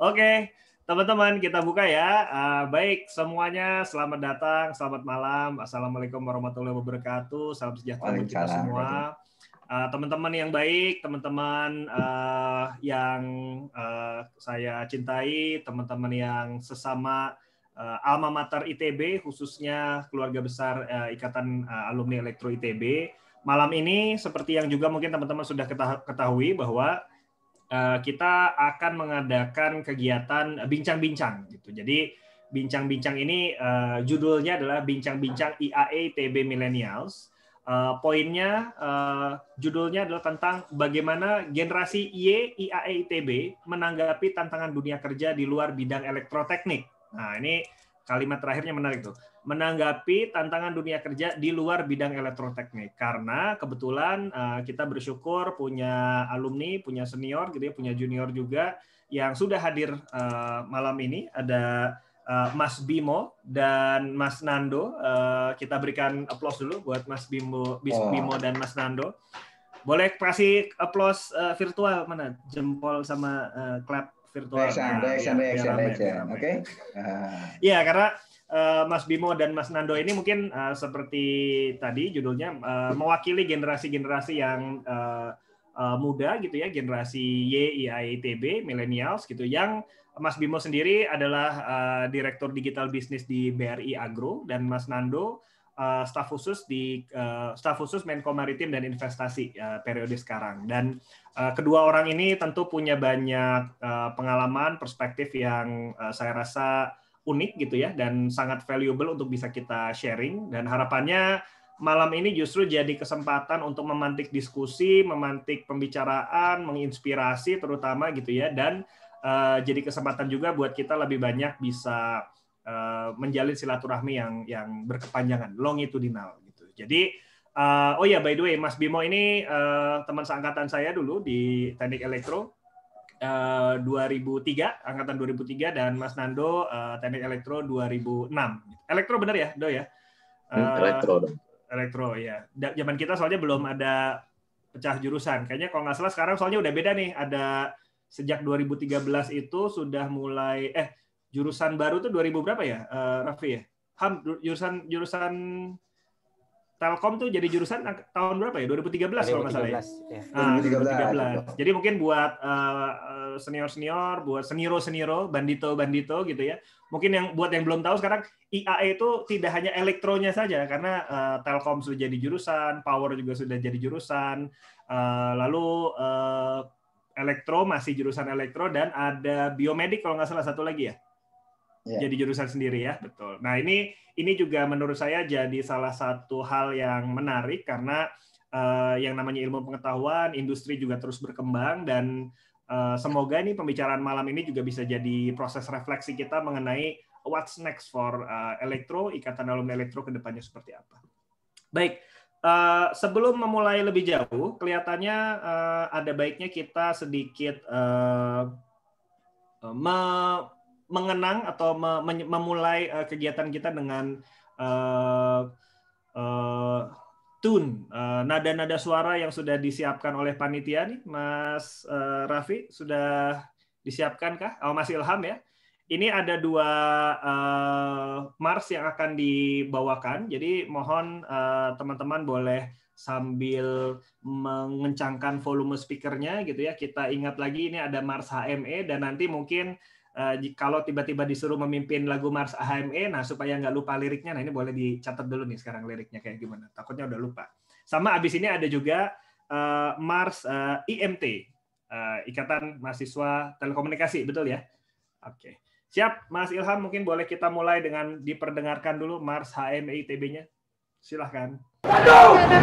Oke, teman-teman kita buka ya. Baik semuanya, selamat datang, selamat malam. Assalamualaikum warahmatullahi wabarakatuh. Salam sejahtera buat kita semua. Teman-teman yang baik, teman-teman yang saya cintai, teman-teman yang sesama alma mater ITB, khususnya keluarga besar Ikatan Alumni Elektro ITB. Malam ini, seperti yang juga mungkin teman-teman sudah ketahui bahwa kita akan mengadakan kegiatan bincang-bincang gitu. Jadi bincang-bincang ini judulnya adalah bincang-bincang IAE ITB Millennials. Poinnya judulnya adalah tentang bagaimana generasi Y IAE ITB menanggapi tantangan dunia kerja di luar bidang elektroteknik. Nah, ini kalimat terakhirnya menarik tuh. Menanggapi tantangan dunia kerja di luar bidang elektroteknik. Karena kebetulan kita bersyukur punya alumni, punya senior, gitu ya, punya junior juga yang sudah hadir malam ini. Ada Mas Bimo dan Mas Nando. Kita berikan aplaus dulu buat Mas Bimo dan Mas Nando. Boleh kasih aplaus virtual, mana? Jempol sama clap virtual. Oke. Iya, karena Mas Bimo dan Mas Nando ini mungkin seperti tadi judulnya mewakili generasi-generasi yang muda gitu ya, generasi Y IAE ITB Millennials gitu, yang Mas Bimo sendiri adalah Direktur Digital Business di BRI Agro, dan Mas Nando staf khusus Menko Maritim dan Investasi periode sekarang. Dan kedua orang ini tentu punya banyak pengalaman, perspektif yang saya rasa unik gitu ya, dan sangat valuable untuk bisa kita sharing. Dan harapannya malam ini justru jadi kesempatan untuk memantik diskusi, memantik pembicaraan, menginspirasi terutama gitu ya, dan jadi kesempatan juga buat kita lebih banyak bisa menjalin silaturahmi yang berkepanjangan, longitudinal gitu. Jadi oh ya, by the way, Mas Bimo ini teman seangkatan saya dulu di Teknik Elektro 2003, angkatan 2003, dan Mas Nando Teknik Elektro 2006. Elektro benar ya, Do ya? Elektro ya. Zaman kita soalnya belum ada pecah jurusan. Kayaknya kalau nggak salah sekarang soalnya udah beda nih. Ada sejak 2013 itu sudah mulai jurusan baru tuh 2000 berapa ya, Raffi ya? Jurusan Telkom tuh jadi jurusan tahun berapa ya? 2013 kalau nggak salah ya? Ya. 2013. Jadi mungkin buat senior-senior, buat seniro-seniro, bandito-bandito gitu ya. Mungkin buat yang belum tahu sekarang, IAE itu tidak hanya elektronya saja, karena Telkom sudah jadi jurusan, Power juga sudah jadi jurusan, lalu elektro masih jurusan elektro, dan ada biomedik kalau nggak salah satu lagi ya. Jadi jurusan sendiri ya, betul. Nah ini juga menurut saya jadi salah satu hal yang menarik, karena yang namanya ilmu pengetahuan, industri juga terus berkembang, dan semoga nih pembicaraan malam ini juga bisa jadi proses refleksi kita mengenai what's next for elektro, Ikatan Alumni Elektro ke depannya seperti apa. Baik, sebelum memulai lebih jauh, kelihatannya ada baiknya kita sedikit mengenang atau memulai kegiatan kita dengan tune, nada-nada suara yang sudah disiapkan oleh panitia nih. Mas Raffi, sudah disiapkan kah? Oh, Mas Ilham ya. Ini ada 2 mars yang akan dibawakan. Jadi mohon teman-teman boleh sambil mengencangkan volume speakernya gitu ya. Kita ingat lagi ini ada Mars HME, dan nanti mungkin kalau tiba-tiba disuruh memimpin lagu Mars HME, nah supaya nggak lupa liriknya, nah ini boleh dicatat dulu nih sekarang liriknya kayak gimana. Takutnya udah lupa. Sama abis ini ada juga Mars IMT, Ikatan Mahasiswa Telekomunikasi, betul ya? Oke. Siap, Mas Ilham, mungkin boleh kita mulai dengan diperdengarkan dulu Mars HME ITB-nya. Silahkan. 1,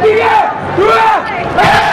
3, 2,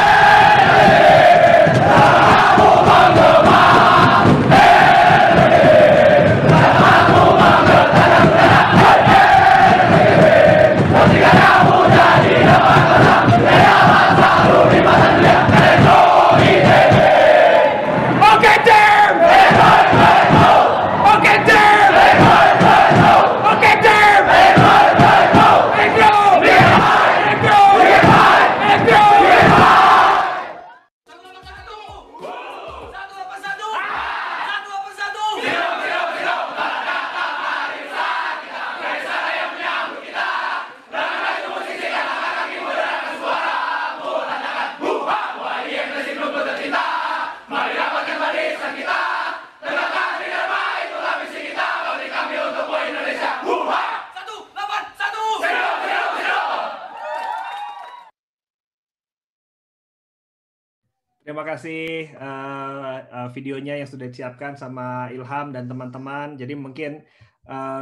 Terima kasih videonya yang sudah disiapkan sama Ilham dan teman-teman. Jadi mungkin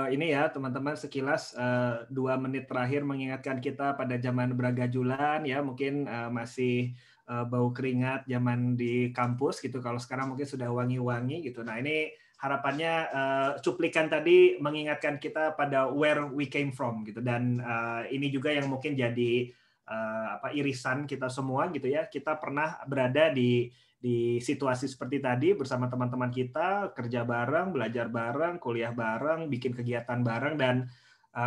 ini ya teman-teman sekilas 2 menit terakhir mengingatkan kita pada zaman beragajulan ya, mungkin masih bau keringat zaman di kampus gitu. Kalau sekarang mungkin sudah wangi-wangi gitu. Nah ini harapannya cuplikan tadi mengingatkan kita pada where we came from gitu. Dan ini juga yang mungkin jadi irisan kita semua gitu ya. Kita pernah berada di situasi seperti tadi bersama teman-teman kita, kerja bareng, belajar bareng, kuliah bareng, bikin kegiatan bareng. Dan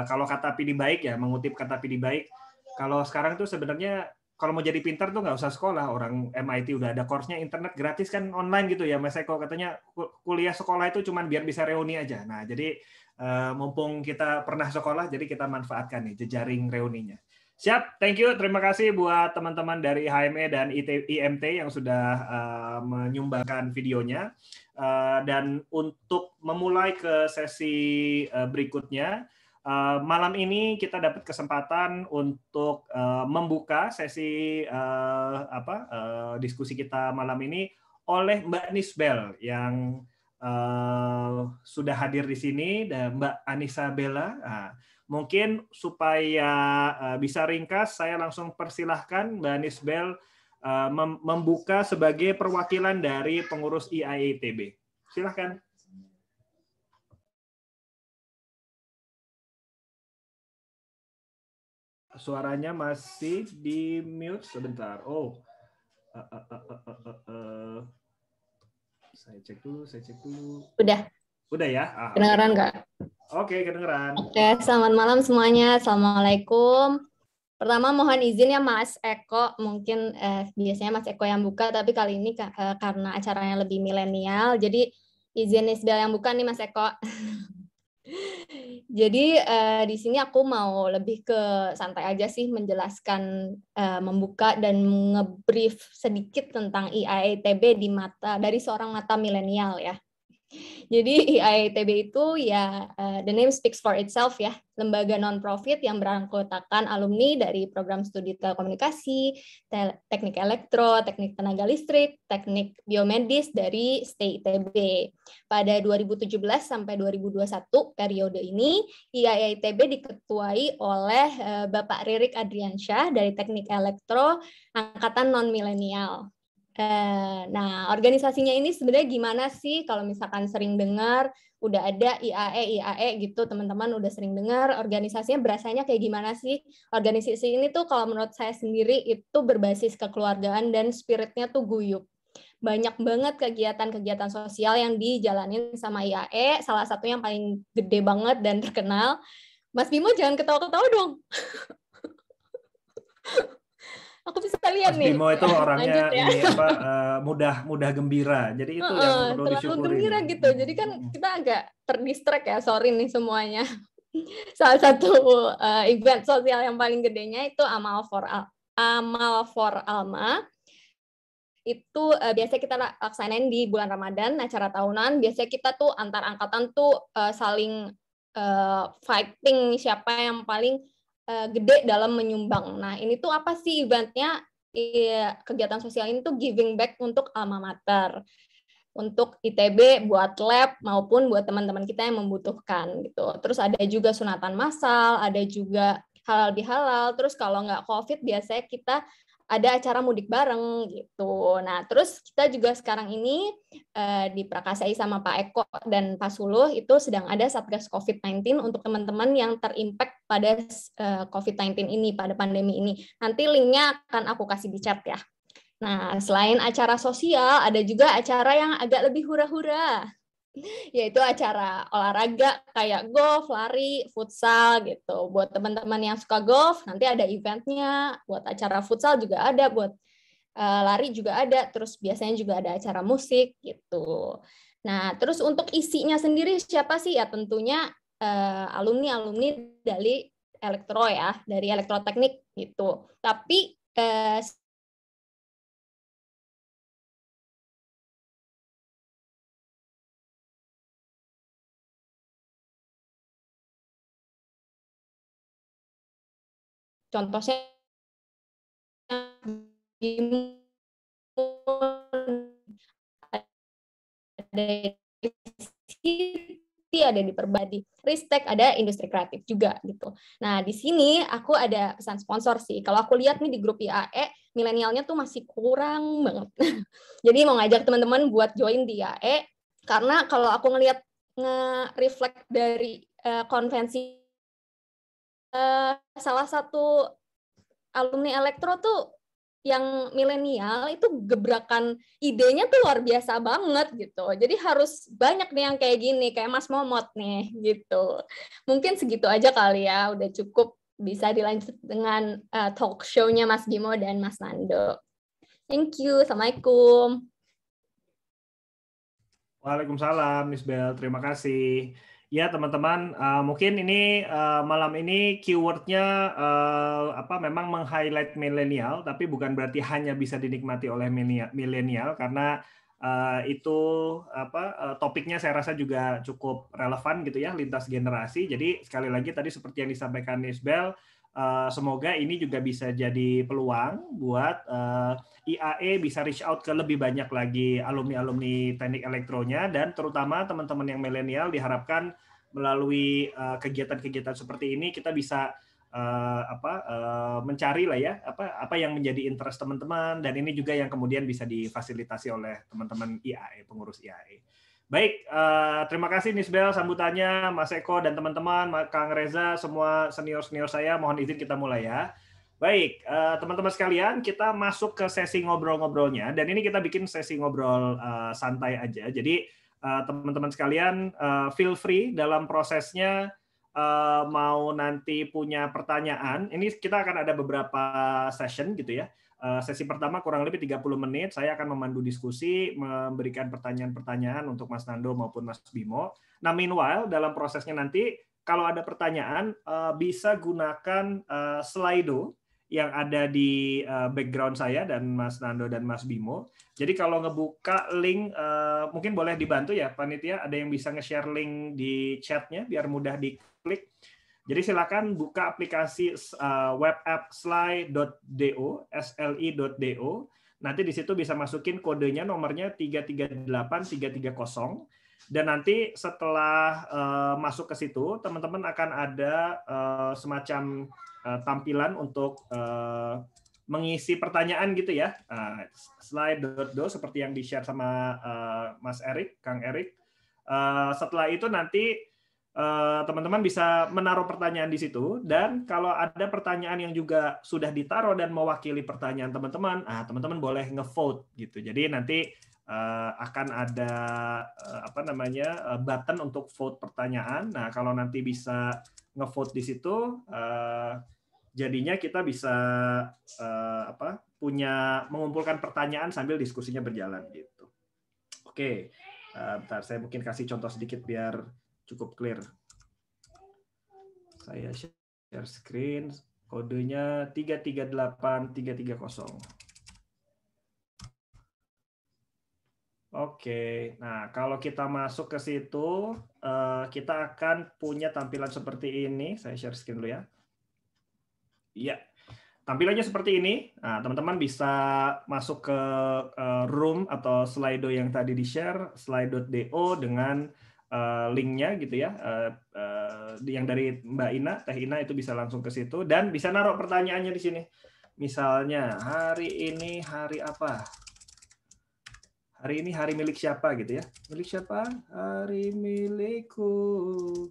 kalau kata Pidi Baik ya, mengutip kata Pidi Baik, kalau sekarang tuh sebenarnya kalau mau jadi pintar tuh nggak usah sekolah. Orang MIT udah ada course-nya, internet gratis kan online gitu ya Mas Eko. Katanya kuliah sekolah itu cuma biar bisa reuni aja. Nah jadi mumpung kita pernah sekolah, jadi kita manfaatkan nih jejaring reuninya. Siap, thank you. Terima kasih buat teman-teman dari HME dan IMT yang sudah menyumbangkan videonya. Dan untuk memulai ke sesi berikutnya, malam ini kita dapat kesempatan untuk membuka sesi diskusi kita malam ini oleh Mbak Nisbel yang sudah hadir di sini, dan Mbak Anissa Bella. Nah, mungkin supaya bisa ringkas, saya langsung persilahkan Mbak Nisbel membuka sebagai perwakilan dari pengurus IAITB. Silahkan. Suaranya masih di mute sebentar. Oh, saya cek dulu. Udah ya? Kedengeran nggak? Oke, kedengeran. Oke, selamat malam semuanya. Assalamualaikum. Pertama mohon izin ya Mas Eko, mungkin biasanya Mas Eko yang buka, tapi kali ini karena acaranya lebih milenial, jadi izin Nisbel yang buka nih Mas Eko. Jadi di sini aku mau lebih ke santai aja sih menjelaskan, membuka dan nge-brief sedikit tentang IAITB dari seorang mata milenial ya. Jadi IAITB itu ya the name speaks for itself ya, lembaga non-profit yang beranggotakan alumni dari program studi telekomunikasi, teknik elektro, teknik tenaga listrik, teknik biomedis dari STI ITB. Pada 2017 sampai 2021 periode ini IAITB diketuai oleh Bapak Ririk Adriansyah dari teknik elektro angkatan non-milenial. Nah, organisasinya ini sebenarnya gimana sih? Kalau misalkan sering dengar, udah ada IAE gitu, teman-teman udah sering dengar, organisasinya berasanya kayak gimana sih? Organisasi ini tuh kalau menurut saya sendiri itu berbasis kekeluargaan dan spiritnya tuh guyup. Banyak banget kegiatan-kegiatan sosial yang dijalanin sama IAE, salah satu yang paling gede banget dan terkenal. Mas Bimo jangan ketawa-ketawa dong. Aku bisa lihat Mas nih. Bimo itu orangnya ya. ini mudah gembira. Jadi itu yang perlu terlalu disyukuri. Gembira gitu. Jadi kan kita agak terdistract ya. Sorry nih semuanya. Salah satu event sosial yang paling gedenya itu Amal for Alma. Itu biasa kita laksanain di bulan Ramadan, acara tahunan. Biasanya kita tuh antar angkatan tuh saling fighting siapa yang paling gede dalam menyumbang. Nah, ini tuh apa sih eventnya? Kegiatan sosial ini tuh giving back untuk alma mater, untuk ITB, buat lab maupun buat teman-teman kita yang membutuhkan gitu. Terus ada juga sunatan massal, ada juga halal bihalal. Terus kalau nggak COVID biasanya kita ada acara mudik bareng gitu. Nah, terus kita juga sekarang ini diprakasai sama Pak Eko dan Pak Suluh itu sedang ada Satgas COVID-19 untuk teman-teman yang terimpact pada COVID-19 ini, pada pandemi ini. Nanti linknya akan aku kasih di chat ya. Nah, selain acara sosial, ada juga acara yang agak lebih hura-hura, yaitu acara olahraga kayak golf, lari, futsal gitu. Buat teman-teman yang suka golf, nanti ada eventnya. Buat acara futsal juga ada, buat lari juga ada. Terus biasanya juga ada acara musik gitu. Nah, terus untuk isinya sendiri siapa sih? Ya tentunya alumni-alumni dari elektro ya, dari elektroteknik gitu. Tapi contohnya ada ada di Perbadi, Ristek, ada industri kreatif juga gitu. Nah, di sini aku ada pesan sponsor sih. Kalau aku lihat nih di grup IAE, milenialnya tuh masih kurang banget. Jadi mau ngajak teman-teman buat join di IAE, karena kalau aku ngelihat nge-reflect dari konvensi, salah satu alumni elektro tuh yang milenial itu gebrakan idenya tuh luar biasa banget gitu. Jadi harus banyak nih yang kayak gini, kayak Mas Momot nih gitu. Mungkin segitu aja kali ya, udah cukup, bisa dilanjut dengan talk show-nya Mas Bimo dan Mas Nando. Thank you. Assalamualaikum. Waalaikumsalam, Miss Bel. Terima kasih. Ya, teman-teman, mungkin ini malam ini keywordnya memang meng-highlight milenial, tapi bukan berarti hanya bisa dinikmati oleh milenial, karena itu topiknya saya rasa juga cukup relevan gitu ya, lintas generasi. Jadi sekali lagi tadi seperti yang disampaikan Miss Bel, semoga ini juga bisa jadi peluang buat IAE bisa reach out ke lebih banyak lagi alumni-alumni teknik elektronya, dan terutama teman-teman yang milenial diharapkan melalui kegiatan-kegiatan seperti ini kita bisa mencari lah ya apa yang menjadi interest teman-teman, dan ini juga yang kemudian bisa difasilitasi oleh teman-teman IAE, pengurus IAE. Baik, terima kasih Nisbel sambutannya, Mas Eko dan teman-teman, Kang Reza, semua senior-senior saya, mohon izin kita mulai ya. Baik, teman-teman sekalian, kita masuk ke sesi ngobrol-ngobrolnya, dan ini kita bikin sesi ngobrol santai aja. Jadi teman-teman sekalian feel free dalam prosesnya, mau nanti punya pertanyaan. Ini kita akan ada beberapa session gitu ya. Sesi pertama kurang lebih 30 menit, saya akan memandu diskusi, memberikan pertanyaan-pertanyaan untuk Mas Nando maupun Mas Bimo. Nah, meanwhile, dalam prosesnya nanti, kalau ada pertanyaan, bisa gunakan Slido yang ada di background saya dan Mas Nando dan Mas Bimo. Jadi kalau ngebuka link, mungkin boleh dibantu ya, Panitia, ada yang bisa nge-share link di chatnya, biar mudah diklik. Jadi silakan buka aplikasi web app sli.do, sli.do. Nanti di situ bisa masukin kodenya, nomornya 338330. Dan nanti setelah masuk ke situ, teman-teman akan ada semacam tampilan untuk mengisi pertanyaan gitu ya. Slide.do seperti yang di-share sama Mas Erik, Kang Erik. Setelah itu nanti teman-teman bisa menaruh pertanyaan di situ, dan kalau ada pertanyaan yang juga sudah ditaruh dan mewakili pertanyaan teman-teman, teman-teman boleh nge-vote gitu. Jadi nanti akan ada button untuk vote pertanyaan. Nah, kalau nanti bisa nge-vote di situ, jadinya kita bisa mengumpulkan pertanyaan sambil diskusinya berjalan gitu. Oke, bentar saya mungkin kasih contoh sedikit biar cukup clear. Saya share screen, kodenya 338330. Oke, nah kalau kita masuk ke situ, kita akan punya tampilan seperti ini. Saya share screen dulu ya. Iya, tampilannya seperti ini. Nah, teman-teman bisa masuk ke room atau Slido yang tadi di-share, slide.do dengan linknya gitu ya, yang dari Mbak Ina, Teh Ina, itu bisa langsung ke situ dan bisa naruh pertanyaannya di sini. Misalnya hari ini hari apa? Hari ini hari milik siapa gitu ya? Milik siapa? Hari milikku.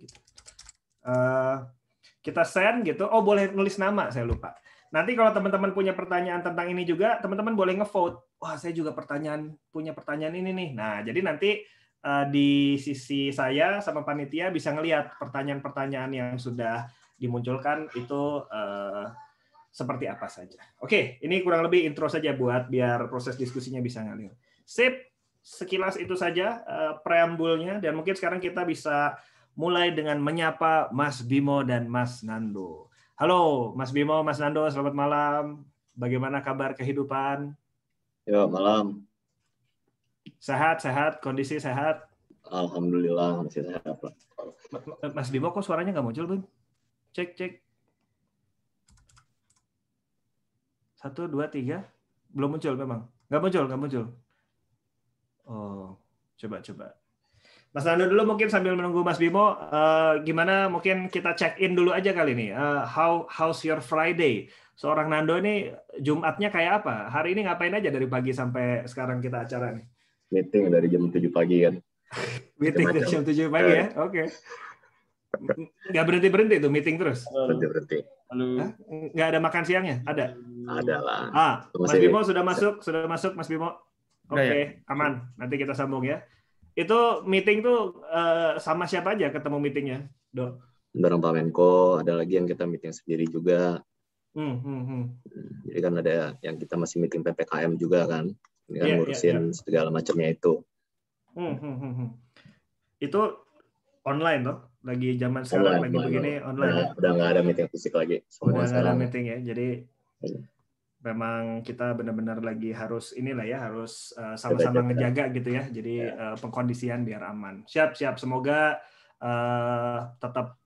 Gitu. Kita send gitu. Oh, boleh nulis nama, saya lupa. Nanti kalau teman-teman punya pertanyaan tentang ini juga, teman-teman boleh nge-vote. Wah, saya juga punya pertanyaan ini nih. Nah, jadi nanti di sisi saya sama panitia bisa ngelihat pertanyaan-pertanyaan yang sudah dimunculkan itu seperti apa saja. Oke, ini kurang lebih intro saja buat biar proses diskusinya bisa ngalir. Sip, sekilas itu saja preambulnya, dan mungkin sekarang kita bisa mulai dengan menyapa Mas Bimo dan Mas Nando. Halo, Mas Bimo, Mas Nando, selamat malam. Bagaimana kabar kehidupan? Ya, malam. Sehat, kondisi sehat? Alhamdulillah, masih sehat, Pak. Mas Bimo, kok suaranya nggak muncul, Bim? Cek. 1, 2, 3. Belum muncul memang. Nggak muncul. Oh, coba. Mas Nando dulu mungkin sambil menunggu Mas Bimo, gimana mungkin kita check in dulu aja kali ini. How's your Friday? Seorang Nando ini Jumatnya kayak apa? Hari ini ngapain aja dari pagi sampai sekarang kita acara nih? Meeting dari jam 7 pagi kan. Meeting dari jam 7 pagi ya? Oke. Nggak berhenti tuh meeting terus? Berhenti. Nggak ada makan siangnya? Ada? Ada lah. Mas Bimo sudah masuk Mas Bimo. Oke, aman. Nanti kita sambung ya. Itu meeting tuh sama siapa aja ketemu meetingnya, Dok? Bareng Pak Menko, ada lagi yang kita meeting sendiri juga. Jadi kan ada yang kita masih meeting PPKM juga kan. Ini kan ngurusin segala macamnya itu. Itu online toh? Lagi zaman sekarang lagi begini online. Udah nggak ada meeting fisik lagi. Udah nggak ada meeting ya. Jadi memang kita benar-benar lagi harus harus sama-sama ngejaga gitu ya. Jadi pengkondisian biar aman. Siap. Semoga tetap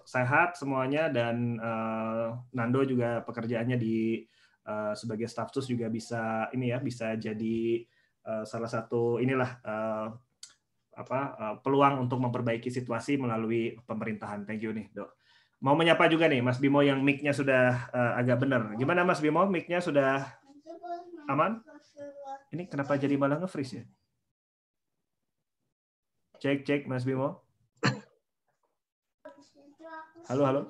sehat semuanya dan Nando juga pekerjaannya di sebagai staf sus juga bisa bisa jadi salah satu peluang untuk memperbaiki situasi melalui pemerintahan. Thank you nih, Dok. Mau menyapa juga nih Mas Bimo yang mic-nya sudah agak benar. Gimana Mas Bimo, mic-nya sudah aman? Ini kenapa jadi malah nge-freeze ya? Cek Mas Bimo. Halo.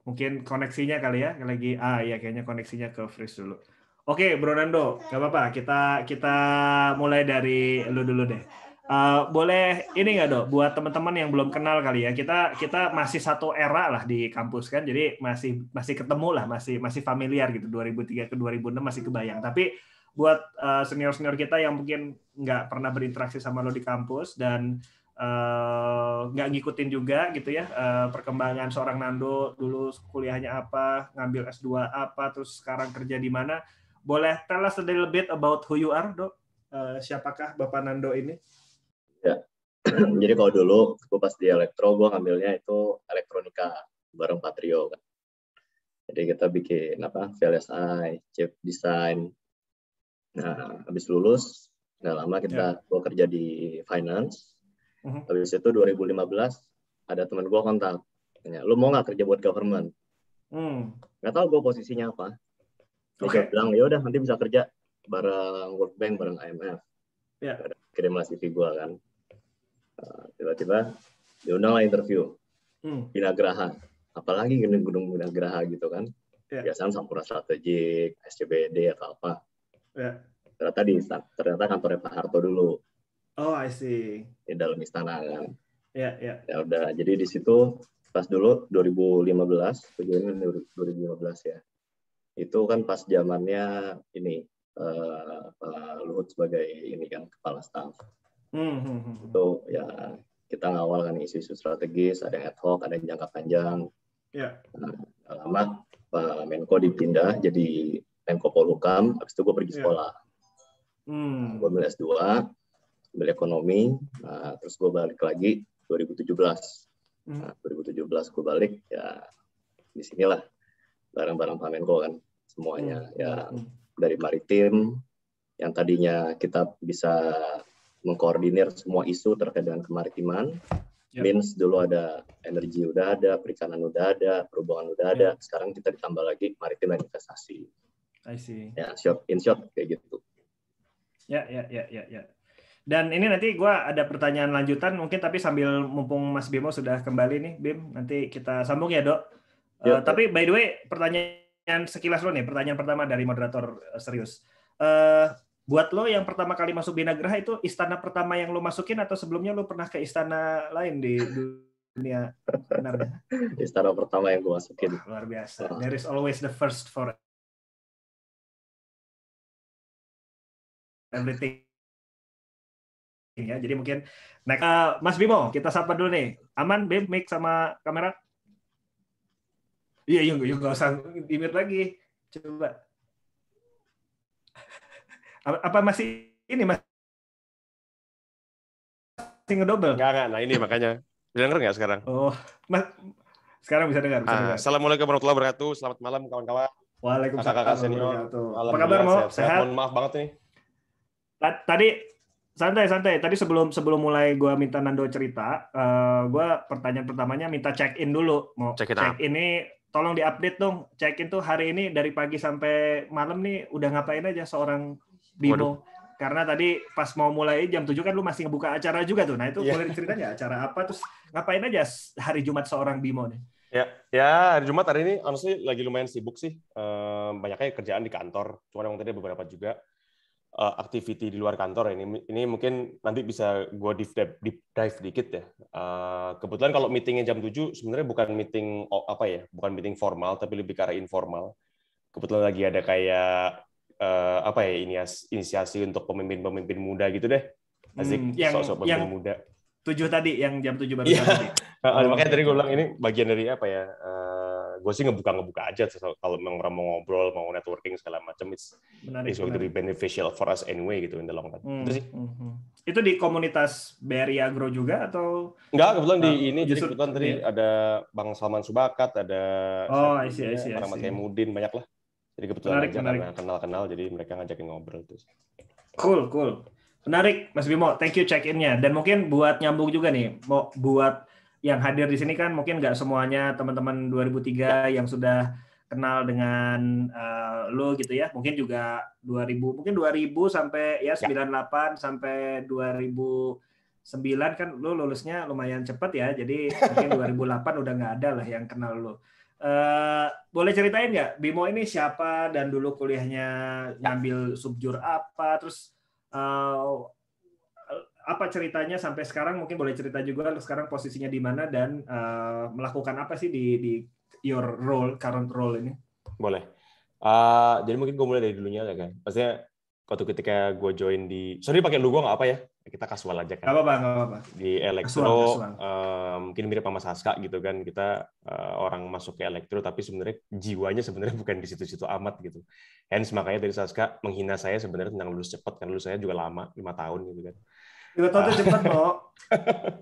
Mungkin koneksinya kali ya, lagi kayaknya koneksinya ke freeze dulu. Oke, Bro Nando, nggak apa-apa. Kita mulai dari lu dulu deh. Boleh ini nggak, Dok, buat teman-teman yang belum kenal kali ya, kita masih satu era lah di kampus kan, jadi masih ketemu lah, masih familiar gitu, 2003 ke 2006 masih kebayang. Tapi buat senior-senior kita yang mungkin nggak pernah berinteraksi sama lo di kampus dan nggak ngikutin juga gitu ya perkembangan seorang Nando, dulu kuliahnya apa, ngambil S2 apa, terus sekarang kerja di mana, boleh tell us a little bit about who you are, Dok? Siapakah Bapak Nando ini? Ya, jadi kalau dulu gue pas di elektro, gue ngambilnya itu elektronika bareng Patrio kan. Jadi kita bikin VLSI, chip design. Nah, habis lulus nggak lama gue kerja di finance. Habis itu 2015 ada teman gue kontak, tanya, lu mau nggak kerja buat government? Nggak tahu gue posisinya apa. Dia bilang ya udah nanti bisa kerja bareng World Bank, bareng IMF. Kirim lah CV gue kan. Tiba-tiba diundang lah interview Binagraha, apalagi gedung Binagraha gitu kan. Biasanya Sampurna Strategik, SCBD atau apa. Ternyata kantornya Pak Harto dulu. Oh, I see. Di dalam istana kan. Ya udah, jadi di situ pas dulu 2015, tujuannya 2015 ya. Itu kan pas zamannya ini Pak Luhut sebagai ini kan kepala staf. Itu ya kita ngawal kan isu-isu strategis, ada yang ad hoc, ada yang jangka panjang. Nah, lama Pak Menko dipindah jadi Menko Polhukam, habis itu gue pergi sekolah. Gue ambil S2, ambil ekonomi, nah, terus gue balik lagi 2017. Nah, 2017 gue balik, ya di sinilah bareng-bareng Pak Menko kan semuanya. Ya dari maritim, yang tadinya kita bisa mengkoordinir semua isu terkait dengan kemaritiman. Means dulu ada energi udah ada, perikanan udah ada, perhubungan udah ada. Sekarang kita ditambah lagi maritim dan investasi. I see. Ya, in short kayak gitu. Ya. Dan ini nanti gue ada pertanyaan lanjutan mungkin, tapi sambil mumpung Mas Bimo sudah kembali nih, Bim, nanti kita sambung ya, Dok. Tapi by the way, pertanyaan sekilas lo nih, pertanyaan pertama dari moderator serius. Buat lo yang pertama kali masuk Binagraha itu istana pertama yang lo masukin atau sebelumnya lo pernah ke istana lain di dunia sebenarnya? Istana pertama yang gue masukin. Luar biasa. There is always the first for everything. Ya, jadi mungkin Mas Bimo, kita sapa dulu nih. Aman, Bim, mic sama kamera? Iya, nggak usah di-mute lagi. Coba. Apa masih ini masih ngedouble? Enggak. Nah ini makanya. Bisa denger nggak sekarang? Oh, sekarang bisa dengar. Assalamualaikum warahmatullahi wabarakatuh. Selamat malam kawan-kawan. Waalaikumsalam. Kakak senior. Apa kabar, Mo? Sehat? Mohon maaf banget nih. Tadi santai. Tadi sebelum mulai gue minta Nando cerita, gue pertanyaan pertamanya minta check in dulu. Mau Check in ini tolong diupdate dong. Check in tuh hari ini dari pagi sampai malam nih udah ngapain aja seorang Bimo? Waduh. Karena tadi pas mau mulai jam 7 kan lu masih ngebuka acara juga tuh. Nah itu boleh diceritain ya acara apa, terus ngapain aja hari Jumat seorang Bimo nih? Ya, hari Jumat hari ini honestly lagi lumayan sibuk sih. Banyaknya kerjaan di kantor. Cuman emang tadi beberapa juga activity di luar kantor. Ini mungkin nanti bisa gue deep dive dikit ya. Kebetulan kalau meetingnya jam 7 sebenarnya bukan meeting bukan meeting formal tapi lebih ke arah informal. Kebetulan lagi ada kayak inisiasi untuk pemimpin muda gitu deh. Asik, sosok pemimpin muda. 7 tadi, yang jam 7 baru tadi. Makanya tadi gue bilang ini bagian dari gue sih ngebuka aja kalau orang mau ngobrol, mau networking segala macam, it's going to be beneficial for us anyway gitu in the long run. Itu sih. Itu di komunitas BRI Agro juga atau? Enggak, kebetulan kebetulan tadi ada Bang Salman Subakat, ada orang Mas Emudin, banyak lah. Jadi kebetulan karena kenal-kenal, jadi mereka ngajakin ngobrol terus. Cool. Menarik, Mas Bimo. Thank you check-in-nya. Dan mungkin buat nyambung juga nih, buat yang hadir di sini kan mungkin nggak semuanya teman-teman 2003 yang sudah kenal dengan lo gitu ya. Mungkin juga 2000 sampai ya 98 sampai 2009 kan lo lulusnya lumayan cepat ya. Jadi mungkin 2008 udah nggak ada lah yang kenal lo. Boleh ceritain nggak Bimo ini siapa dan dulu kuliahnya ngambil subjur apa, terus apa ceritanya sampai sekarang, mungkin boleh cerita juga sekarang posisinya di mana dan melakukan apa sih di your current role ini? Boleh. Jadi mungkin gue mulai dari dulunya ya kan. Maksudnya ketika gue join sorry pakai logo nggak apa ya? Kita kasual aja kan. Nggak apa-apa. Di elektro mungkin mirip sama Saska gitu kan. Kita orang masuk ke elektro tapi sebenarnya jiwanya sebenarnya bukan di situ-situ amat gitu. Hence makanya dari Saska menghina saya sebenarnya tentang lulus cepat, kan lulus saya juga lama, 5 tahun gitu kan. 5 tahun cepat kok.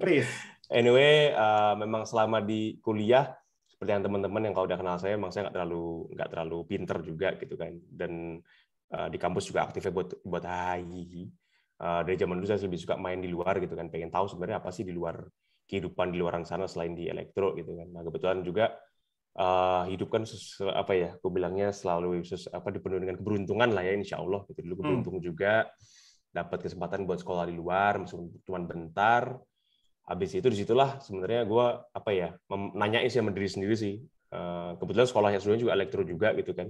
Please. Anyway, memang selama di kuliah seperti yang teman-teman yang kalau udah kenal saya, memang saya nggak terlalu pinter juga gitu kan. Dan di kampus juga aktifnya buat dari zaman dulu saya lebih suka main di luar gitu kan, pengen tahu sebenarnya apa sih di luar kehidupan di luar sana selain di elektro gitu kan. Nah kebetulan juga hidup kan gue bilangnya selalu dipenuhi dengan keberuntungan lah ya, insya Allah gitu. Dulu beruntung juga dapat kesempatan buat sekolah di luar meskipun cuma bentar. Habis itu disitulah sebenarnya gue nanyain sih sama diri sendiri sih. Kebetulan sekolahnya sebenarnya juga elektro juga gitu kan,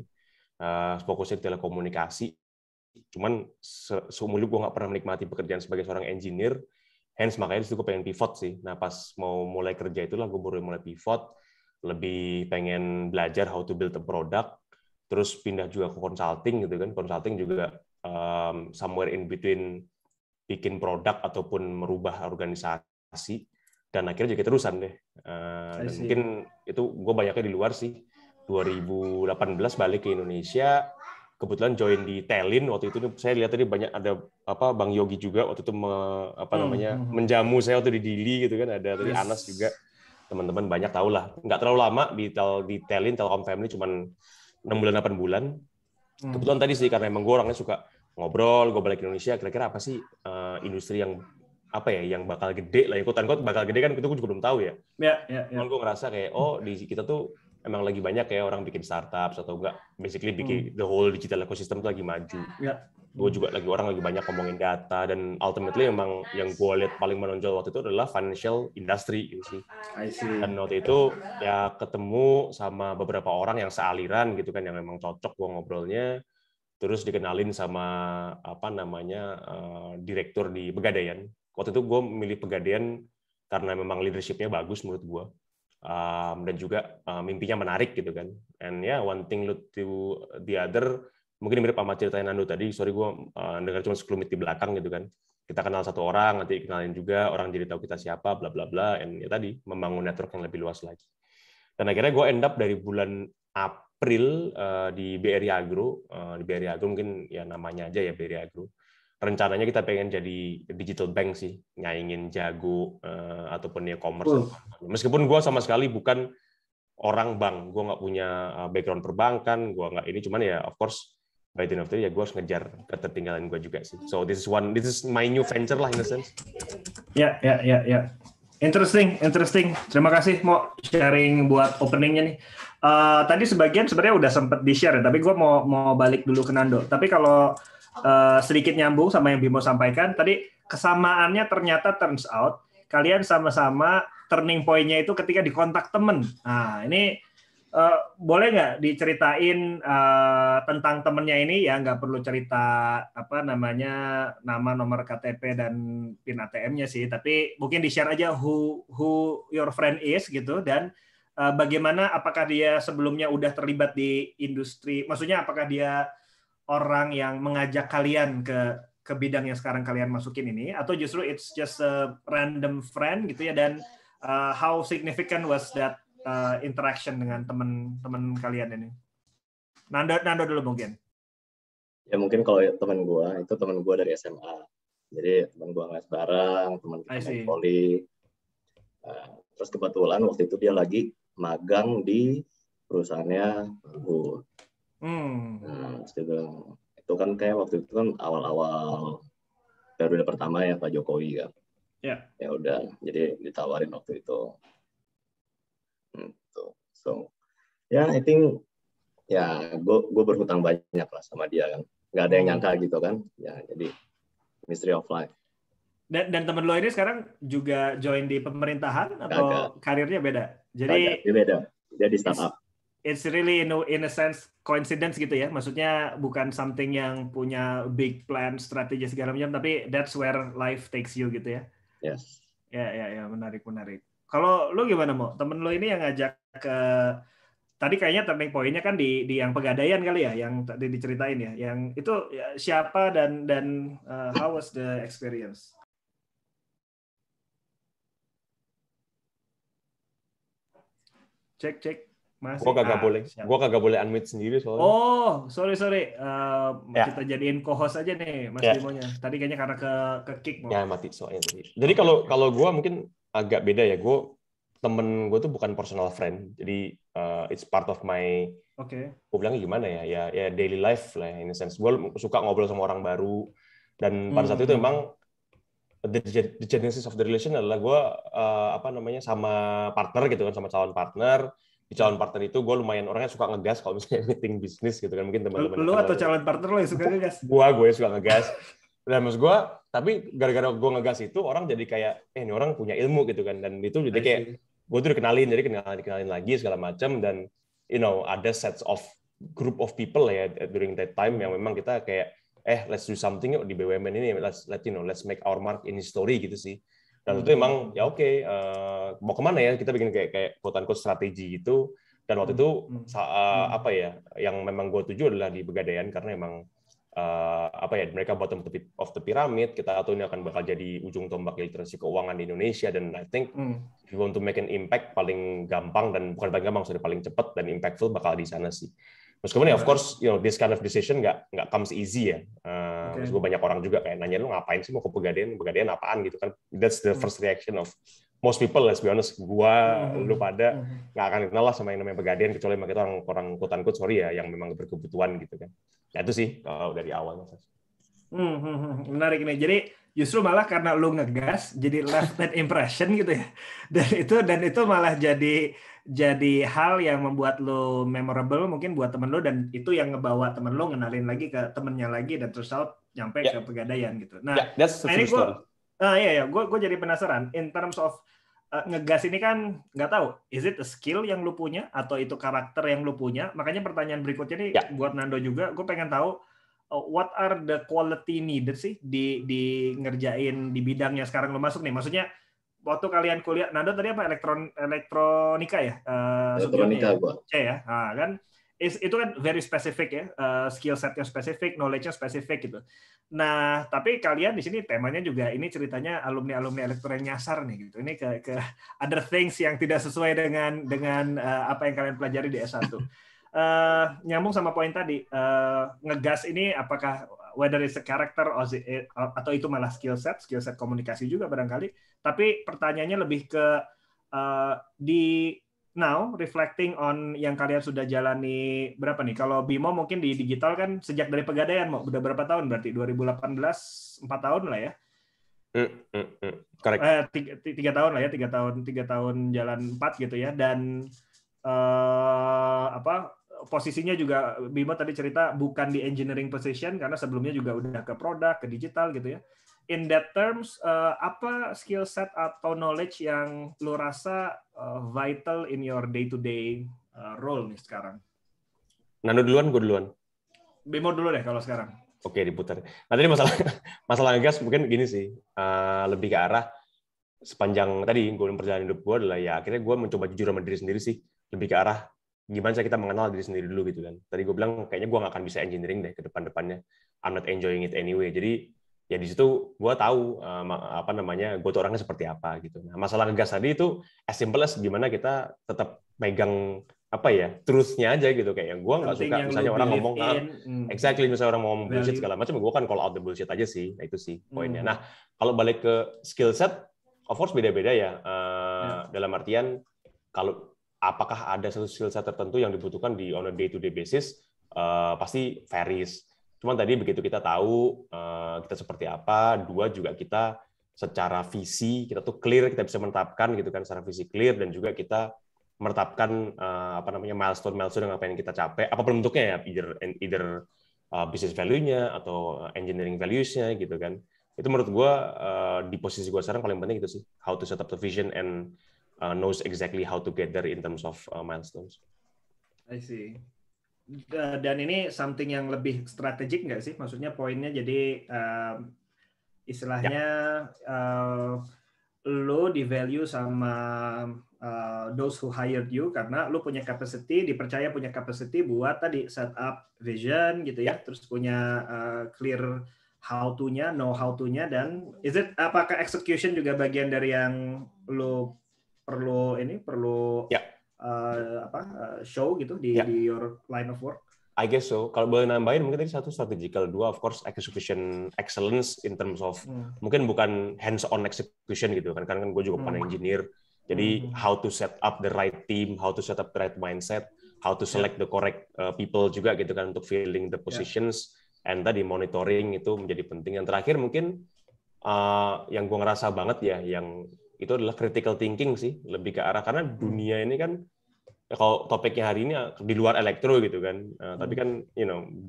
fokusnya di telekomunikasi. Cuman seumur hidup gue nggak pernah menikmati pekerjaan sebagai seorang engineer. Hence makanya disitu gue pengen pivot sih. Nah pas mau mulai kerja itulah gue baru mulai pivot, lebih pengen belajar how to build a product, terus pindah juga ke consulting gitu kan. Consulting juga somewhere in between bikin produk ataupun merubah organisasi, dan akhirnya jadi terusan deh. Dan mungkin itu gue banyaknya di luar sih. 2018 balik ke Indonesia, kebetulan join di Telin. Waktu itu saya lihat tadi banyak ada Bang Yogi juga waktu itu menjamu saya waktu di Dili gitu kan, ada tadi Anas juga. Teman-teman banyak tahu lah, nggak terlalu lama di Telin, Telkom Family, cuman 6 bulan 8 bulan. Kebetulan tadi sih karena emang gue orangnya suka ngobrol, gue balik ke Indonesia, kira-kira apa sih industri yang yang bakal gede lah, quote-unquote bakal gede kan, itu gue juga belum tahu ya. Cuman gue ngerasa kayak di kita tuh emang lagi banyak kayak orang bikin startup atau enggak, basically bikin the whole digital ecosystem tuh lagi maju. Gue juga orang lagi banyak ngomongin data, dan ultimately emang yang gue lihat paling menonjol waktu itu adalah financial industry gitu sih. Dan waktu itu ya ketemu sama beberapa orang yang sealiran gitu kan, yang memang cocok gue ngobrolnya, terus dikenalin sama direktur di Pegadaian. Waktu itu gue milih Pegadaian karena memang leadership-nya bagus menurut gue. Dan juga mimpinya menarik gitu kan. And one thing lead to the other. Mungkin mirip sama ceritanya Nando tadi. Sorry gue dengar cuma sekelumit di belakang gitu kan. Kita kenal satu orang, nanti kenalin juga orang jadi tahu kita siapa, bla bla bla. And tadi membangun network yang lebih luas lagi. Dan akhirnya gue end up dari bulan April di BRI Agro. Di BRI Agro mungkin ya namanya aja ya BRI Agro. Rencananya kita pengen jadi digital bank sih, nyaingin Jago ataupun e-commerce. Meskipun gue sama sekali bukan orang bank, gue nggak punya background perbankan, gue nggak ini, cuman ya of course by the end of the day ya gue harus ngejar ketertinggalan gue juga sih. So this is my new venture lah in a sense. Ya. Interesting. Terima kasih mau sharing buat openingnya nih. Tadi sebagian sebenarnya udah sempet di-share, tapi gue mau balik dulu ke Nando. Tapi kalau sedikit nyambung sama yang Bimo sampaikan, tadi kesamaannya ternyata turns out kalian sama-sama turning point-nya itu ketika dikontak temen. Nah, ini boleh nggak diceritain tentang temennya ini, ya nggak perlu cerita nama, nomor KTP dan PIN ATM-nya sih, tapi mungkin di-share aja who your friend is gitu, dan bagaimana, apakah dia sebelumnya udah terlibat di industri, maksudnya apakah dia orang yang mengajak kalian ke bidang yang sekarang kalian masukin ini, atau justru it's just a random friend gitu ya, dan how significant was that interaction dengan teman-teman kalian ini? Nando dulu mungkin. Ya mungkin kalau teman gue dari SMA. Jadi teman gue ngeles bareng, teman kita main volley. Terus kebetulan waktu itu dia lagi magang di perusahaannya Luhut. Terus dia bilang, itu kan kayak waktu itu kan awal-awal periode pertama ya Pak Jokowi kan. Ya. Ya udah, jadi ditawarin waktu itu. So, ya, I think ya gue berhutang banyak lah sama dia kan. Nggak ada yang nyangka gitu kan. Ya, jadi mystery of life. Dan temen lo ini sekarang juga join di pemerintahan atau karirnya beda? Jadi dia beda. Dia di startup. It's really in a sense coincidence gitu ya. Maksudnya bukan something yang punya big plan, strategi segala macam, tapi that's where life takes you gitu ya. Yes. Ya, menarik. Kalau lu gimana, Mo? Temen lu ini yang ngajak ke tadi kayaknya turning point-nya kan di yang Pegadaian kali ya, yang tadi diceritain ya. Yang itu ya, siapa dan how was the experience? Cek. Masih. Gua kagak boleh unmute sendiri soalnya. Oh, sorry. Kita jadiin co-host aja nih, Mas Bimonya. Tadi kayaknya karena ke kick. Ya mati soalnya tadi. Jadi kalau gua mungkin agak beda ya. Temen gue tuh bukan personal friend. Jadi it's part of my. Gue bilangnya gimana ya daily life lah in a sense. Gue suka ngobrol sama orang baru, dan pada saat itu memang the genesis of the relation adalah gue sama partner gitu kan, sama calon partner. Di calon partner itu gue lumayan orangnya suka ngegas kalau misalnya meeting bisnis gitu kan, mungkin teman-teman. Lu atau calon partner lo yang suka ngegas? Gue suka ngegas. Dan maksud gue, tapi gara-gara gue ngegas itu orang jadi kayak ini orang punya ilmu gitu kan, dan itu jadi kayak gue tuh dikenalin lagi segala macam, dan ada sets of group of people ya during that time yang memang kita kayak let's do something yuk di BUMN ini, let's make our mark in history gitu sih. Dan itu emang ya oke, mau kemana ya, kita bikin kayak quote-unquote strategi gitu. Dan waktu itu yang memang gue tuju adalah di Pegadaian, karena emang mereka bottom of the pyramid. Kita tahu ini akan bakal jadi ujung tombak literasi keuangan di Indonesia, dan I think if you want to make an impact, paling gampang, dan bukan paling gampang, sudah paling cepat dan impactful bakal di sana sih. Meskipun of course this kind of decision nggak comes easy ya. Terus gue banyak orang juga kayak nanya, lu ngapain sih mau ke Pegadaian apaan gitu kan. That's the first reaction of most people, let's be honest. Lu pada nggak akan kenal lah sama yang namanya Pegadaian, kecuali memang kita orang quote-unquote sorry ya, yang memang berkebutuhan gitu kan. Ya itu sih kalau dari awal. Menarik nih. Jadi justru malah karena lu ngegas jadi left that impression gitu ya. Dan itu malah jadi hal yang membuat lu memorable mungkin buat temen lu, dan itu yang ngebawa temen lu ngenalin lagi ke temennya lagi, dan terus nyampe ke Pegadaian gitu. Nah, ini gue jadi penasaran in terms of ngegas ini kan nggak tahu, is it a skill yang lu punya atau itu karakter yang lu punya? Makanya pertanyaan berikutnya nih buat Nando juga, gue pengen tahu what are the quality needed sih di ngerjain di bidangnya sekarang lu masuk nih. Maksudnya waktu kalian kuliah, Nando tadi apa elektronika ya? Elektronika gua. Ya, nah, kan itu kan very specific ya, skill setnya spesifik, knowledge-nya spesifik gitu. Nah, tapi kalian di sini temanya juga ini ceritanya alumni elektronik nyasar nih gitu. Ini ke other things yang tidak sesuai dengan apa yang kalian pelajari di S1. Nyambung sama poin tadi, ngegas ini apakah whether it's a character atau itu malah skill set komunikasi juga barangkali. Tapi pertanyaannya lebih ke di now reflecting on yang kalian sudah jalani berapa nih? Kalau Bimo mungkin di digital kan sejak dari Pegadaian mau udah berapa tahun berarti? 2018 4 tahun lah ya. Correct. 3 tahun lah ya, 3 tahun jalan 4 gitu ya. Dan posisinya juga Bimo tadi cerita bukan di engineering position karena sebelumnya juga udah ke produk, ke digital gitu ya. In that terms, apa skill set atau knowledge yang lo rasa vital in your day-to-day role nih sekarang? Nando duluan, gue duluan. Bimo dulu deh kalau sekarang. Oke, diputar. Nah, tadi masalah ngegas mungkin gini sih, lebih ke arah sepanjang tadi gue perjalanan hidup gue adalah ya akhirnya gue mencoba jujur sama diri sendiri sih, lebih ke arah gimana cara kita mengenal diri sendiri dulu gitu kan. Tadi gue bilang kayaknya gue nggak akan bisa engineering deh ke depan-depannya. I'm not enjoying it anyway. Jadi ya di situ gue tahu gue tuh orangnya seperti apa gitu. Nah, masalah ngegas tadi itu as simple as gimana kita tetap megang truth-nya aja gitu, kayak yang gue nggak suka misalnya orang ngomong exactly misalnya orang ngomong bullshit segala macam, gue kan call out the bullshit aja sih. Nah, itu sih poinnya. Nah, kalau balik ke skill set, of course beda-beda ya. Dalam artian kalau apakah ada satu skill set tertentu yang dibutuhkan di on a day-to-day basis, pasti varies. Cuman tadi begitu kita tahu kita seperti apa, dua juga kita secara visi kita tuh clear, kita bisa menetapkan gitu kan, secara visi clear, dan juga kita menetapkan milestone yang apa yang kita capai, apapun bentuknya ya, either business value-nya atau engineering values-nya gitu kan. Itu menurut gue di posisi gue sekarang paling penting itu sih, how to set up the vision and knows exactly how to get there in terms of milestones. I see. Dan ini something yang lebih strategik nggak sih? Maksudnya poinnya jadi istilahnya lo di value sama those who hired you karena lo punya capacity, dipercaya punya capacity buat tadi set up vision gitu ya, terus punya clear how to-nya, know how to-nya, dan apakah execution juga bagian dari yang lo perlu show gitu di your line of work? I guess so. Kalau boleh nambahin mungkin tadi satu strategical, dua of course execution excellence in terms of mungkin bukan hands on execution gitu kan, karena gue juga bukan engineer. Jadi how to set up the right team, how to set up the right mindset, how to select the correct people juga gitu kan untuk filling the positions, and tadi monitoring itu menjadi penting. Yang terakhir mungkin yang gue ngerasa banget ya, yang itu adalah critical thinking sih, lebih ke arah karena dunia ini kan kalau topiknya hari ini di luar elektro gitu kan, tapi kan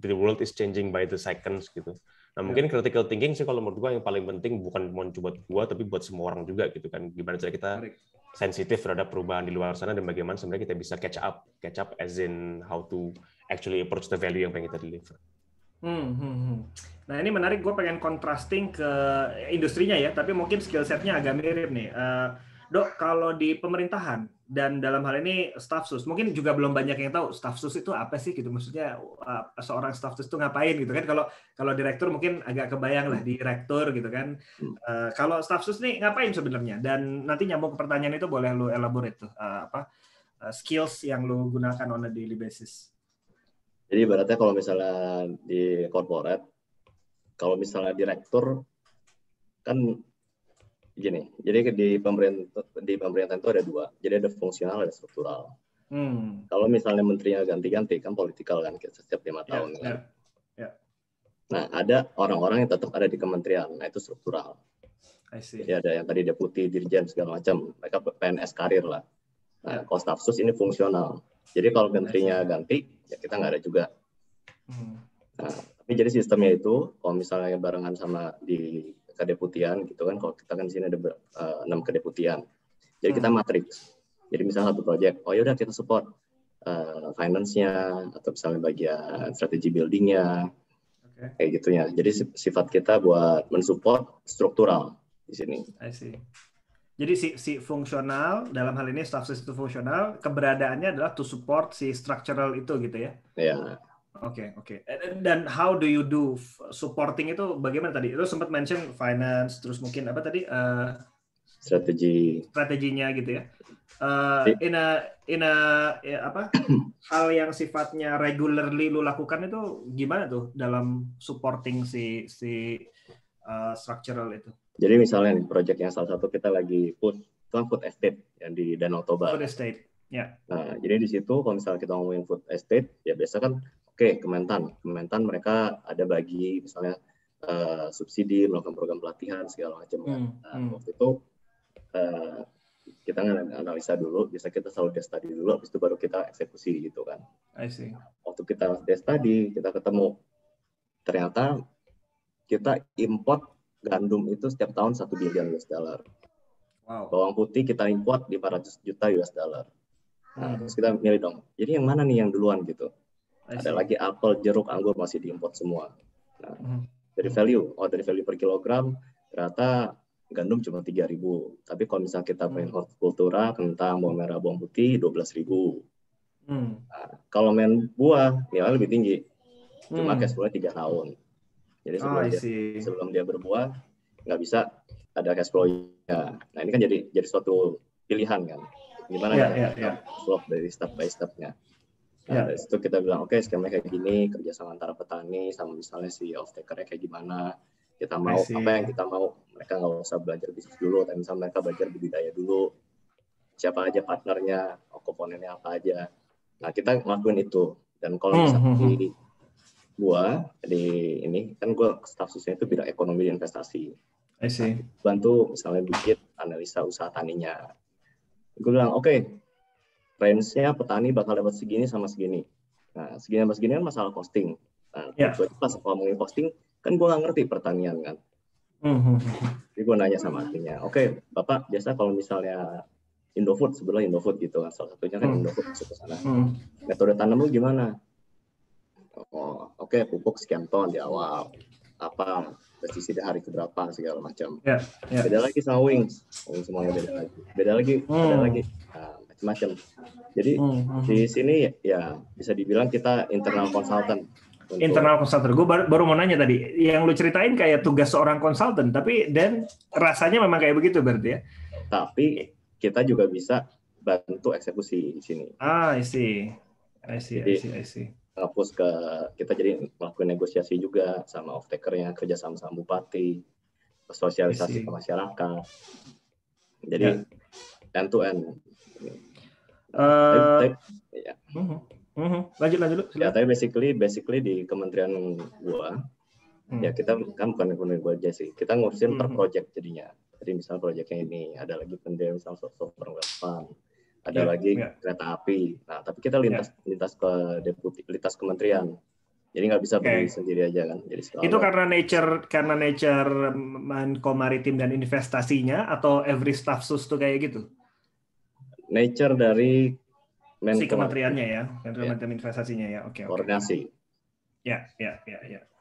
the world is changing by the seconds gitu. Nah mungkin critical thinking sih kalau menurut gue yang paling penting, bukan cuma buat gue tapi buat semua orang juga gitu kan, gimana cara kita sensitif terhadap perubahan di luar sana dan bagaimana sebenarnya kita bisa catch up as in how to actually approach the value yang pengen kita deliver. Nah ini menarik, gue pengen contrasting ke industrinya ya, tapi mungkin skill set-nya agak mirip nih. Dok, kalau di pemerintahan dan dalam hal ini staff sus, mungkin juga belum banyak yang tahu staff sus itu apa sih gitu, maksudnya seorang staff sus itu ngapain gitu kan. Kalau direktur mungkin agak kebayang lah direktur gitu kan. Kalau staff sus nih ngapain sebenarnya? Dan nanti nyambung ke pertanyaan itu boleh lu elaborate tuh skills yang lu gunakan on a daily basis. Jadi ibaratnya kalau misalnya di corporate, kalau misalnya direktur kan gini, jadi di pemerintahan itu ada dua, jadi ada fungsional, ada struktural. Kalau misalnya menterinya ganti-ganti kan politikal kan, setiap 5 tahun kan. Nah ada orang-orang yang tetap ada di kementerian, nah itu struktural. Jadi ada yang tadi deputi, dirjen segala macam, mereka PNS karir lah. Nah kalau staff sus ini fungsional, jadi kalau menterinya ganti ya kita nggak ada juga. Nah tapi jadi sistemnya itu kalau misalnya barengan sama di kedeputian gitu kan, kalau kita kan di sini ada 6 kedeputian, jadi kita matriks. Jadi misalnya satu proyek, oh yaudah kita support finance-nya atau misalnya bagian strategi building-nya, kayak gitunya. Jadi sifat kita buat mensupport struktural di sini. I see. Jadi si fungsional dalam hal ini staff sus itu fungsional, keberadaannya adalah to support si structural itu gitu ya? Iya. Oke. Dan how do you do supporting itu bagaimana tadi? Itu sempat mention finance, terus mungkin apa tadi? Strateginya gitu ya. Hal yang sifatnya regularly lu lakukan itu gimana tuh dalam supporting si structural itu? Jadi misalnya nih, proyek yang salah satu kita lagi food estate yang di Danau Toba. Food estate. Ya. Nah, jadi di situ kalau misalnya kita ngomongin food estate, ya biasa kan, Kementan mereka ada bagi misalnya subsidi, melakukan program pelatihan segala macam. Waktu itu kita analisa dulu, bisa kita selalu case study dulu, habis itu baru kita eksekusi gitu kan. I see. Waktu kita case study, kita ketemu ternyata kita import gandum itu setiap tahun $1 billion. Wow. Bawang putih kita import $500 juta. Nah, terus kita milih dong. Jadi yang mana nih yang duluan gitu? Ada lagi apel, jeruk, anggur masih diimport semua. Nah, dari value per kilogram ternyata gandum cuma 3.000. Tapi kalau misalnya kita main hortikultura, kentang, bawang merah, bawang putih 12.000. Nah, kalau main buah nilai lebih tinggi. Cuma cash flow-nya 3 tahun. Jadi sebelum dia berbuah nggak bisa ada cash flow-nya. Nah, ini kan jadi suatu pilihan kan. Gimana flow dari step by step-nya. Nah, dari situ kita bilang, oke, skemanya kayak gini, kerjasama antara petani sama misalnya si off-taker-nya kayak gimana. Kita mau apa yang kita mau. Mereka nggak usah belajar bisnis dulu, tapi misalnya mereka belajar budidaya dulu. Siapa aja partnernya, komponennya apa aja. Nah, kita ngelakuin itu. Dan kalau misalnya di gua, ini kan gua staf susnya itu bidang ekonomi dan investasi. Nah, bantu misalnya bikin analisa usaha taninya. Gue bilang, range-nya petani bakal dapat segini sama segini. Nah, segini sama segini kan masalah costing. Nah, pas ngomongin costing, kan gue nggak ngerti pertanian kan. Jadi gue nanya sama artinya, Bapak biasa kalau misalnya Indofood, sebenarnya Indofood gitu kan, salah satunya kan Indofood masuk ke sana. Metode tanam lu gimana? Pupuk sekian ton di awal. Apa pestisida hari keberapa segala macam. Beda lagi sama Wings semuanya beda lagi. Ada lagi. Nah, macam-macam. Jadi di sini ya bisa dibilang kita internal consultant. Internal consultant. Gue baru mau nanya tadi, yang lu ceritain kayak tugas seorang konsultan, tapi dan rasanya memang kayak begitu berarti ya? Tapi kita juga bisa bantu eksekusi di sini. I see. Fokus ke kita jadi melakukan negosiasi juga sama off-taker-nya, kerja sama bupati, sosialisasi ke masyarakat. Jadi end to end. Lanjut. Ya, tapi basically di kementerian gua, ya kita kan bukan kementerian gua aja sih. Kita ngurusin per project jadinya. Jadi misalnya proyeknya ini ada lagi pendirian misalnya software website, ada lagi kereta api. Nah, tapi kita lintas ke lintas kementerian. Jadi nggak bisa berdiri sendiri aja kan. Jadi itu karena nature Menko Maritim dan investasinya atau every staff sus tuh kayak gitu? Nature dari si kementeriannya ya, Kementerian investasinya ya. Oke. Koordinasi. Ya.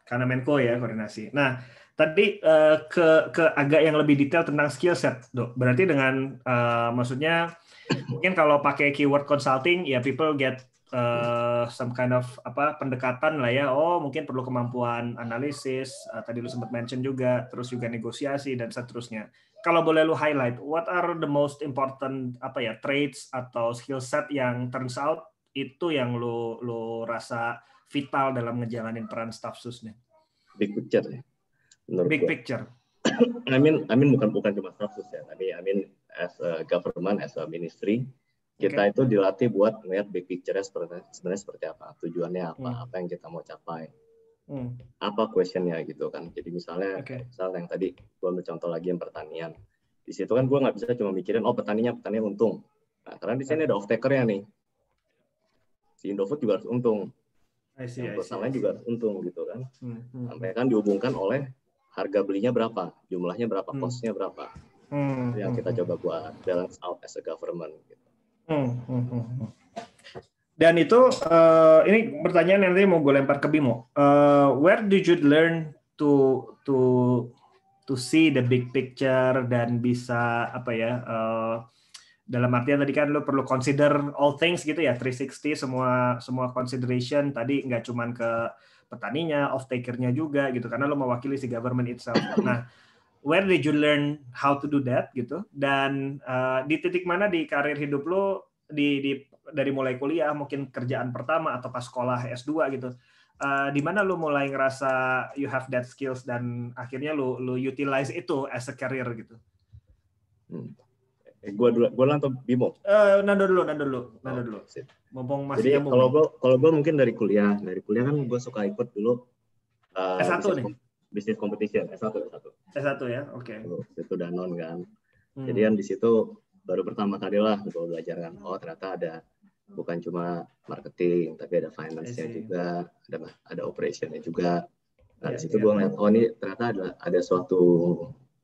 Karena Menko ya koordinasi. Nah, tadi ke agak yang lebih detail tentang skill set, Dok. Berarti dengan maksudnya mungkin kalau pakai keyword consulting ya people get some kind of pendekatan lah ya. Oh, mungkin perlu kemampuan analisis, tadi lu sempat mention juga, terus juga negosiasi dan seterusnya. Kalau boleh lu highlight, what are the most important traits atau skill set yang turns out itu yang lu rasa vital dalam ngejalanin peran staff sus nih? Big picture ya. Big picture. I mean bukan cuma staff sus ya, tapi as a government, as a ministry, kita itu dilatih buat melihat big picture-nya sebenarnya seperti apa, tujuannya apa yang kita mau capai. Apa question-nya gitu kan. Jadi misalnya yang tadi gue ambil contoh lagi yang pertanian. Di situ kan gue nggak bisa cuma mikirin petaninya untung. Nah, karena di sini ada off-taker-nya nih. Si Indofood juga harus untung. Perusahaan lain juga harus untung gitu kan. Nah, mereka kan dihubungkan oleh harga belinya berapa, jumlahnya berapa, cost-nya berapa. Yang kita coba buat balance out as a government gitu. Dan itu ini pertanyaan yang nanti mau gue lempar ke Bimo. Where did you learn to see the big picture dan bisa dalam artian tadi kan lo perlu consider all things gitu ya, 360 semua consideration tadi nggak cuman ke petaninya, off-taker-nya juga gitu karena lo mewakili si government itself. Nah, where did you learn how to do that gitu? Dan di titik mana di karir hidup lo dari mulai kuliah, mungkin kerjaan pertama atau pas sekolah S2 gitu, di mana lu mulai ngerasa you have that skills dan akhirnya lu utilize itu as a career gitu? Gue atau Bimo? Nando dulu. Mumpung masih jadi kalau gue mungkin dari kuliah kan gue suka ikut dulu S1 nih. Business competition S1 ya, oke. Itu Danone kan. Jadi kan di situ baru pertama kali lah gue belajar kan, ternyata ada bukan cuma marketing tapi ada finance-nya juga, ada operation-nya juga. Nah di situ gue ngeliat ini ternyata ada suatu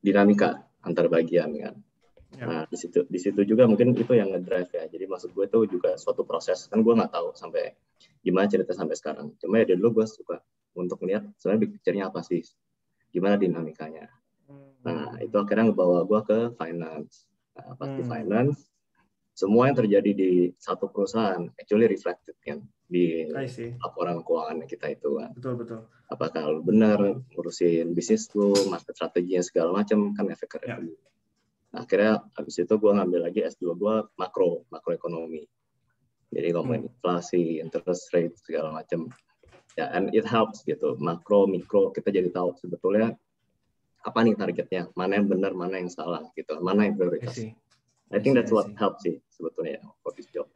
dinamika antar bagian kan. Nah di situ juga mungkin itu yang ngedrive ya. Jadi maksud gue itu juga suatu proses kan, gue nggak tahu sampai gimana cerita sampai sekarang. Cuma ya dari dulu gue suka untuk melihat sebenarnya big picture-nya apa sih, gimana dinamikanya. Nah itu akhirnya ngebawa gue ke finance. Nah pas di finance, semua yang terjadi di satu perusahaan actually reflected kan di laporan keuangan kita itu kan. Betul. Apakah lu benar ngurusin bisnis lu, market strateginya segala macam kan efek ke revenue. Nah, akhirnya habis itu gue ngambil lagi S2 gue makroekonomi. Jadi ngomongin inflasi, interest rate segala macam. Ya, and it helps gitu. Makro, mikro kita jadi tahu sebetulnya apa nih targetnya, mana yang benar, mana yang salah gitu, mana yang prioritas. I think that's what helps sih sebetulnya for this job.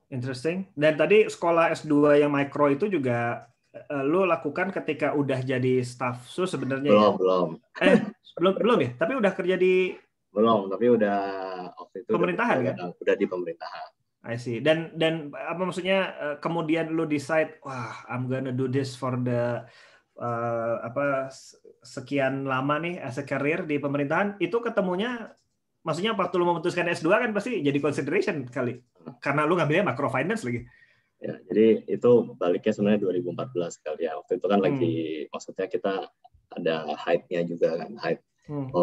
Interesting. Dan tadi sekolah S2 yang mikro itu juga lo lakukan ketika udah jadi staff sus sebenarnya belum ya, tapi udah kerja di tapi udah waktu itu pemerintahan kan? Udah di pemerintahan. I see. Dan apa maksudnya kemudian lo decide, wah I'm gonna do this for the sekian lama nih as a career di pemerintahan, itu ketemunya maksudnya waktu lo memutuskan S2 kan pasti jadi consideration kali karena lo ngambilnya macro finance lagi. Ya, jadi itu baliknya sebenarnya 2014 kali ya. Waktu itu kan lagi maksudnya kita ada hype-nya juga kan, hype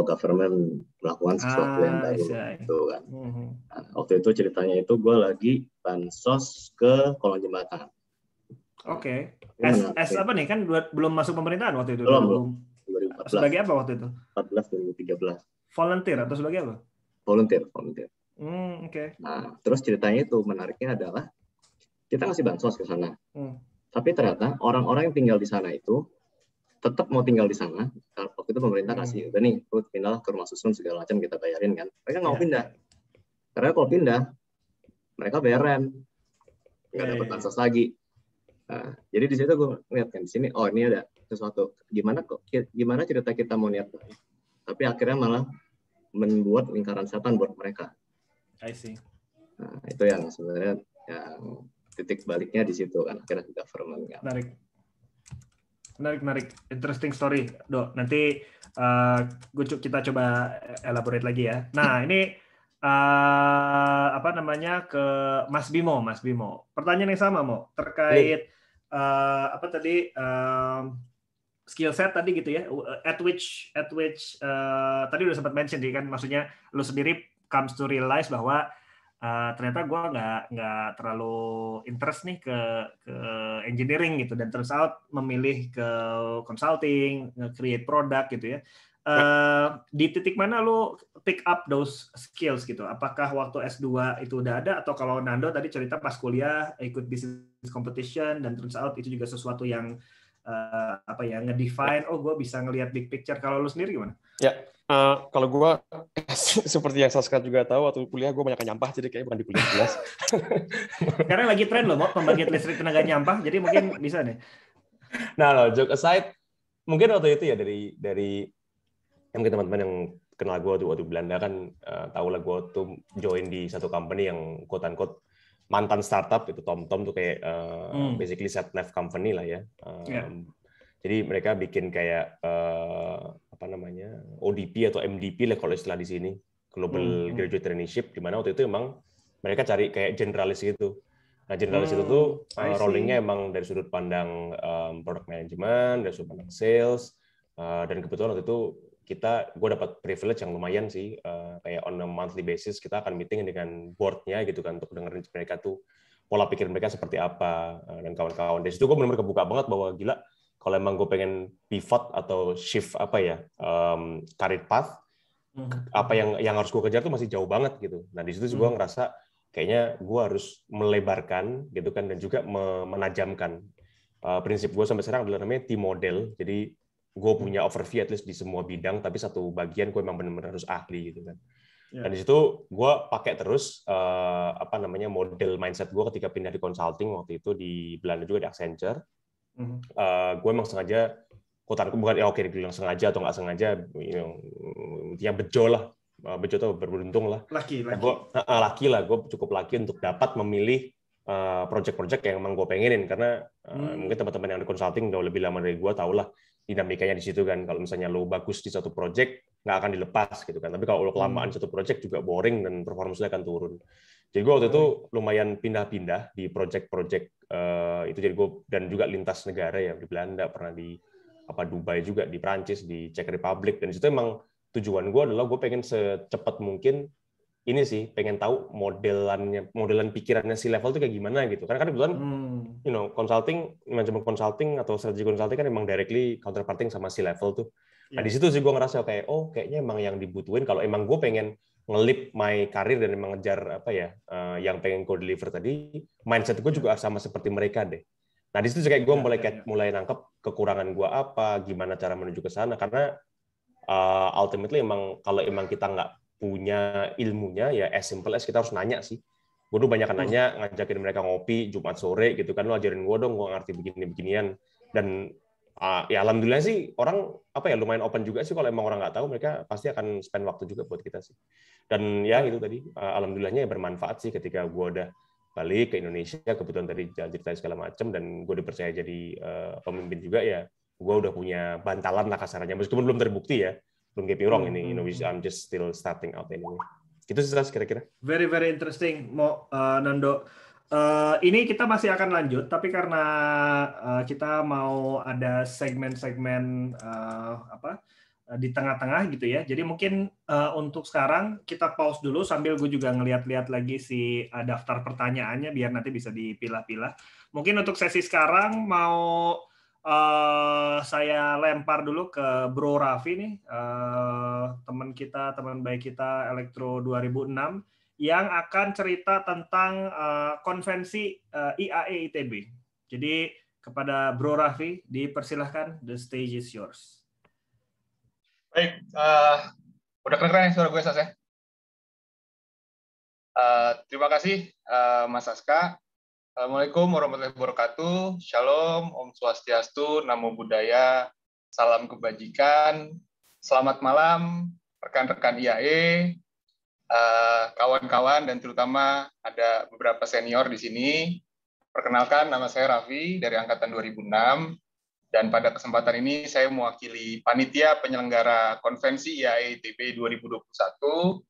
government melakukan sesuatu yang baru gitu kan. Nah, waktu itu ceritanya itu gue lagi bansos ke kolong jembatan. Oke. S apa nih, kan belum masuk pemerintahan waktu itu? Belum. 2014. Sebagai apa waktu itu? 2013. Volunteer atau sebagai apa? Volunteer. Oke. Nah, terus ceritanya itu menariknya adalah kita ngasih bansos ke sana. Tapi ternyata orang-orang yang tinggal di sana itu tetap mau tinggal di sana. Waktu itu pemerintah kasih, udah nih, lu pindah ke rumah susun segala macam kita bayarin kan. Mereka nggak mau pindah. Karena kalau pindah, mereka bayar rent. Nggak dapat bansos lagi. Nah, jadi di situ gue ngeliat kan di sini, ini ada sesuatu. Gimana cerita kita mau niat baik, tapi akhirnya malah membuat lingkaran setan buat mereka. I see. Nah, itu yang sebenarnya yang titik baliknya di situ kan, akhirnya ke government kan. Menarik. Interesting story, Dok. Nanti kita coba elaborate lagi ya. Nah, ini ke Mas Bimo. Pertanyaan yang sama, Mo, terkait skill set tadi gitu ya. At which tadi udah sempat mention kan, maksudnya lu sendiri comes to realize bahwa ternyata gue nggak terlalu interest nih ke engineering gitu, dan turns out memilih ke consulting, create produk gitu ya. Di titik mana lo pick up those skills gitu? Apakah waktu S2 itu udah ada, atau kalau Nando tadi cerita pas kuliah ikut business competition dan turns out itu juga sesuatu yang ngedefine, gue bisa ngelihat big picture. Kalau lo sendiri gimana? Ya. Kalau gue seperti yang Saska juga tahu, waktu kuliah gue banyak nyampah, jadi kayaknya bukan di kuliah jelas. Sekarang lagi tren loh, mau pembangkit listrik tenaga nyampah, jadi mungkin bisa nih. Nah, joke aside, mungkin waktu itu ya dari mungkin teman-teman yang kenal gue waktu Belanda kan tahu lah, gue tuh join di satu company yang quote unquote mantan startup itu, TomTom tuh kayak basically set-nav company lah ya. Jadi mereka bikin kayak ODP atau MDP lah kalau istilah di sini, Global Graduate Traineeship, di mana waktu itu emang mereka cari kayak generalis gitu. Nah, generalis itu tuh rollingnya emang dari sudut pandang product management, dari sudut pandang sales, dan kebetulan waktu itu gue dapat privilege yang lumayan sih, kayak on a monthly basis kita akan meeting dengan board-nya gitu kan, untuk dengerin mereka tuh pola pikir mereka seperti apa, dan kawan-kawan. Dari situ gue benar-benar kebuka banget bahwa gila, kalau emang gue pengen pivot atau shift career path, apa yang harus gue kejar tuh masih jauh banget gitu. Nah di situ gue ngerasa kayaknya gue harus melebarkan gitu kan, dan juga menajamkan. Prinsip gue sampai sekarang adalah namanya team model. Jadi gue punya overview at least di semua bidang, tapi satu bagian gue emang benar-benar harus ahli gitu kan. Dan di situ gue pakai terus model mindset gue ketika pindah di consulting waktu itu di Belanda juga di Accenture. Gue emang sengaja bukan dibilang sengaja atau nggak sengaja, intinya bejo lah, bejo tuh beruntung lah. Laki. Laki lah, gue cukup laki untuk dapat memilih project-project yang emang gue pengenin, karena mungkin teman-teman yang di consulting udah lebih lama dari gue tau lah dinamikanya di situ kan. Kalau misalnya lo bagus di satu project nggak akan dilepas gitu kan, tapi kalau lo kelamaan satu project juga boring dan performance-nya akan turun. Jadi gue waktu itu lumayan pindah-pindah di project-project itu, jadi gue dan juga lintas negara ya, di Belanda, pernah di Dubai juga, di Prancis, di Czech Republic, dan di situ emang tujuan gue adalah gue pengen secepat mungkin ini sih, pengen tahu modelan pikirannya si level itu kayak gimana gitu. Karena kan kebetulan consulting, manajemen consulting atau strategi consulting kan emang directly counterparting sama si level tuh. Nah, di situ sih gue ngerasa kayak kayaknya emang yang dibutuhin kalau emang gue pengen ngelip my karir dan emang ngejar yang pengen gue deliver tadi, mindset gue juga sama seperti mereka deh. Nah, di situ kayak gue mulai nangkep kekurangan gue apa, gimana cara menuju ke sana, karena ultimately emang kalau emang kita nggak punya ilmunya, ya as simple as kita harus nanya sih. Gue tuh banyak nanya, ngajakin mereka ngopi Jumat sore gitu kan, lo ajarin gue dong, gue ngerti begini-beginian. Dan ya alhamdulillah sih orang lumayan open juga sih, kalau emang orang nggak tahu mereka pasti akan spend waktu juga buat kita sih. Dan ya itu tadi, alhamdulillahnya bermanfaat sih ketika gue udah balik ke Indonesia, kebetulan tadi cerita segala macam, dan gue dipercaya jadi pemimpin juga, ya gue udah punya bantalan lah kasarnya, meskipun belum terbukti ya. Don't get me wrong, ini I'm just still starting out anyway. Itu sih kira-kira. Very interesting, Nando. Ini kita masih akan lanjut, tapi karena kita mau ada segmen-segmen di tengah-tengah gitu ya. Jadi mungkin untuk sekarang kita pause dulu sambil gue juga ngeliat-liat lagi si daftar pertanyaannya biar nanti bisa dipilah-pilah. Mungkin untuk sesi sekarang mau saya lempar dulu ke Bro Raffi nih, teman baik kita Elektro 2006, yang akan cerita tentang konvensi IAE ITB. Jadi kepada Bro Raffi dipersilahkan, the stage is yours. Baik, udah keren suara gue, Sas ya? Terima kasih Mas Saska. Assalamualaikum warahmatullahi wabarakatuh. Shalom, Om Swastiastu, Namo Buddhaya, salam kebajikan. Selamat malam rekan-rekan IAE, kawan-kawan, dan terutama ada beberapa senior di sini. Perkenalkan, nama saya Raffi dari Angkatan 2006, dan pada kesempatan ini saya mewakili Panitia Penyelenggara Konvensi IAE ITB 2021.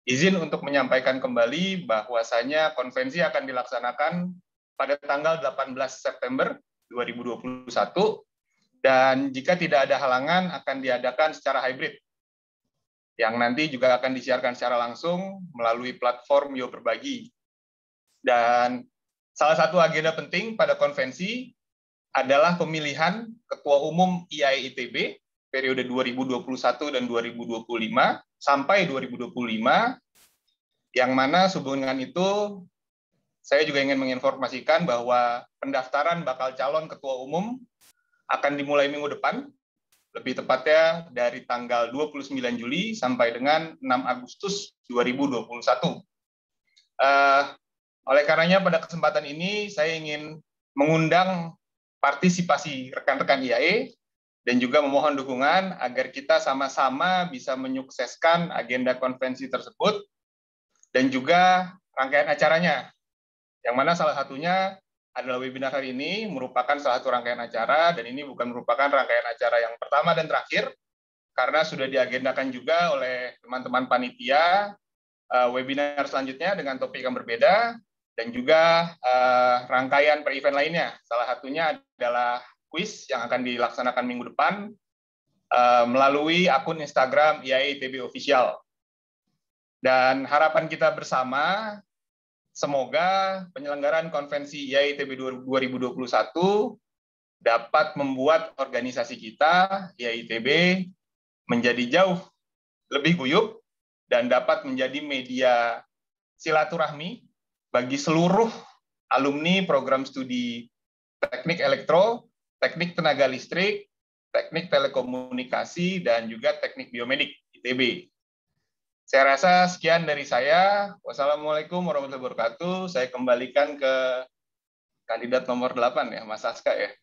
Izin untuk menyampaikan kembali bahwasanya konvensi akan dilaksanakan pada tanggal 18 September 2021, dan jika tidak ada halangan akan diadakan secara hybrid, yang nanti juga akan disiarkan secara langsung melalui platform Yo Berbagi. Dan salah satu agenda penting pada konvensi adalah pemilihan Ketua Umum IAE ITB periode 2021 dan 2025 sampai 2025, yang mana sehubungan itu saya juga ingin menginformasikan bahwa pendaftaran bakal calon ketua umum akan dimulai minggu depan, lebih tepatnya dari tanggal 29 Juli sampai dengan 6 Agustus 2021. Oleh karenanya pada kesempatan ini saya ingin mengundang partisipasi rekan-rekan IAE dan juga memohon dukungan agar kita sama-sama bisa menyukseskan agenda konvensi tersebut dan juga rangkaian acaranya, yang mana salah satunya adalah webinar hari ini merupakan salah satu rangkaian acara, dan ini bukan merupakan rangkaian acara yang pertama dan terakhir, karena sudah diagendakan juga oleh teman-teman panitia webinar selanjutnya dengan topik yang berbeda, dan juga rangkaian per event lainnya. Salah satunya adalah kuis yang akan dilaksanakan minggu depan melalui akun Instagram IAE ITB Official. Dan harapan kita bersama, semoga penyelenggaraan konvensi IAE ITB 2021 dapat membuat organisasi kita, IAE ITB, menjadi jauh lebih guyup dan dapat menjadi media silaturahmi bagi seluruh alumni program studi teknik elektro, teknik tenaga listrik, teknik telekomunikasi, dan juga teknik biomedik ITB. Saya rasa sekian dari saya. Wassalamualaikum warahmatullahi wabarakatuh. Saya kembalikan ke kandidat nomor 8 ya, Mas Aska ya.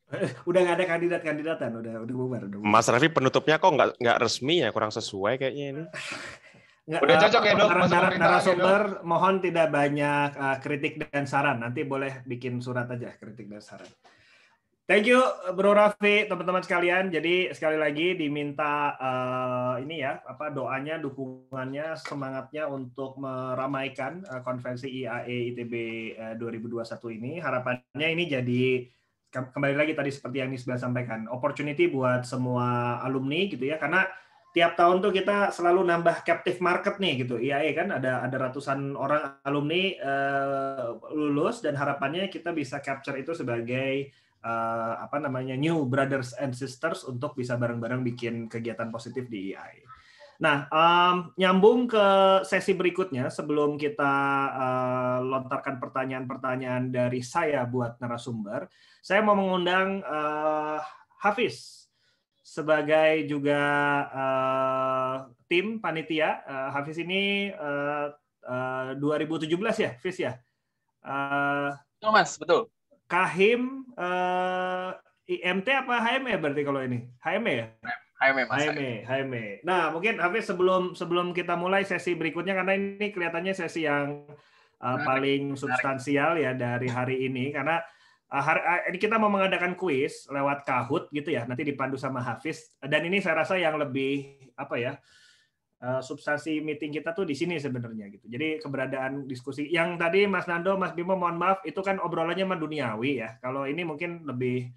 Udah nggak ada kandidat-kandidatan, udah bubar. Mas Raffi penutupnya kok nggak resmi ya, kurang sesuai kayaknya ini. Nggak, udah cocok ya dok. Narasumber mohon tidak banyak kritik dan saran. Nanti boleh bikin surat aja kritik dan saran. Thank you Bro Raffi, teman-teman sekalian. Jadi sekali lagi diminta ini ya, doanya, dukungannya, semangatnya untuk meramaikan konferensi IAE ITB 2021 ini. Harapannya ini jadi kembali lagi tadi seperti yang Nisbah sampaikan, opportunity buat semua alumni gitu ya, karena tiap tahun tuh kita selalu nambah captive market nih gitu. IAE kan ada ratusan orang alumni lulus dan harapannya kita bisa capture itu sebagai new brothers and sisters untuk bisa bareng-bareng bikin kegiatan positif di IAE. Nah, nyambung ke sesi berikutnya sebelum kita lontarkan pertanyaan-pertanyaan dari saya buat narasumber, saya mau mengundang Hafiz sebagai juga tim panitia. Hafiz ini 2017 ya, Hafiz ya? Mas, betul. Kahim IMT apa HME berarti kalau ini? HME ya? HME. Nah, mungkin Hafiz sebelum kita mulai sesi berikutnya, karena ini kelihatannya sesi yang paling substansial ya dari hari ini, karena ini kita mau mengadakan kuis lewat Kahoot gitu ya, nanti dipandu sama Hafiz, dan ini saya rasa yang lebih substansi meeting kita tuh di sini sebenarnya gitu. Jadi keberadaan diskusi yang tadi Mas Nando, Mas Bimo, mohon maaf itu kan obrolannya duniawi ya. Kalau ini mungkin lebih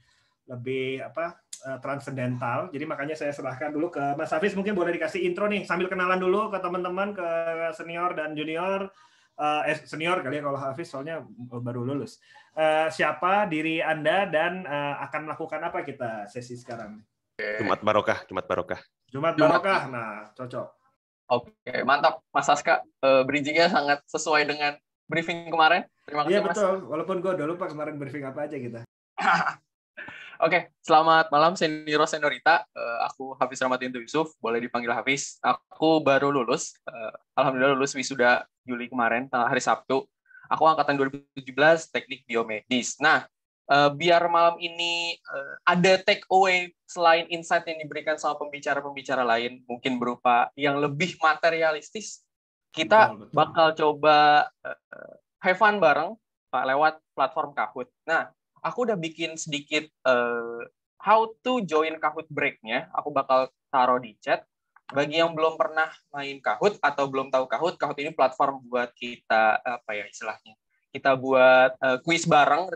transcendental. Jadi makanya saya serahkan dulu ke Mas Hafiz, mungkin boleh dikasih intro nih sambil kenalan dulu ke teman-teman, ke senior dan junior. Senior kali ya kalau Hafiz soalnya baru lulus. Siapa diri Anda dan akan melakukan apa kita sesi sekarang? Jumat Barokah. Nah, cocok. Oke, mantap Mas Aska. Bridging-nya sangat sesuai dengan briefing kemarin. Terima kasih, Iya, Mas. betul. Walaupun gue udah lupa kemarin briefing apa aja kita. Oke, selamat malam seniorita. Aku Hafiz Rahmatinto Yusuf, boleh dipanggil Hafiz. Aku baru lulus. Alhamdulillah lulus wisuda Juli kemarin, hari Sabtu. Aku angkatan 2017, teknik biomedis. Nah, biar malam ini ada take away selain insight yang diberikan sama pembicara-pembicara lain, mungkin berupa yang lebih materialistis, kita bakal coba have fun bareng Pak lewat platform Kahoot. Nah, aku udah bikin sedikit how to join Kahoot break-nya. Aku bakal taruh di chat. Bagi yang belum pernah main Kahoot atau belum tahu Kahoot ini platform buat kita istilahnya. Kita buat kuis bareng,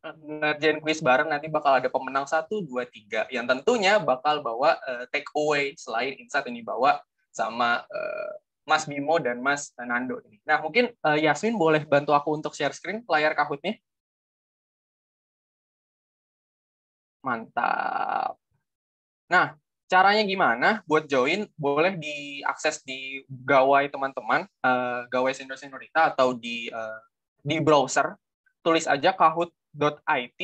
ngerjain kuis bareng, nanti bakal ada pemenang 1, 2, 3 yang tentunya bakal bawa take away selain insight yang dibawa sama Mas Bimo dan Mas Nando ini. Nah, mungkin Yasmin boleh bantu aku untuk share screen layar Kahoot-nya. Mantap. Nah, caranya gimana buat join? Boleh diakses di gawai teman-teman, gawai senior-seniorita atau di browser. Tulis aja kahoot.it.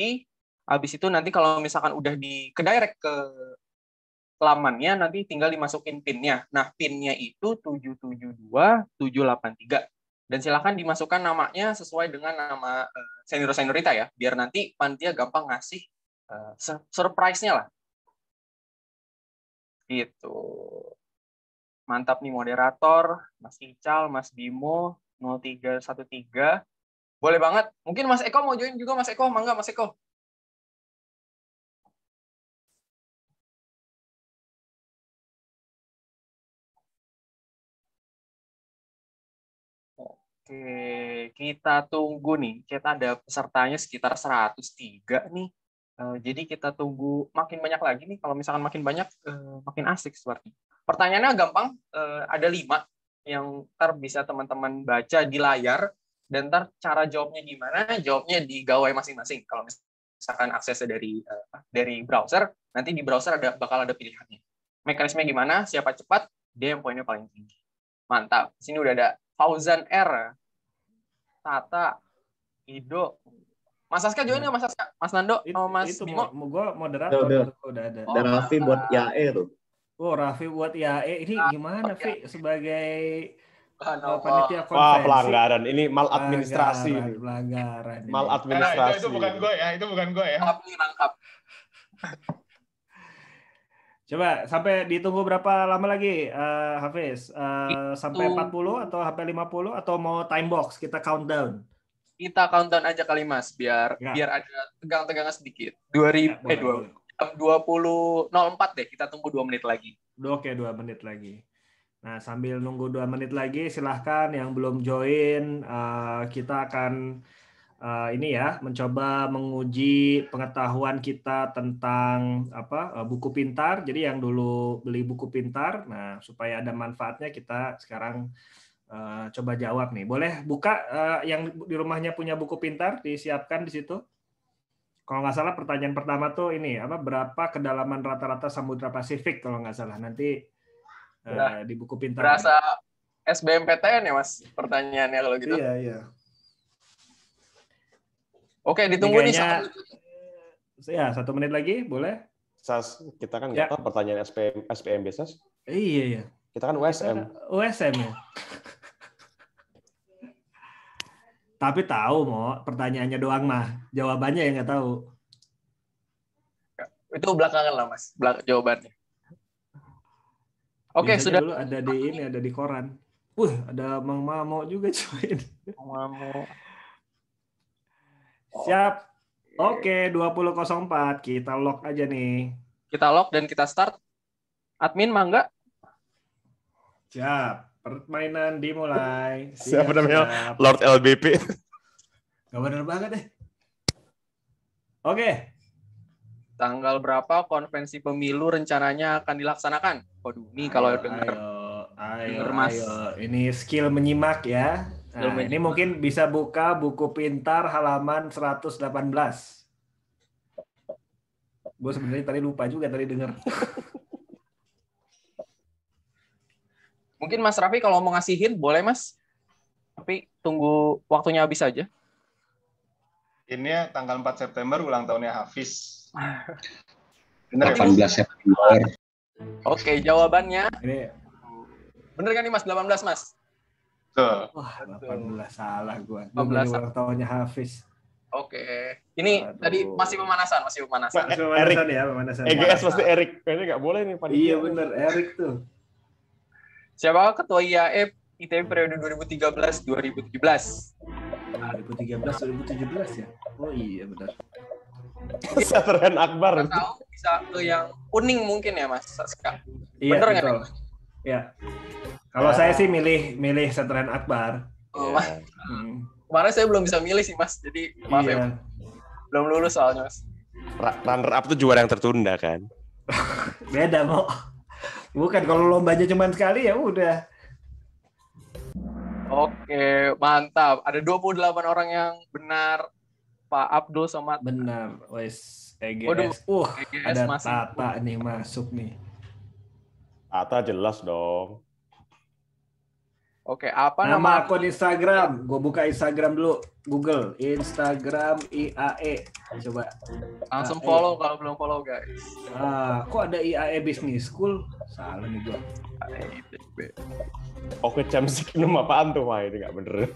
Habis itu nanti kalau misalkan udah ke direct ke lamannya, nanti tinggal dimasukin PIN-nya. Nah, PIN-nya itu 772783. Dan silakan dimasukkan namanya sesuai dengan nama senior-seniorita ya, biar nanti panitia gampang ngasih surprise-nya lah. Gitu. Mantap nih moderator, Mas Ical, Mas Bimo, 0313. Boleh banget. Mungkin Mas Eko mau join juga, Mas Eko. Mangga, Mas Eko. Oke, kita tunggu nih. Kita ada pesertanya sekitar 103 nih. Jadi kita tunggu makin banyak lagi nih. Kalau misalkan makin banyak, makin asik seperti. Pertanyaannya gampang. Ada 5 yang ntar bisa teman-teman baca di layar. Dan ntar cara jawabnya gimana? Jawabnya di gawai masing-masing. Kalau misalkan aksesnya dari browser, nanti di browser bakal ada pilihannya. Mekanisme gimana? Siapa cepat, dia yang poinnya paling tinggi. Mantap. Di sini udah ada Fauzan R, Tata, Ido. Mas Aska join nggak, Mas Aska? Mas Nando, Mas Bimo? Gue moderator. Udah ada Raffi buat IAE tuh. Oh, Raffi buat IAE ini gimana, Vi? Sebagai Panitia konferensi. Wah, pelanggaran. Ini maladministrasi ini. Pelanggaran. Maladministrasi. Itu bukan gue ya, itu bukan gue ya. Nangkap. Coba sampai ditunggu berapa lama lagi, Hafiz? Sampai 40 atau sampai 50 atau mau time box kita countdown? Kita countdown aja kali Mas, biar ada tegang-tegangan sedikit. 20.04 deh, kita tunggu 2 menit lagi. Oke, 2 menit lagi. Nah, sambil nunggu 2 menit lagi, silahkan yang belum join, kita akan ini ya, mencoba menguji pengetahuan kita tentang buku pintar. Jadi yang dulu beli buku pintar, nah supaya ada manfaatnya kita sekarang coba jawab nih. Boleh buka yang di rumahnya punya buku pintar, disiapkan di situ. Kalau nggak salah pertanyaan pertama tuh ini berapa kedalaman rata-rata Samudra Pasifik kalau nggak salah nanti di buku pintar. Berasa SBMPTN ya Mas pertanyaannya kalau gitu. Iya. Oke, ditunggu nih. Ya, 1 menit lagi, boleh? Sas, kita kan nggak tahu pertanyaan SPMB, Sas. Iya. Kita kan USM. USM ya. Tapi tahu, pertanyaannya doang mah. Jawabannya yang nggak tahu. Itu belakangan lah, Mas. Jawabannya. Oke, sudah. Dulu ada di koran. Ada Mang Mamo juga cobain. Mang Mamo. Siap. Oke, 20.04. Kita lock aja nih. Kita lock dan kita start. Admin, mangga. Siap. Permainan dimulai. Siapa namanya? Lord LBP. Gak bener banget deh. Oke. Tanggal berapa konvensi pemilu rencananya akan dilaksanakan? Waduh, ini kalau dengar. Ayo. Ini skill menyimak ya. Nah, ini mungkin bisa buka buku pintar halaman 118. Gue sebenarnya tadi lupa juga tadi dengar. Mungkin Mas Raffi kalau mau ngasih hint boleh Mas. Tapi tunggu waktunya habis aja. Ini tanggal 4 September ulang tahunnya Hafiz. 18 September. Oke, jawabannya. Ini bener kan nih Mas? 18 Mas? Tuh. Wah, 18 salah gue. 18 ulang tahunnya Hafiz. Oke. Ini tadi masih pemanasan. Pemanasan. EGS pasti Erik. Kayaknya nggak boleh nih Pak. Iya bener, Erik tuh. Siapa ketua IAE ITB periode 2013-2017? 2013-2017 ya? Oh iya benar. Satren Akbar. Tahu bisa ke yang kuning mungkin ya Mas Saska. Iya, bener betul. Ya. Kalau saya sih milih Satren Akbar. Oh, kemarin saya belum bisa milih sih Mas. Jadi maaf ya. Belum lulus soalnya Mas. Runner up tuh juara yang tertunda kan? Beda mau. Bukan kalau lombanya cuma sekali ya udah. Oke, mantap. Ada 28 orang yang benar. Pak Abdul Somad. Benar. Wes EGS. Waduh, EGS ada masih. Tata nih masuk nih. Tata jelas dong. Oke, apa nama akun Instagram? Gue buka Instagram dulu. Google Instagram IAE. Coba. Langsung follow kalau belum follow guys. Kok ada IAE Business School? Salah nih gue. Oke, Chamsik nama apaan tuh? Wah, ini nggak bener.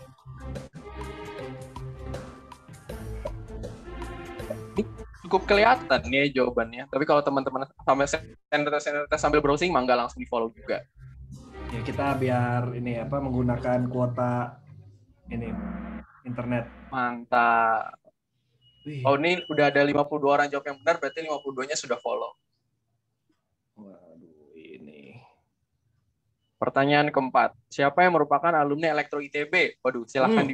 Cukup kelihatan nih jawabannya. Tapi kalau teman-teman sambil browsing, mangga langsung di follow juga. Ya kita biar ini menggunakan kuota ini internet. Mantap. Oh ini udah ada 52 orang jawab yang benar, berarti 52-nya sudah follow. Waduh ini. Pertanyaan keempat, siapa yang merupakan alumni Elektro ITB? Waduh, silahkan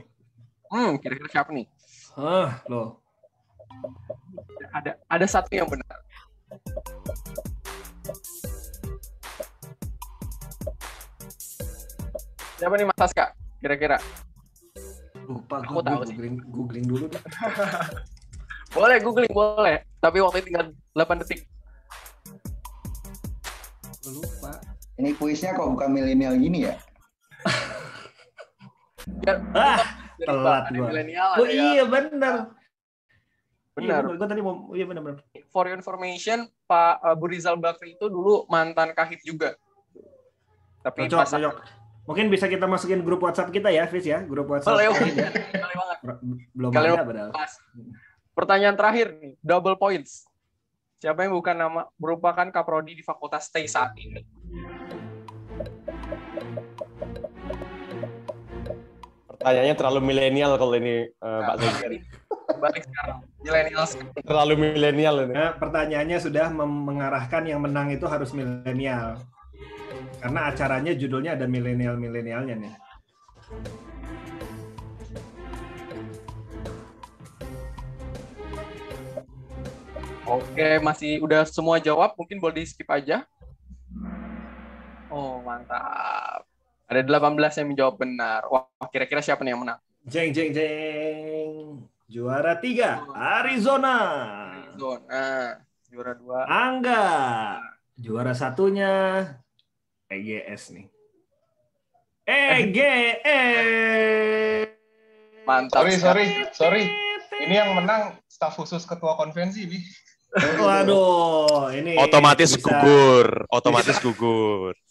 kira-kira siapa nih? Loh. Ada satu yang benar. Siapa nih Mas Saska? Kira-kira? Lupa, aku tahu sih. Googling dulu deh. Boleh googling, boleh. Tapi waktu tinggal 8 detik. Lupa. Ini kuisnya kok bukan milenial gini ya? Telat gua. Oh iya benar. Benar. Gue tadi mau, iya benar. For your information, Pak Abu Rizal Bakri itu dulu mantan kahit juga. Tapi cocok. Mungkin bisa kita masukin grup WhatsApp kita ya, Fis ya, grup WhatsApp. Boleh ya. banget. Belum Kalian ada padahal. Pertanyaan terakhir nih, double points. Siapa yang bukan merupakan kaprodi di Fakultas TEI saat ini? Pertanyaannya terlalu milenial kalau ini, Pak Zain. Balik sekarang, milenial. Terlalu milenial ini. Pertanyaannya sudah mengarahkan yang menang itu harus milenial. Karena acaranya judulnya ada milenialnya nih. Oke, masih udah semua jawab, mungkin boleh di-skip aja. Oh, mantap. Ada 18 yang menjawab benar. Wah, kira-kira siapa nih yang menang? Jeng. Juara 3, Arizona. Juara 2. Angga. Juara satunya EGS nih. EGS. Mantap. Sorry. Ini yang menang staf khusus ketua konvensi nih. Waduh, ini otomatis gugur.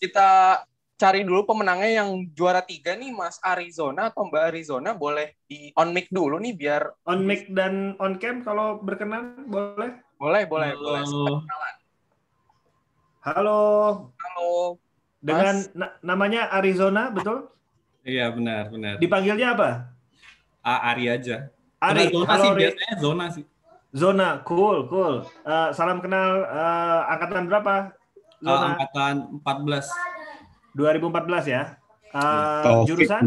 Kita cari dulu pemenangnya yang juara 3 nih, Mas Arizona atau Mbak Arizona. Boleh di on mic dulu nih biar on mic dan on cam kalau berkenan, boleh? Boleh. Halo. Dengan namanya Arizona, betul? Iya, benar. Dipanggilnya apa? Ari aja. Ari. Zona sih, biasanya Zona sih. Zona, cool. Salam kenal, angkatan berapa? Zona? Angkatan 14. 2014 ya. Jurusan?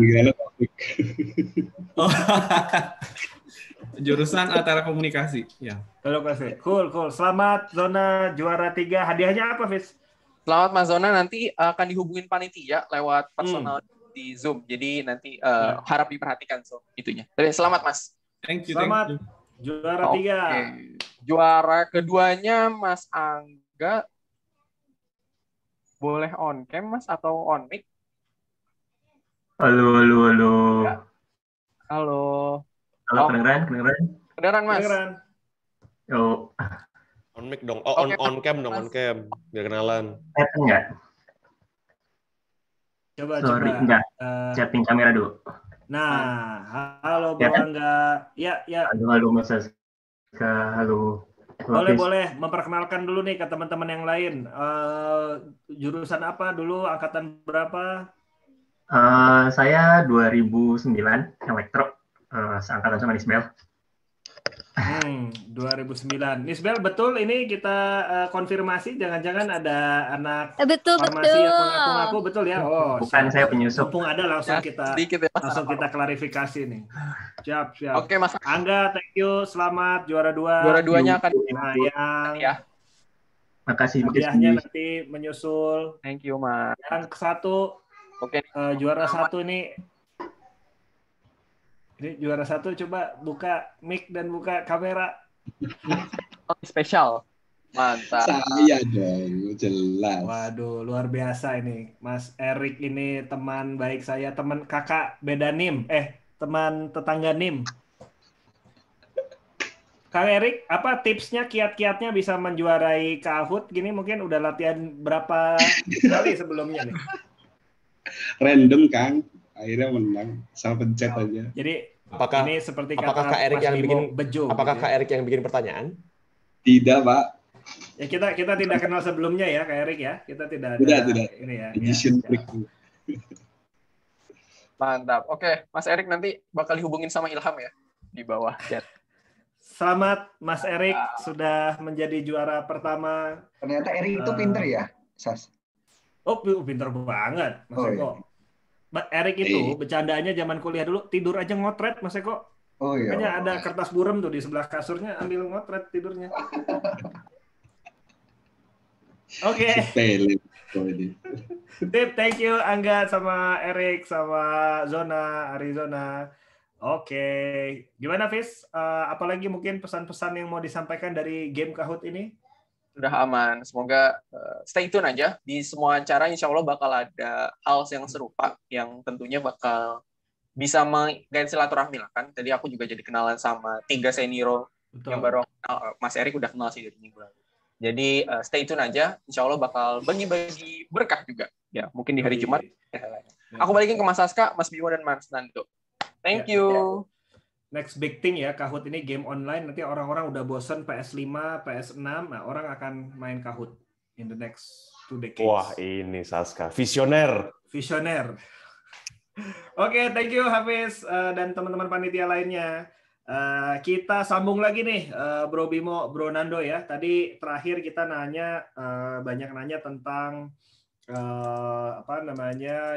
Jurusan telekomunikasi. Ya. Telekomunikasi. Cool. Selamat Zona juara 3. Hadiahnya apa, Fis? Selamat Mas Zona, nanti akan dihubungin panitia lewat personal di Zoom. Jadi nanti harap diperhatikan itunya. Jadi selamat Mas. Thank you. Selamat juara 3. Juara keduanya Mas Angga. Boleh on cam Mas atau on mic? Halo. Halo, kedengeran? Kedengeran Mas. Yo. On mic dong. On cam dong, on cam. Biar kenalan. Enggak. Coba. Enggak. Setting kamera dulu. Nah, halo Bang Angga. Ya. Halo Mas Aska. Halo. Boleh memperkenalkan dulu nih ke teman-teman yang lain. Jurusan apa dulu? Angkatan berapa? Saya 2009 elektro. Seangkatan sama Nisbel. 2009. Nisbel, betul ini kita konfirmasi, jangan-jangan ada anak betul. yang mengaku-ngaku, betul ya? Oh, bukan siap. Saya penyusup. Mumpung ada langsung kita klarifikasi nih. Siap. Oke, Mas Angga, thank you, selamat juara 2. Juara 2-nya akan ya. Makasih. Hadiahnya nanti menyusul. Thank you, Mas. Yang satu, juara 1 ini. Ini juara 1, coba buka mic dan buka kamera. Spesial. Mantap. Saya dong, jelas. Waduh, luar biasa ini. Mas Erik ini teman baik saya, teman kakak beda NIM. Teman tetangga NIM. Kang Erik, apa tipsnya, kiat-kiatnya bisa menjuarai Kahoot gini? Mungkin udah latihan berapa kali sebelumnya nih? Random, Kang. Akhirnya menang. Sama pencet aja. Jadi apakah ini seperti apakah Kak Erik yang bikin bejo? Apakah Kak Erik yang bikin pertanyaan? Tidak, Pak. Ya kita tidak kenal sebelumnya ya, Kak Erik ya. Kita tidak ada tidak. Ini ya. Edition trick. Mantap. Oke, Mas Erik nanti bakal dihubungin sama Ilham ya di bawah chat. Selamat Mas Erik sudah menjadi juara pertama. Ternyata Erik itu pinter ya, Sas. Oh, pinter banget, Mas Eko. Mbak Erik itu bercandaannya zaman kuliah dulu tidur aja ngotret, Mas Eko. Oh iya. Makanya ada kertas burem tuh di sebelah kasurnya, ambil ngotret tidurnya. Oke. Thank you Angga sama Erik sama Zona Arizona. Oke. Gimana Fis? Apalagi mungkin pesan-pesan yang mau disampaikan dari game Kahoot ini? Sudah aman. Semoga stay tune aja. Di semua acara insya Allah bakal ada hal yang serupa yang tentunya bakal bisa menggait silaturahmi lah kan. Tadi aku juga jadi kenalan sama 3 senior yang baru Mas Erik udah kenal sih dari minggu lalu. Jadi stay tune aja, insya Allah bakal bagi-bagi berkah juga. Ya, mungkin di hari Jumat. Aku balikin ke Mas Aska, Mas Bimo, dan Mas Nando. Thank you. Next big thing ya, Kahoot ini game online. Nanti orang-orang udah bosen PS5, PS6, nah orang akan main Kahoot in the next 2 decades. Wah, ini Saska, visioner. Visioner. Oke, thank you Hafiz dan teman-teman panitia lainnya. Kita sambung lagi nih, Bro Bimo, Bro Nando ya. Tadi terakhir kita banyak nanya tentang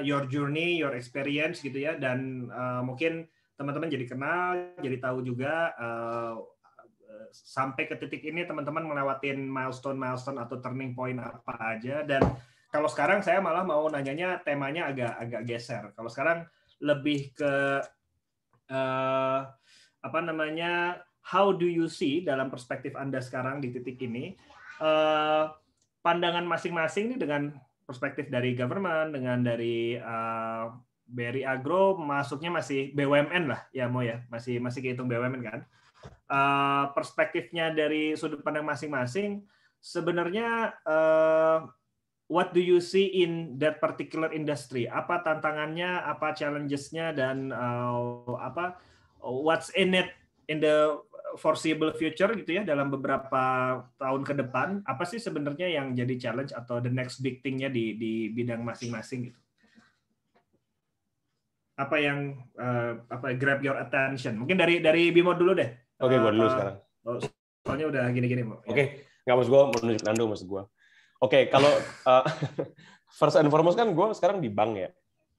your journey, your experience gitu ya. Dan mungkin teman-teman jadi kenal, jadi tahu juga sampai ke titik ini teman-teman melewatin milestone atau turning point apa aja. Dan kalau sekarang saya malah mau nanyanya temanya agak geser. Kalau sekarang lebih ke how do you see dalam perspektif Anda sekarang di titik ini, pandangan masing-masing ini dengan perspektif dari government, dengan dari BRI Agro, masuknya masih BUMN lah ya Mo ya, masih kehitung BUMN kan. Perspektifnya dari sudut pandang masing-masing, sebenarnya what do you see in that particular industry? Apa tantangannya, apa challenges-nya, dan what's in it in the foreseeable future gitu ya, dalam beberapa tahun ke depan, apa sih sebenarnya yang jadi challenge atau the next big thing-nya di bidang masing-masing gitu? Apa yang grab your attention? Mungkin dari Bimo dulu deh. Oke, gue dulu sekarang. Soalnya udah gini-gini. Oke, nggak maksud gue menunjuk Nando, maksud gue. Oke, kalau first and foremost kan gue sekarang di bank ya.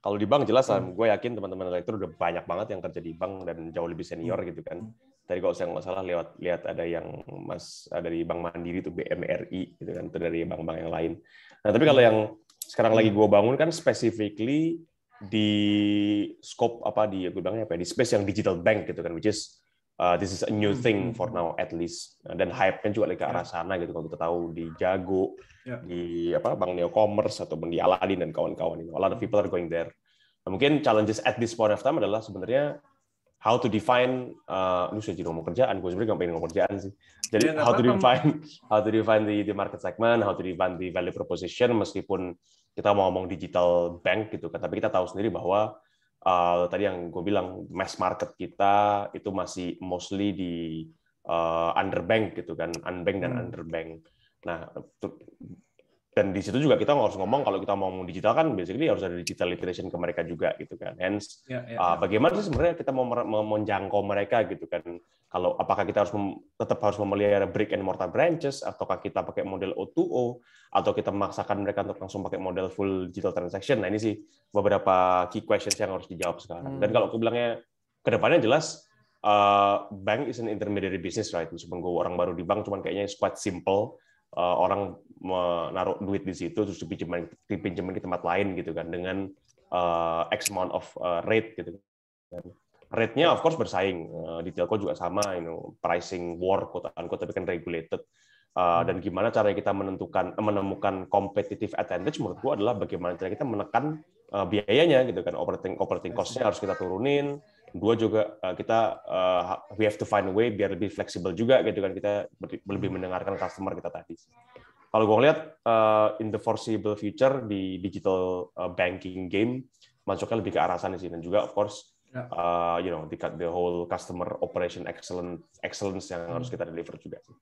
Kalau di bank jelas lah, gue yakin teman-teman direktur udah banyak banget yang kerja di bank dan jauh lebih senior gitu kan. Tadi kalau saya nggak salah lihat ada yang dari Bank Mandiri itu BMRI gitu kan, itu dari bank-bank yang lain. Nah tapi kalau yang sekarang lagi gue bangun kan specifically di scope gue bilangnya di space yang digital bank gitu kan, which is this is a new thing for now at least. Dan hype-nya juga lagi ke arah sana gitu. Kalau kita tahu di Jago, di Bank Neocommerce ataupun di Aladin dan kawan-kawan ini, a lot of people are going there. Nah, mungkin challenges at this point of time adalah sebenarnya how to define, lu sudah jadi ngomong kerjaan, gue sebenarnya nggak pengen ngomong kerjaan sih. Jadi how to define the market segment, how to define the value proposition, meskipun kita mau ngomong digital bank gitu kan, tapi kita tahu sendiri bahwa tadi yang gue bilang mass market kita itu masih mostly di underbank gitu kan, unbank dan underbank. Nah, dan di situ juga kita harus ngomong kalau kita mau ngomong digital kan basically harus ada digital literation ke mereka juga gitu kan. Hence bagaimana sih sebenarnya kita mau menjangkau mereka gitu kan. Kalau apakah kita tetap harus memelihara brick and mortar branches, ataukah kita pakai model O2O, atau kita memaksakan mereka untuk langsung pakai model full digital transaction. Nah ini sih beberapa key questions yang harus dijawab sekarang. Dan kalau aku bilangnya ke depannya jelas bank is an intermediary business, right? Meskipun gue orang baru di bank, cuman kayaknya it's quite simple. Orang menaruh duit di situ terus dipinjemin di tempat lain gitu kan dengan X amount of rate gitu. Rate-nya of course bersaing, di telco juga sama, pricing war quote unquote, tapi kan regulated. Dan gimana cara kita menemukan competitive advantage menurut gua adalah bagaimana cara kita menekan biayanya gitu kan, operating cost-nya harus kita turunin. Dua juga kita we have to find a way biar lebih fleksibel juga gitu kan, kita lebih mendengarkan customer kita tadi. Kalau gue ngeliat in the foreseeable future di digital banking game masuknya lebih ke arah sana sih, dan juga of course the whole customer operation excellence yang harus kita deliver juga sih.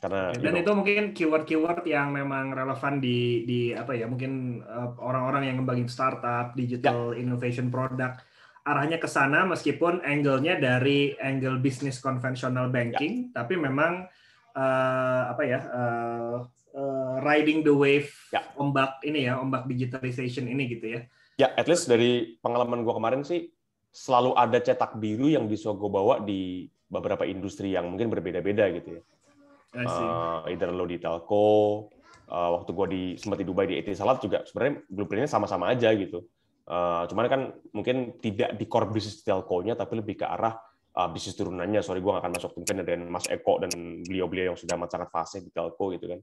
Karena dan itu mungkin keyword yang memang relevan di mungkin orang-orang yang ngembangin startup, digital innovation product, arahnya ke sana meskipun angle-nya dari angle bisnis konvensional banking, tapi memang riding the wave ombak digitalization ini gitu ya. Ya, at least dari pengalaman gue kemarin sih selalu ada cetak biru yang bisa gue bawa di beberapa industri yang mungkin berbeda-beda gitu ya. Either lo di telco, waktu gue sempat di Dubai di Etisalat juga sebenarnya blueprint-nya sama-sama aja gitu. Cuman kan mungkin tidak di core bisnis telco-nya, tapi lebih ke arah bisnis turunannya. Sorry, gue nggak akan masuk mungkin dengan Mas Eko dan beliau-beliau yang sudah sangat fasih di telco gitu kan.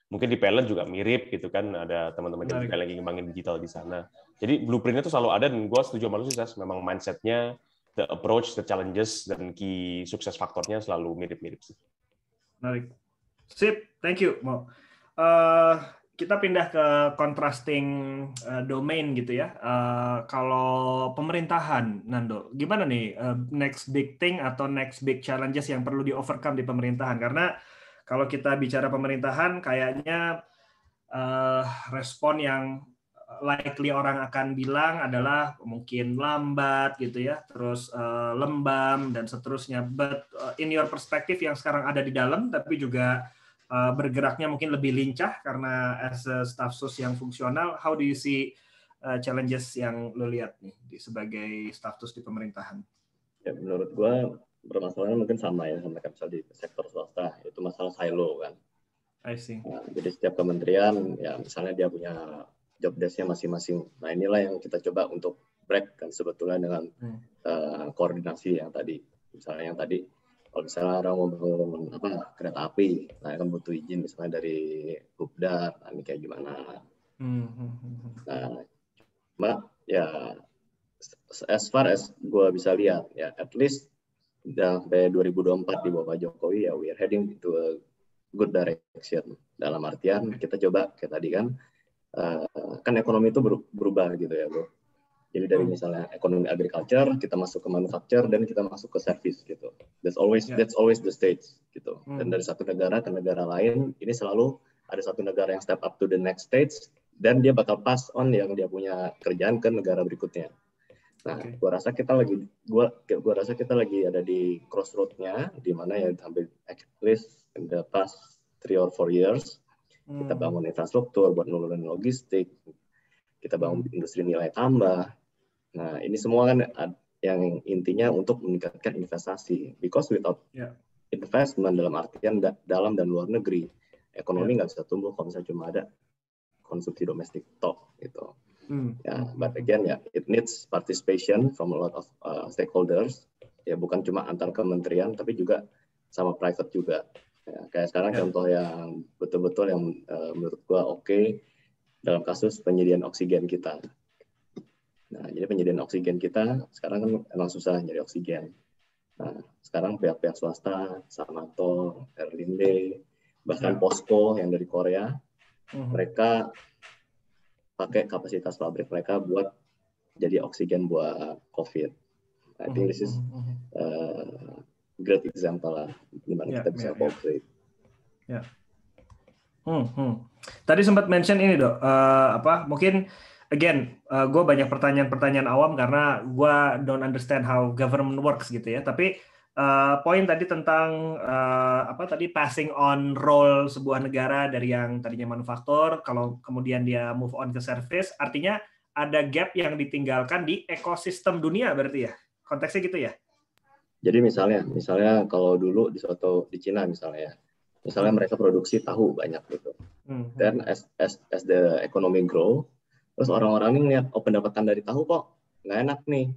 Mungkin di Pelen juga mirip gitu kan, ada teman-teman yang juga lagi ngembangin digital di sana. Jadi blueprint-nya tuh selalu ada, dan gue setuju sama lu sih, memang mindset-nya, the approach, the challenges, dan key sukses faktornya selalu mirip-mirip sih. Menarik. Sip, thank you, Mo. Kita pindah ke contrasting domain gitu ya. Kalau pemerintahan, Nando, gimana nih next big thing atau next big challenges yang perlu di overcome di pemerintahan? Karena kalau kita bicara pemerintahan, kayaknya respon yang likely orang akan bilang adalah mungkin lambat gitu ya, terus lembam dan seterusnya. But in your perspective yang sekarang ada di dalam, tapi juga bergeraknya mungkin lebih lincah karena as a staff sus yang fungsional, how do you see challenges yang lo lihat nih sebagai staff sus di pemerintahan? Ya, menurut gua permasalahan mungkin sama ya sama kayak misalnya di sektor swasta, itu masalah silo kan. I see. Nah, jadi setiap kementerian ya misalnya dia punya job desk-nya masing-masing. Nah, inilah yang kita coba untuk break kan sebetulnya dengan koordinasi yang tadi. Misalnya yang tadi kalau misalnya orang mau bangun kereta api, nah kan butuh izin misalnya dari Bupdar, nah ini kayak gimana. Nah, cuma ya as far as gue bisa lihat ya at least sampai 2024 di bawah Pak Jokowi ya we are heading to a good direction. Dalam artian kita coba kayak tadi kan kan ekonomi itu berubah gitu ya bro. Jadi dari misalnya ekonomi agriculture kita masuk ke manufacture dan kita masuk ke service gitu. That's always the stage gitu. Dan dari satu negara ke negara lain ini selalu ada satu negara yang step up to the next stage dan dia bakal pass on yang dia punya kerjaan ke negara berikutnya. Nah, gua rasa kita lagi ada di crossroad-nya di mana ya hampir at least in the past 3 or 4 years kita bangun infrastruktur buat nurunin logistik, kita bangun industri nilai tambah. Nah, ini semua kan yang intinya untuk meningkatkan investasi. Because without investment dalam artian dalam dan luar negeri, ekonomi nggak bisa tumbuh kalau misalnya cuma ada konsumsi domestik tok gitu. Ya, but again ya, it needs participation from a lot of stakeholders. Ya, bukan cuma antar kementerian, tapi juga sama private juga. Ya, kayak sekarang contoh yang betul-betul yang menurut gua oke dalam kasus penyediaan oksigen kita. Nah, jadi penyediaan oksigen kita sekarang kan emang susah nyari oksigen. Nah, sekarang pihak-pihak swasta, Samato, Erlinde, bahkan Posko yang dari Korea, mereka pakai kapasitas pabrik mereka buat jadi oksigen buat COVID. I think this is great example lah, gimana kita bisa cooperate. Tadi sempat mention ini dok, mungkin again, gue banyak pertanyaan awam karena gue don't understand how government works gitu ya. Tapi poin tadi tentang passing on role sebuah negara dari yang tadinya manufaktur, kalau kemudian dia move on ke service, artinya ada gap yang ditinggalkan di ekosistem dunia berarti ya, konteksnya gitu ya. Jadi misalnya kalau dulu di Cina misalnya mereka produksi tahu banyak gitu. Dan as the economy grow, terus orang-orang ini lihat pendapatan dari tahu kok nggak enak nih.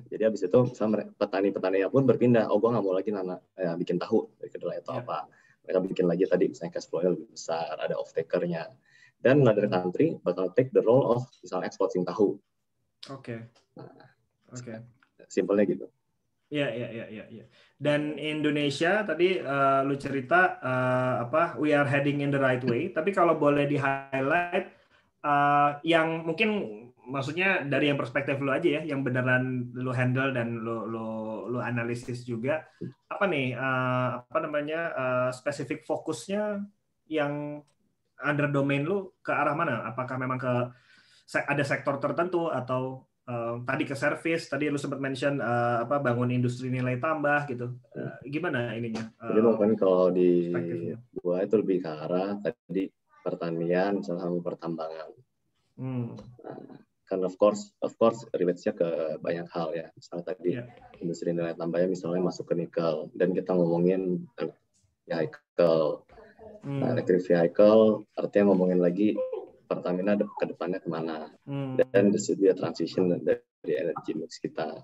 Jadi habis itu misalnya petani-petaninya pun berpindah, gue nggak mau lagi bikin tahu dari kedelai atau apa. Mereka bikin lagi tadi misalnya cash flow-nya lebih besar, ada off-taker-nya. Dan another country bakal take the role of misalnya exporting tahu. Simpelnya gitu. Iya. Dan Indonesia tadi lu cerita we are heading in the right way. Tapi kalau boleh di-highlight yang mungkin maksudnya dari yang perspektif lu aja ya, yang beneran lu handle dan lu analisis juga, apa nih spesifik fokusnya yang under domain lu ke arah mana? Apakah memang ada sektor tertentu atau tadi ke service, tadi lu sempat mention bangun industri nilai tambah gitu. Gimana ininya? Jadi mungkin kalau di gua itu lebih ke arah tadi pertanian sama pertambangan. Kan of course relate-nya ke banyak hal ya. Misalnya tadi industri nilai tambahnya misalnya masuk ke nikel, dan kita ngomongin vehicle. Electric vehicle artinya ngomongin lagi Pertamina ke depannya kemana, dan this should be a transition dari energy mix kita.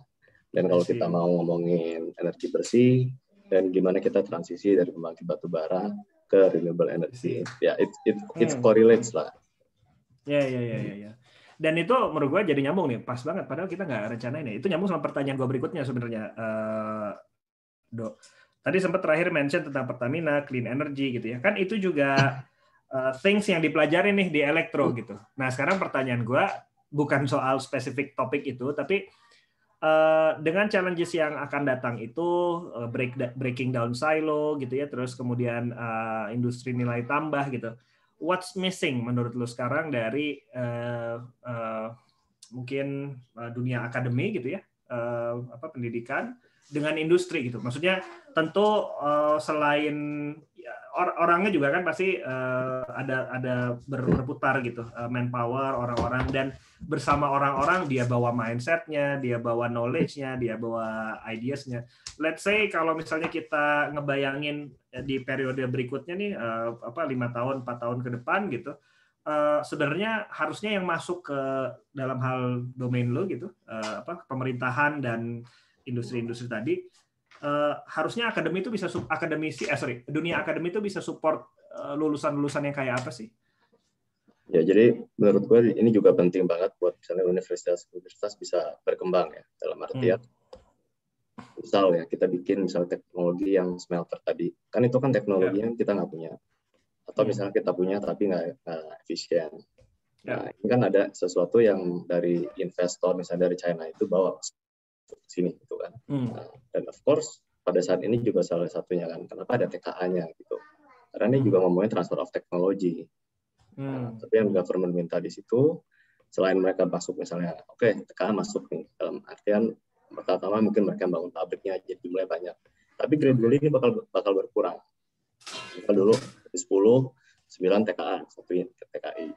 Dan kalau kita mau ngomongin energi bersih, dan gimana kita transisi dari pembangkit batu bara ke renewable energy, ya it correlates lah. Ya. Dan itu menurut gue jadi nyambung nih, pas banget. Padahal kita nggak rencanain ya. Itu nyambung sama pertanyaan gue berikutnya sebenarnya, Dok. tadi sempat terakhir mention tentang Pertamina, clean energy gitu ya. Kan itu juga things yang dipelajari nih di elektro gitu. Nah, sekarang pertanyaan gue bukan soal spesifik topik itu, tapi dengan challenges yang akan datang itu breaking down silo gitu ya, terus kemudian industri nilai tambah gitu. What's missing menurut lu sekarang dari mungkin dunia akademi gitu ya, pendidikan dengan industri gitu. Maksudnya tentu selain orangnya juga kan pasti ada berputar gitu, manpower orang-orang, dan bersama orang-orang dia bawa mindset-nya, dia bawa knowledge-nya, dia bawa ideas-nya. Let's say kalau misalnya kita ngebayangin di periode berikutnya nih 5 tahun, 4 tahun ke depan gitu, sebenarnya harusnya yang masuk ke dalam hal domain lo gitu, pemerintahan dan industri-industri tadi, harusnya akademi itu bisa dunia akademi itu bisa support lulusan-lulusan yang kayak apa sih? Ya, jadi menurut gue ini juga penting banget buat misalnya universitas bisa berkembang ya, dalam artian misal ya kita bikin misalnya teknologi yang smelter tadi, kan itu kan teknologi yang kita nggak punya, atau misalnya kita punya tapi nggak efisien. Nah, ini kan ada sesuatu yang dari investor misalnya dari China itu bawa sini gitu kan. Nah, dan of course pada saat ini juga salah satunya kan kenapa ada TKA-nya gitu, karena ini juga ngomongin transfer of technology. Nah, tapi yang government minta di situ selain mereka masuk misalnya TKA masuk nih dalam artian pertama mungkin mereka bangun pabriknya jadi jumlahnya banyak, tapi gradually ini bakal berkurang. Misal dulu 9 TKA, 1 TKI.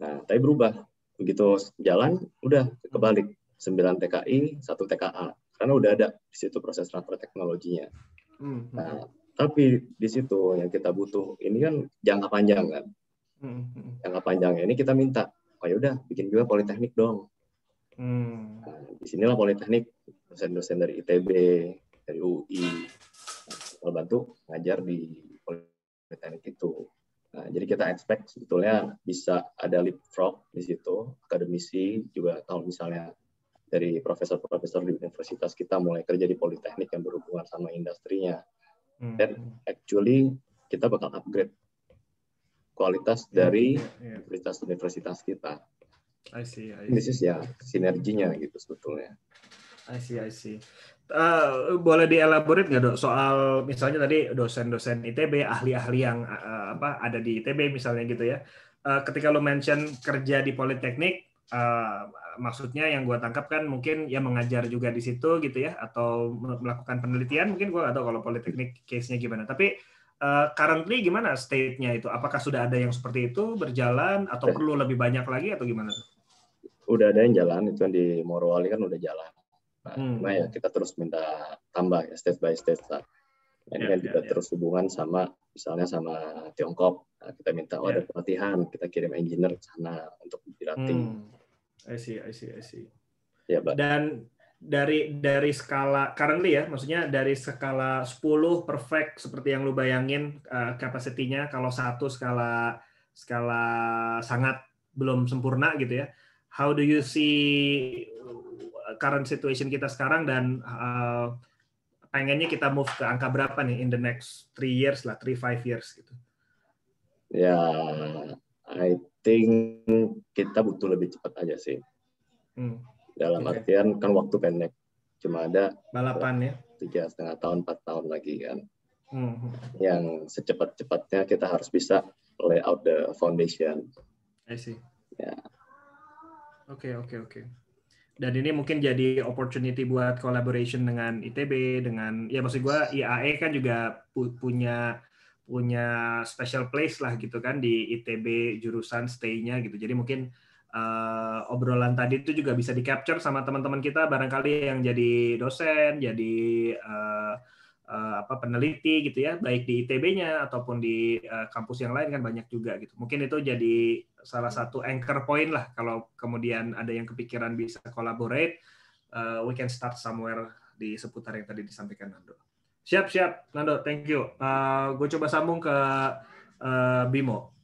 Nah, tapi berubah begitu jalan udah kebalik, 9 TKI, 1 TKA. Karena udah ada di situ proses transfer teknologinya. Nah, tapi di situ yang kita butuh ini kan jangka panjang kan. Jangka panjangnya ini kita minta, ya udah bikin juga politeknik dong. Nah, disinilah politeknik dosen-dosen dari ITB, dari UI, bantu ngajar di politeknik itu. Nah, jadi kita expect sebetulnya bisa ada leapfrog di situ, akademisi juga kalau misalnya dari profesor-profesor di universitas kita mulai kerja di politeknik yang berhubungan sama industrinya. Dan actually kita bakal upgrade kualitas dari universitas kita. I see. This is ya sinerginya gitu sebetulnya. I see. Boleh dielaborate nggak, Dok, soal misalnya tadi dosen-dosen ITB, ahli-ahli yang ada di ITB misalnya gitu ya. Ketika lo mention kerja di politeknik, maksudnya yang gue tangkap kan mungkin ya mengajar juga di situ gitu ya, atau melakukan penelitian, mungkin gue nggak tahu kalau politeknik case-nya gimana. Tapi currently gimana state-nya itu? Apakah sudah ada yang seperti itu berjalan atau perlu lebih banyak lagi atau gimana tuh? Udah ada yang jalan, itu yang di Morowali kan udah jalan. Nah, cuma ya kita terus minta tambah ya, state by state lah. Ini kan juga terus hubungan sama misalnya sama Tiongkok. Nah, kita minta ada pelatihan, kita kirim engineer ke sana untuk dilatih. I see. Ya, Pak. Dan dari skala currently ya, maksudnya dari skala 10 perfect seperti yang lu bayangin capacity-nya, kalau 1 skala sangat belum sempurna gitu ya. How do you see current situation kita sekarang, dan pengennya kita move ke angka berapa nih in the next 3 years lah, 3-5 years gitu? Ya, I think kita butuh lebih cepat aja sih. Dalam artian kan waktu pendek, cuma ada balapan ya, 3,5 tahun, 4 tahun lagi kan. Yang secepat-cepatnya kita harus bisa lay out the foundation. I see. Ya. Oke. Dan ini mungkin jadi opportunity buat collaboration dengan ITB, dengan ya maksud gue IAE kan juga punya special place lah gitu kan di ITB jurusan stay-nya gitu. Jadi mungkin obrolan tadi itu juga bisa di-capture sama teman-teman kita barangkali yang jadi dosen, jadi peneliti gitu ya, baik di ITB-nya ataupun di kampus yang lain kan banyak juga gitu. Mungkin itu jadi salah satu anchor point lah kalau kemudian ada yang kepikiran bisa collaborate, we can start somewhere di seputar yang tadi disampaikan Nando. Siap Nando, thank you. Gue coba sambung ke Bimo.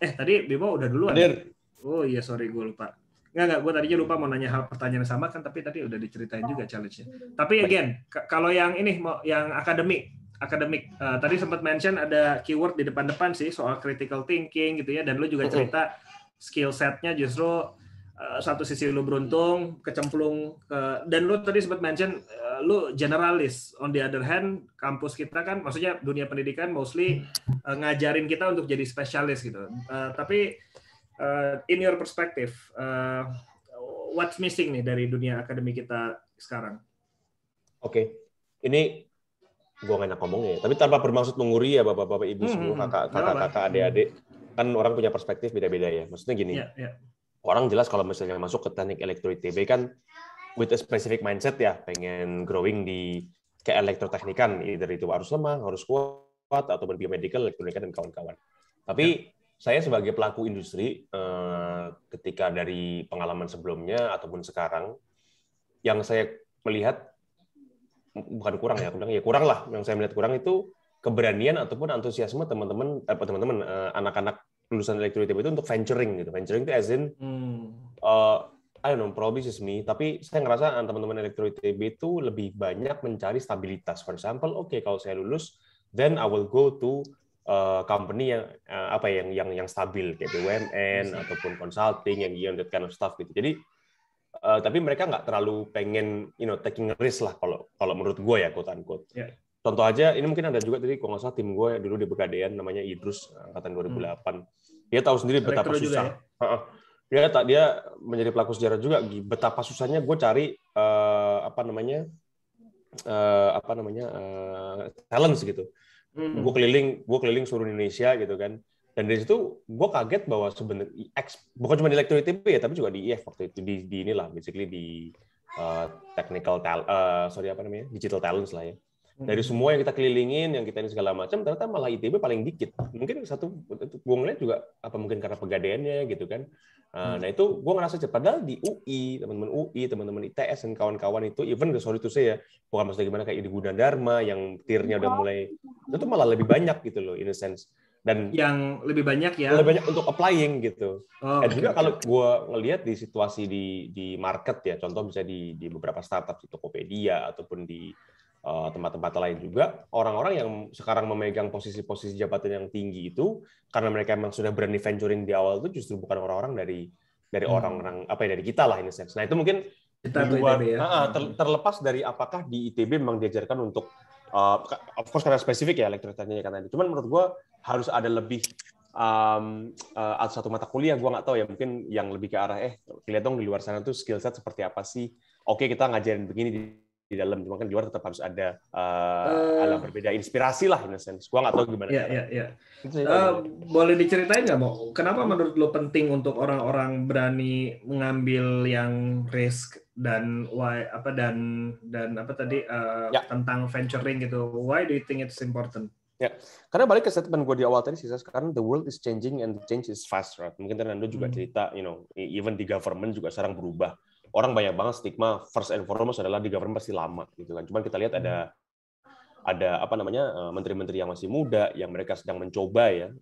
Tadi Bimo udah duluan. Hadir. Oh iya, sorry gue lupa. Nggak, gue tadinya lupa mau nanya hal pertanyaan yang sama kan, tapi tadi udah diceritain juga challenge-nya. Tapi again, kalau yang ini, yang akademik, tadi sempat mention ada keyword di depan-depan sih soal critical thinking gitu ya, dan lu juga cerita skill set-nya justru satu sisi lu beruntung kecemplung dan lu tadi sempat mention lu generalis. On the other hand, kampus kita kan maksudnya dunia pendidikan mostly ngajarin kita untuk jadi spesialis gitu. Tapi in your perspective, what's missing nih dari dunia akademik kita sekarang? Oke. Ini gua nggak enak ngomongnya, tapi tanpa bermaksud menguri ya bapak-bapak ibu semua, kakak-kakak, adik-adik, kan orang punya perspektif beda-beda ya. Maksudnya gini. Orang jelas kalau misalnya masuk ke teknik elektro ITB kan with a specific mindset ya, pengen growing di ke elektroteknikan, either itu harus lemah, harus kuat, atau biomedical, elektronika dan kawan-kawan. Tapi saya sebagai pelaku industri, ketika dari pengalaman sebelumnya ataupun sekarang, yang saya melihat bukan kurang ya, kurang lah. Yang saya melihat kurang itu keberanian ataupun antusiasme teman-teman, anak-anak lulusan elektro ITB itu untuk venturing gitu. Venturing itu as in, I don't know, probably is me, tapi saya ngerasa teman-teman elektro ITB itu lebih banyak mencari stabilitas. For example, kalau saya lulus, then I will go to company yang stabil kayak BUMN ataupun consulting yang that kind of stuff gitu. Jadi tapi mereka nggak terlalu pengen taking risk lah kalau menurut gue ya, quote unquote. Contoh aja, ini mungkin ada juga tadi kalau nggak salah tim gue dulu di Pegadaian namanya Idrus angkatan 2008. Dia tahu sendiri betapa susah. Dia menjadi pelaku sejarah juga. Betapa susahnya gue cari talents gitu. Gue keliling seluruh Indonesia gitu kan. Dan dari situ gue kaget bahwa sebenarnya bukan cuma di elektro ITB ya, tapi juga di IF waktu itu di inilah basically di digital talents lah ya. Dari semua yang kita kelilingin, yang kita ini segala macam, ternyata malah ITB paling dikit. Mungkin gue ngeliat juga apa mungkin karena Pegadaiannya gitu kan. Nah itu gue ngerasa padahal di UI, teman-teman ITS dan kawan-kawan itu, even sorry to say ya, bukan maksudnya gimana kayak di Gunadarma yang tiernya udah mulai, itu malah lebih banyak gitu loh in a sense. Dan yang lebih banyak untuk applying gitu. Dan juga kalau gue ngelihat di situasi di market ya, contoh bisa di beberapa startup di Tokopedia ataupun di tempat-tempat lain juga, orang-orang yang sekarang memegang posisi-posisi jabatan yang tinggi itu karena mereka memang sudah berani venturing di awal itu justru bukan orang-orang dari orang-orang dari kita lah in a sense. Nah itu mungkin terlepas dari apakah di ITB memang diajarkan untuk of course karena spesifik ya elektroteknik tadi. Cuman menurut gue harus ada lebih satu mata kuliah, gue nggak tahu ya, mungkin yang lebih ke arah lihat dong di luar sana tuh skill set seperti apa sih. Oke, kita ngajarin begini di dalam, cuma kan di luar tetap harus ada alam berbeda, inspirasi lah in a sense. Gue nggak tahu gimana. Boleh diceritain nggak, Mo? Kenapa menurut lo penting untuk orang-orang berani mengambil yang risk dan tentang venturing gitu? Why do you think it's important? Ya, karena balik ke statement gue di awal tadi sih, sekarang the world is changing and the change is fast, right? Mungkin Nando juga cerita, even di government juga sekarang berubah. Orang banyak banget stigma first and foremost adalah di government pasti lama gitu kan. Cuman kita lihat ada menteri-menteri yang masih muda yang mereka sedang mencoba ya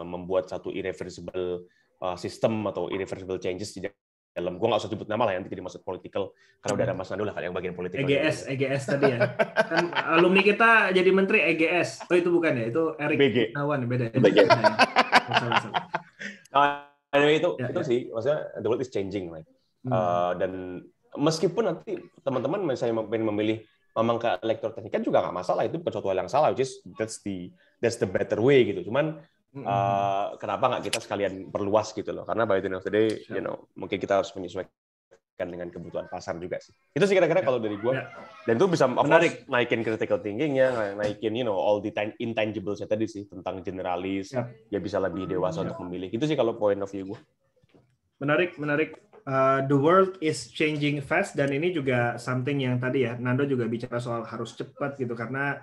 membuat satu irreversible system atau irreversible changes di dalam, gue nggak usah sebut nama lah, nanti jadi masuk political karena udah ada Mas Nando lah yang bagian politik. EGS tadi ya. Kan alumni kita jadi menteri EGS. Oh itu bukan ya, itu Erik Nawan, beda ya. Itu sih, maksudnya the world is changing like. Dan meskipun nanti teman-teman misalnya memilih memang ke elektroteknika juga nggak masalah, itu bukan suatu hal yang salah, which is that's the better way gitu. Cuman kenapa nggak kita sekalian perluas gitu loh, karena by the end of the day mungkin kita harus menyesuaikan dengan kebutuhan pasar juga sih. Itu sih kira-kira kalau dari gue. Dan itu bisa naikin critical thinking-nya, naikin all the intangibles-nya tadi sih, tentang generalis, ya bisa lebih dewasa untuk memilih. Itu sih kalau point of view gue. Menarik. The world is changing fast, dan ini juga something yang tadi ya Nando juga bicara soal harus cepat gitu, karena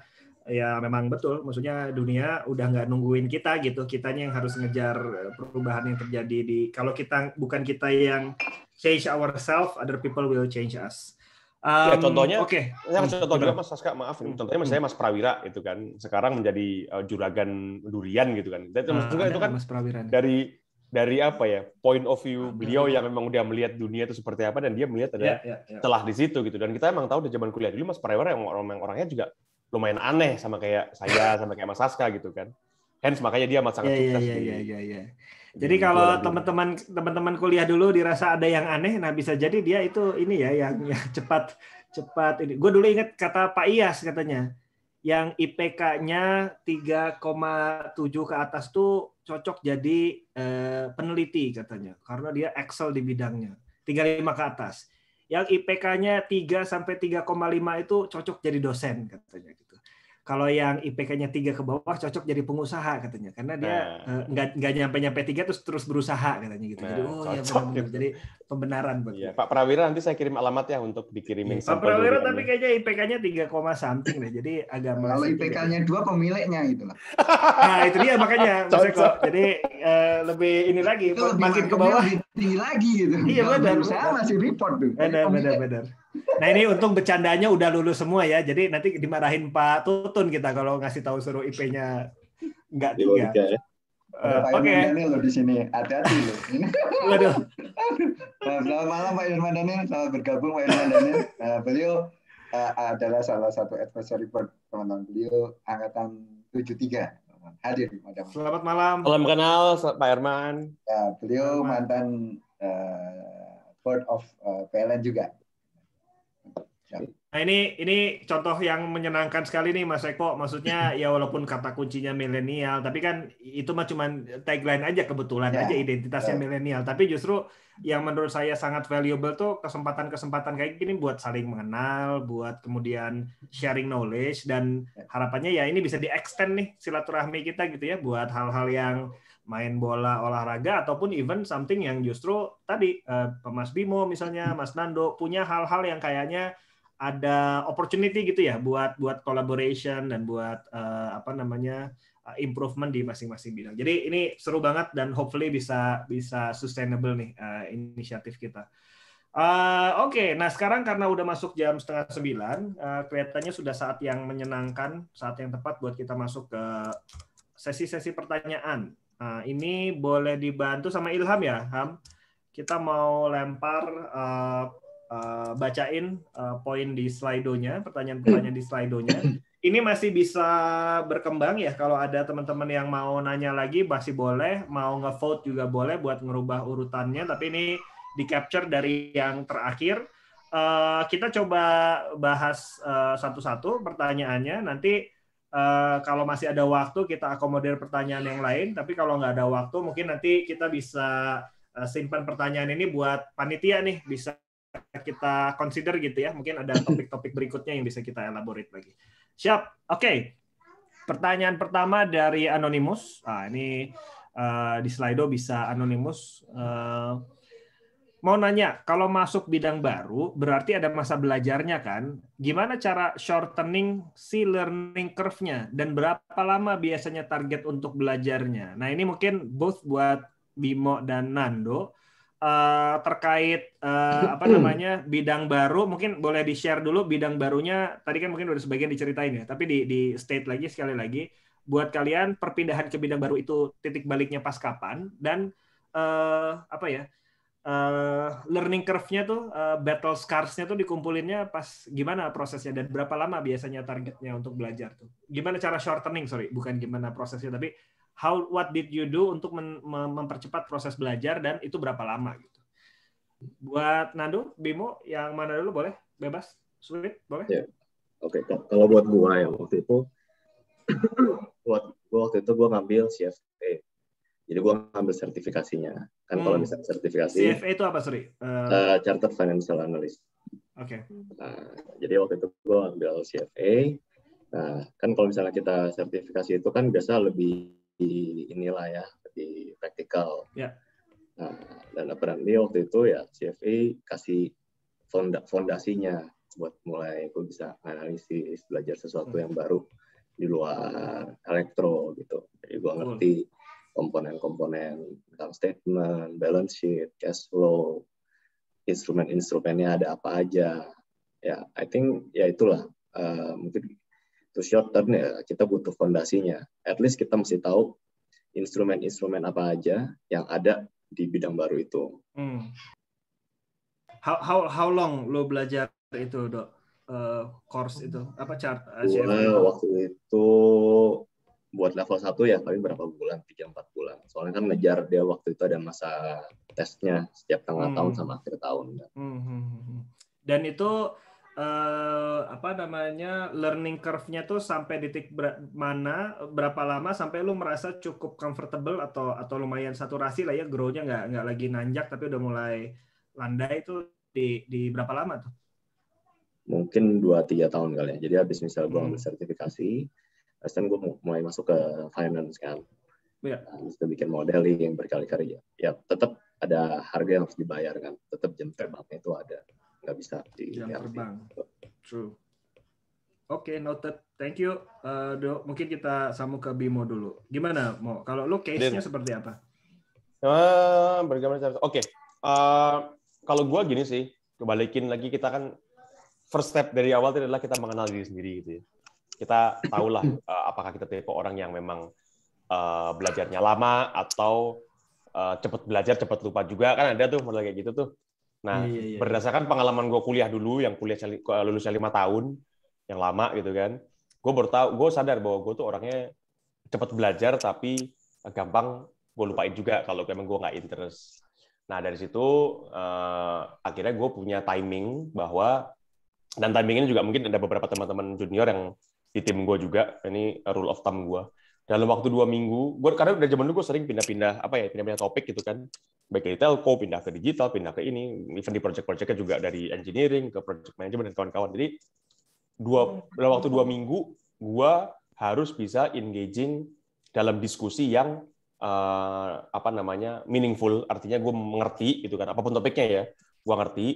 ya memang betul, maksudnya dunia udah nggak nungguin kita gitu, kitanya yang harus ngejar perubahan yang terjadi kalau bukan kita yang change ourselves, other people will change us. Contohnya, contoh juga Mas Saska, maaf, contohnya misalnya Mas Prawira itu kan sekarang menjadi juragan durian gitu kan. Itu kan Mas Prawira dari apa ya, point of view beliau yang memang udah melihat dunia itu seperti apa, dan dia melihat ada celah di situ gitu. Dan kita emang tahu di zaman kuliah dulu Mas Prayono yang orangnya juga lumayan aneh sama kayak saya, sama kayak Mas Saska gitu kan. Hence makanya dia amat sangat sukses Jadi kalau teman-teman kuliah dulu dirasa ada yang aneh, nah bisa jadi dia itu ini ya yang cepat ini. Gue dulu ingat kata Pak Iyas katanya, yang IPK-nya 3,7 ke atas tuh cocok jadi peneliti katanya, karena dia excel di bidangnya. 3,5 ke atas. Yang IPK-nya 3 sampai 3,5 itu cocok jadi dosen katanya gitu. Kalau yang IPK-nya 3 ke bawah cocok jadi pengusaha katanya, karena dia nggak nyampe 3 terus berusaha katanya gitu. Jadi ya benar-benar gitu. Jadi pembenaran buat Pak Prawira, nanti saya kirim alamat ya untuk dikirimin Pak Prawira, tapi kayaknya IPK-nya 3, something deh. Jadi agak kalau IPK-nya 2 pemiliknya gitu lah. Nah, itu dia makanya Mas Eko. Jadi lebih ini lagi, makin ke bawah lebih tinggi lagi gitu. Iya benar. Saya masih report tuh. Benar. Nah ini untung bercandanya udah lulus semua ya. Jadi nanti dimarahin Pak Tutun kita kalau ngasih tahu suruh IP-nya nggak 3. Pak Irman Daniel loh di sini, hati-hati loh. Waduh. Selamat malam Pak Irman Daniel, selamat bergabung Pak Irman Daniel. Beliau adalah salah satu advisory board teman-teman beliau angkatan 73. Hadir. Selamat malam. Salam kenal Pak Irman. Beliau mantan board of PLN juga. Nah ini contoh yang menyenangkan sekali nih Mas Eko. Maksudnya ya walaupun kata kuncinya milenial, tapi kan itu mah cuma tagline aja, kebetulan aja identitasnya milenial. Tapi justru yang menurut saya sangat valuable tuh kesempatan-kesempatan kayak gini buat saling mengenal, buat kemudian sharing knowledge, dan harapannya ya ini bisa di-extend nih silaturahmi kita gitu ya, buat hal-hal yang main bola, olahraga, ataupun even something yang justru tadi Mas Bimo misalnya, Mas Nando punya hal-hal yang kayaknya ada opportunity gitu ya buat collaboration dan buat improvement di masing-masing bidang. Jadi ini seru banget dan hopefully bisa sustainable nih inisiatif kita. Oke, nah sekarang karena udah masuk jam 8:30, kelihatannya sudah saat yang menyenangkan, saat yang tepat buat kita masuk ke sesi-sesi pertanyaan. Nah, ini boleh dibantu sama Ilham ya, Ham. Kita mau lempar bacain poin di Slido-nya, pertanyaan-pertanyaan di Slido-nya. Ini masih bisa berkembang ya, kalau ada teman-teman yang mau nanya lagi masih boleh, mau nge-vote juga boleh buat ngerubah urutannya, tapi ini di-capture dari yang terakhir. Kita coba bahas satu-satu pertanyaannya, nanti kalau masih ada waktu kita akomodir pertanyaan yang lain, tapi kalau nggak ada waktu mungkin nanti kita bisa simpan pertanyaan ini buat panitia nih, bisa kita consider gitu ya, mungkin ada topik-topik berikutnya yang bisa kita elaborate lagi. Siap, oke. Pertanyaan pertama dari Anonymous. Ini di Slido bisa Anonymous. Mau nanya, kalau masuk bidang baru berarti ada masa belajarnya kan? Gimana cara shortening si learning curve-nya dan berapa lama biasanya target untuk belajarnya? Nah ini mungkin both buat Bimo dan Nando. Terkait bidang baru, mungkin boleh di-share dulu bidang barunya. Tadi kan mungkin udah sebagian diceritain ya, tapi di state lagi sekali lagi buat kalian perpindahan ke bidang baru itu titik baliknya pas kapan, dan learning curve-nya tuh, battle scars-nya tuh dikumpulinnya pas gimana prosesnya dan berapa lama biasanya targetnya untuk belajar tuh. Gimana cara shortening, bukan gimana prosesnya, tapi what did you do untuk mempercepat proses belajar dan itu berapa lama gitu. Buat Nando, Bimo, yang mana dulu boleh? Bebas, Sweet, boleh? Ya. Oke, kalau buat gua ya waktu itu gua ngambil CFA. Jadi gua ngambil sertifikasinya. Kan kalau misalnya sertifikasi CFA itu apa, Chartered Financial Analyst. Oke. Jadi waktu itu gua ambil CFA. Nah, kan kalau misalnya kita sertifikasi itu kan biasa lebih inilah ya, lebih praktikal. Ya. Nah, dan apalagi waktu itu ya CFA kasih fondasinya buat mulai gue bisa analisis, belajar sesuatu yang baru di luar elektro gitu. Jadi gue ngerti komponen-komponen income statement, balance sheet, cash flow, instrumen-instrumennya ada apa aja. Ya, I think ya itulah mungkin to short term ya kita butuh fondasinya. At least kita mesti tahu instrumen-instrumen apa aja yang ada di bidang baru itu. How long lo belajar itu, Dok? Course itu apa chart? Waktu itu buat level 1 ya paling berapa bulan, 3-4 bulan. Soalnya kan ngejar dia waktu itu ada masa tesnya setiap tengah tahun sama akhir tahun. Dan itu apa namanya, learning curve-nya tuh sampai titik mana, berapa lama sampai lu merasa cukup comfortable atau lumayan saturasi lah ya, grow-nya nggak lagi nanjak tapi udah mulai landai, itu di berapa lama tuh? Mungkin 2-3 tahun kali ya. Jadi habis misal gue ambil sertifikasi, terus kan gue mulai masuk ke finance kan. Habis itu bikin modeling berkali-kali ya tetap ada harga yang harus dibayar kan. Tetap jam terbangnya itu ada. Nggak bisa jam terbang. True. Oke, noted. Thank you, Dok. Mungkin kita sambung ke Bimo dulu. Gimana, Mo? Kalau lu case-nya seperti apa? Oke. Kalau gue gini sih, kebalikin lagi, kita kan first step dari awal itu adalah kita mengenal diri sendiri gitu ya. Kita tahulah apakah kita tipe orang yang memang belajarnya lama atau cepat belajar cepat lupa juga, kan ada tuh model kayak gitu tuh. Nah, berdasarkan pengalaman gue kuliah dulu, yang lulusnya 5 tahun, yang lama gitu kan, gue sadar bahwa gue tuh orangnya cepat belajar tapi gampang gue lupain juga kalau memang gue nggak interest. Nah, dari situ akhirnya gue punya timing bahwa, dan timing ini juga mungkin ada beberapa teman-teman junior yang di tim gue juga, ini rule of thumb gue. Dalam waktu 2 minggu, karena dari zaman dulu gue sering pindah-pindah topik gitu kan, baik dari telco, pindah ke digital, pindah ke ini, even di project-projectnya juga dari engineering ke project management dan kawan-kawan. Jadi dalam waktu 2 minggu, gue harus bisa engaging dalam diskusi yang meaningful, artinya gue mengerti gitu kan, apapun topiknya ya, gue ngerti.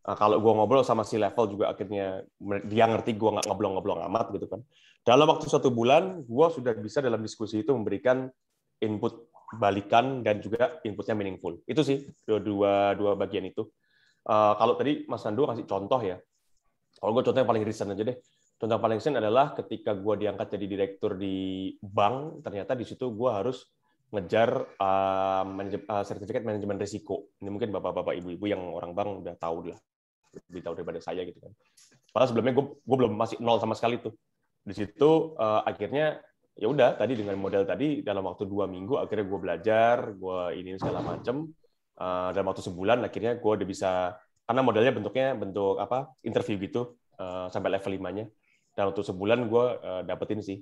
Kalau gue ngobrol sama si level juga akhirnya dia ngerti, gue nggak ngeblong-ngeblong amat gitu kan. Dalam waktu 1 bulan, gue sudah bisa dalam diskusi itu memberikan input balikan dan juga inputnya meaningful. Itu sih dua bagian itu. Kalau tadi Mas Nando kasih contoh ya, kalau gue contoh yang paling recent aja deh. Contoh yang paling recent adalah ketika gue diangkat jadi direktur di bank, ternyata di situ gue harus ngejar sertifikat manajemen risiko. Ini mungkin bapak-bapak, ibu-ibu yang orang bank udah tahu lah, lebih tahu daripada saya gitu kan. Padahal sebelumnya gue belum, masih nol sama sekali tuh. Di situ akhirnya ya udah, tadi dengan model tadi dalam waktu 2 minggu akhirnya gue belajar, gue ini segala macam. Dalam waktu sebulan akhirnya gue udah bisa, karena modelnya bentuk interview gitu sampai level 5-nya. Dan waktu sebulan gue dapetin sih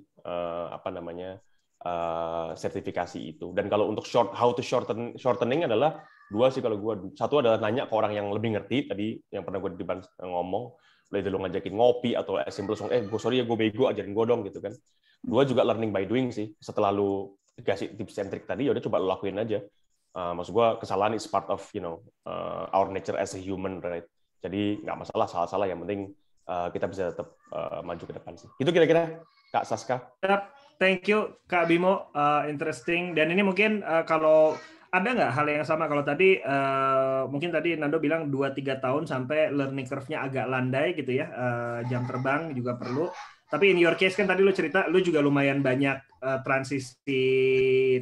sertifikasi itu. Dan kalau untuk shortening adalah 2 sih kalau gue. 1 adalah nanya ke orang yang lebih ngerti, tadi yang pernah gue ngomong, dari lo ngajakin ngopi atau simple sorry ya gue bego, ajarin gue dong gitu kan. 2 juga learning by doing sih. Setelah lo dikasih tips and trick tadi, ya udah coba lo lakuin aja. Maksud gue, kesalahan is part of our nature as a human, right? Jadi nggak masalah salah-salah, yang penting kita bisa tetap maju ke depan sih. Itu kira-kira Kak Saska. Thank you Kak Bimo, interesting. Dan ini mungkin kalau ada nggak hal yang sama, kalau tadi mungkin tadi Nando bilang 2-3 tahun sampai learning curve-nya agak landai gitu ya, jam terbang juga perlu. Tapi in your case kan tadi lu cerita lu juga lumayan banyak transisi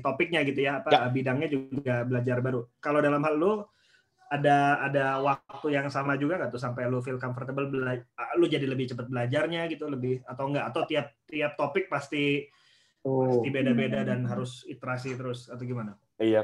topiknya gitu ya, bidangnya juga belajar baru. Kalau dalam hal lu ada waktu yang sama juga nggak tuh sampai lu feel comfortable lu jadi lebih cepat belajarnya gitu, lebih atau enggak, atau tiap topik pasti beda-beda dan harus iterasi terus atau gimana? Iya,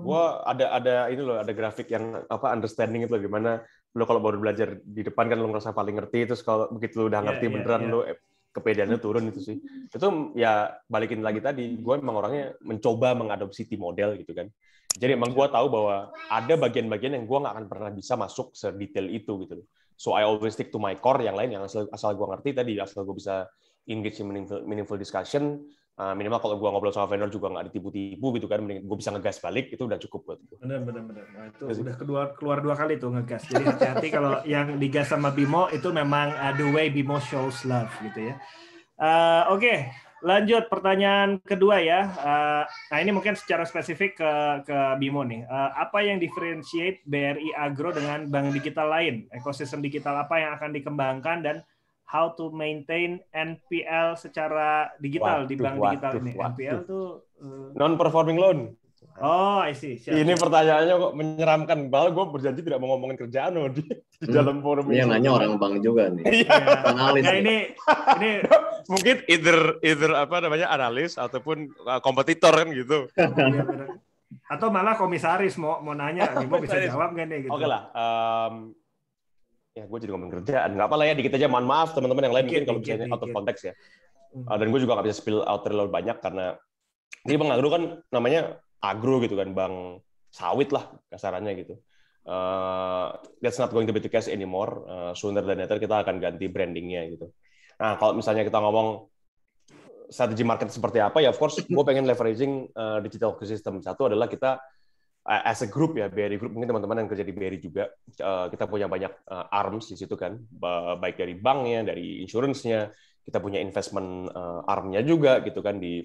gua ada ini loh, ada grafik yang understanding itu loh, gimana lo kalau baru belajar di depan kan lo ngerasa paling ngerti, terus kalau begitu lo udah ngerti beneran lo kepedeannya turun itu sih. Itu ya balikin lagi tadi, gue emang orangnya mencoba mengadopsi tim model gitu kan. Jadi emang gue tahu bahwa ada bagian-bagian yang gue nggak akan pernah bisa masuk sedetail itu gitu. So I always stick to my core, yang lain yang asal gue ngerti tadi, asal gue bisa engage in meaningful discussion. Minimal kalau gue ngobrol sama vendor juga nggak ditipu-tipu gitu kan, gue bisa ngegas balik, itu udah cukup buat gue. Benar. Nah, itu udah keluar 2 kali tuh ngegas. Jadi hati-hati kalau yang digas sama Bimo itu memang the way Bimo shows love gitu ya. Oke, lanjut pertanyaan kedua ya. Nah ini mungkin secara spesifik ke Bimo nih. Apa yang differentiate BRI Agro dengan bank digital lain? Ekosistem digital apa yang akan dikembangkan dan how to maintain NPL secara digital di bank digital ini. NPL tuh non-performing loan. Oh, I see. Ini pertanyaannya kok menyeramkan. Bahwa gue berjanji tidak mau ngomongin kerjaan loh di dalam forum ini. Yang nanya orang bank juga nih. Analis. Nah, ini mungkin either apa namanya analis ataupun kompetitor kan gitu. Atau malah komisaris mau nanya, Bimo bisa jawab nggak nih? Gitu. Oke lah. Ya gue jadi ngomongin kerjaan. Nggak apa lah ya, dikit aja. Mohon maaf teman-teman yang lain mungkin kalau misalnya out of context ya. Dan gue juga nggak bisa spill out terlalu banyak karena ini Bang Agro kan namanya agro gitu kan, bank sawit lah kasarannya gitu. That's not going to be the case anymore. Sooner than later kita akan ganti brandingnya gitu. Nah kalau misalnya kita ngomong strategi market seperti apa ya, of course gue pengen leveraging digital ecosystem. Satu adalah kita as a group ya, BRI Group, mungkin teman-teman yang kerja di BRI juga, kita punya banyak arms di situ kan, baik dari banknya, dari insurance-nya, kita punya investment arm-nya juga gitu kan di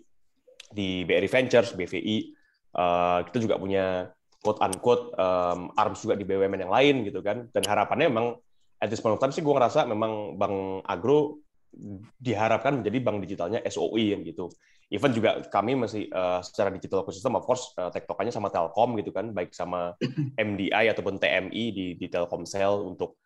BRI Ventures, BVI. Kita juga punya quote-unquote arms juga di BUMN yang lain gitu kan. Dan harapannya memang at this point of time sih gue ngerasa memang Bank Agro diharapkan menjadi bank digitalnya SOE yang gitu. Even juga kami masih secara digital ecosystem of course tektokannya sama Telkom gitu kan, baik sama MDI ataupun TMI di Telkomsel untuk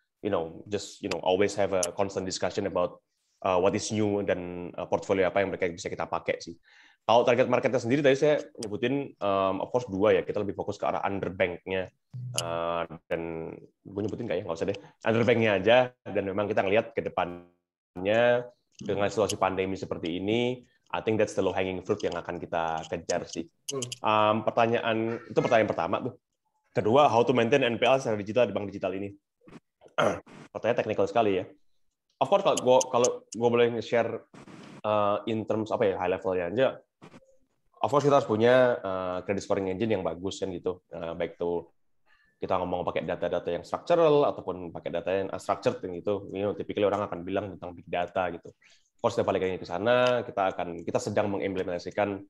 just always have a constant discussion about what is new dan portfolio apa yang mereka bisa kita pakai sih. Kalau target marketnya sendiri tadi saya nyebutin of course 2 ya, kita lebih fokus ke arah underbanknya dan gue nyebutin nggak ya, nggak usah deh, underbanknya aja. Dan memang kita ngelihat ke depannya dengan situasi pandemi seperti ini, I think that's the low hanging fruit yang akan kita kejar sih. Pertanyaan pertama tuh. Kedua, how to maintain NPL secara digital di bank digital ini. Pertanyaan teknikal sekali ya. Of course kalau gue boleh share in terms apa ya, high levelnya aja. Of course kita harus punya credit scoring engine yang bagus kan gitu. Baik tuh kita ngomong pakai data-data yang structural ataupun pakai data yang unstructured gitu. Typically orang akan bilang tentang big data gitu. Of course kita balik lagi ke sana, kita sedang mengimplementasikan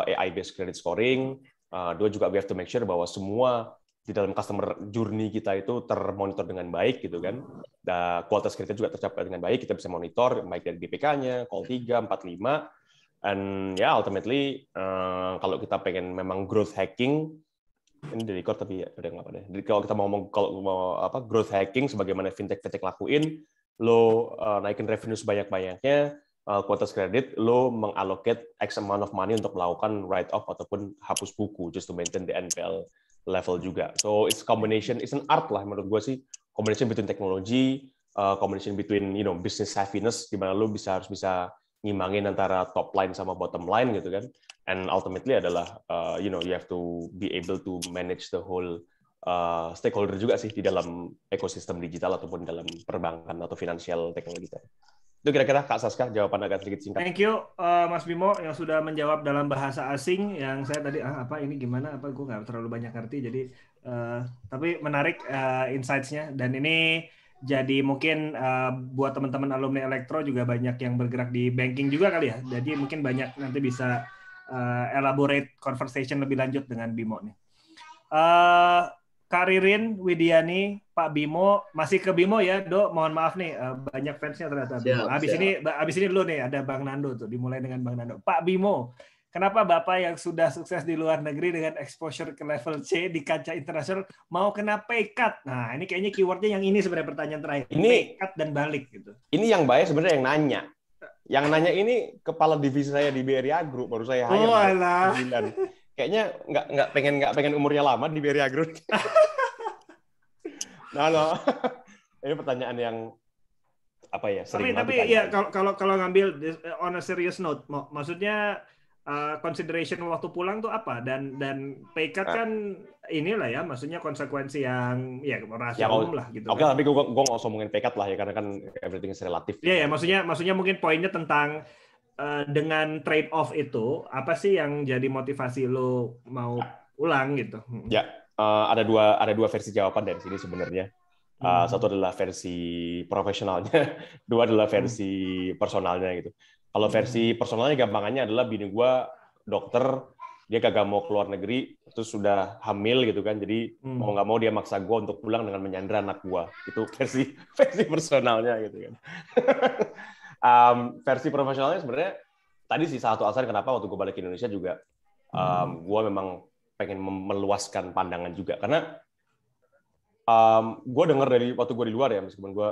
AI based credit scoring. Dua juga we have to make sure bahwa semua di dalam customer journey kita itu termonitor dengan baik gitu kan. Dan kualitas kredit juga tercapai dengan baik, kita bisa monitor baik dari DPK-nya, call 3, 4, 5. And ya ultimately kalau kita pengen memang growth hacking, ini di record tapi ya udah nggak apa deh. Jadi kalau kita mau growth hacking sebagaimana fintech lakuin, lo naikin revenue sebanyak-banyaknya, kualitas kredit lo mengallocate X amount of money untuk melakukan write off ataupun hapus buku just to maintain the NPL level juga. So it's an art lah menurut gue sih, combination between technology, combination between business savviness, di mana lo harus bisa ngimbangin antara top line sama bottom line gitu kan. And ultimately adalah you have to be able to manage the whole stakeholder juga sih di dalam ekosistem digital ataupun dalam perbankan atau financial teknologi. Itu kira-kira Kak Saska jawaban agak sedikit singkat. Thank you Mas Bimo yang sudah menjawab dalam bahasa asing yang saya tadi ini gimana gue nggak terlalu banyak ngerti, jadi tapi menarik insights-nya. Dan ini jadi mungkin buat teman-teman alumni Elektro juga banyak yang bergerak di banking juga kali ya, jadi mungkin banyak nanti bisa elaborate conversation lebih lanjut dengan Bimo nih. Kak Ririn Widiani, Pak Bimo, masih ke Bimo ya, Dok. Mohon maaf nih, banyak fansnya ternyata. Habis ini dulu nih ada Bang Nando tuh, dimulai dengan Bang Nando. Pak Bimo, kenapa Bapak yang sudah sukses di luar negeri dengan exposure ke level C di kancah internasional mau kena pay cut? Nah, ini kayaknya keywordnya yang ini sebenarnya pertanyaan terakhir. Ini pay cut dan balik gitu. Ini yang bahaya sebenarnya yang nanya. Yang nanya ini kepala divisi saya di BRI Agro, baru saya hire. Oh alah. Kayaknya nggak pengen umurnya lama di BRI Agro. No. Ini pertanyaan yang apa ya? Sering tapi ya kalau ngambil on a serious note, maksudnya consideration waktu pulang tuh apa? Dan pay cut kan inilah ya, maksudnya konsekuensi yang ya rahasia umum lah gitu. Oke, tapi gue nggak usah ngomongin pay cut lah ya, karena kan everything is relatif. Iya ya, maksudnya mungkin poinnya tentang dengan trade off itu apa sih yang jadi motivasi lo mau pulang gitu? Ya, ada dua versi jawaban dari sini sebenarnya. Satu adalah versi profesionalnya, dua adalah versi personalnya gitu. Kalau versi personalnya gampangannya adalah bini gue dokter, dia kagak mau keluar negeri, terus sudah hamil gitu kan, jadi mau nggak mau dia maksa gue untuk pulang dengan menyandra anak gue. Itu versi personalnya gitu kan. Versi profesionalnya sebenarnya tadi sih satu alasan kenapa waktu gue balik ke Indonesia juga gue memang pengen meluaskan pandangan juga, karena gue dengar dari waktu gue di luar ya, meskipun gue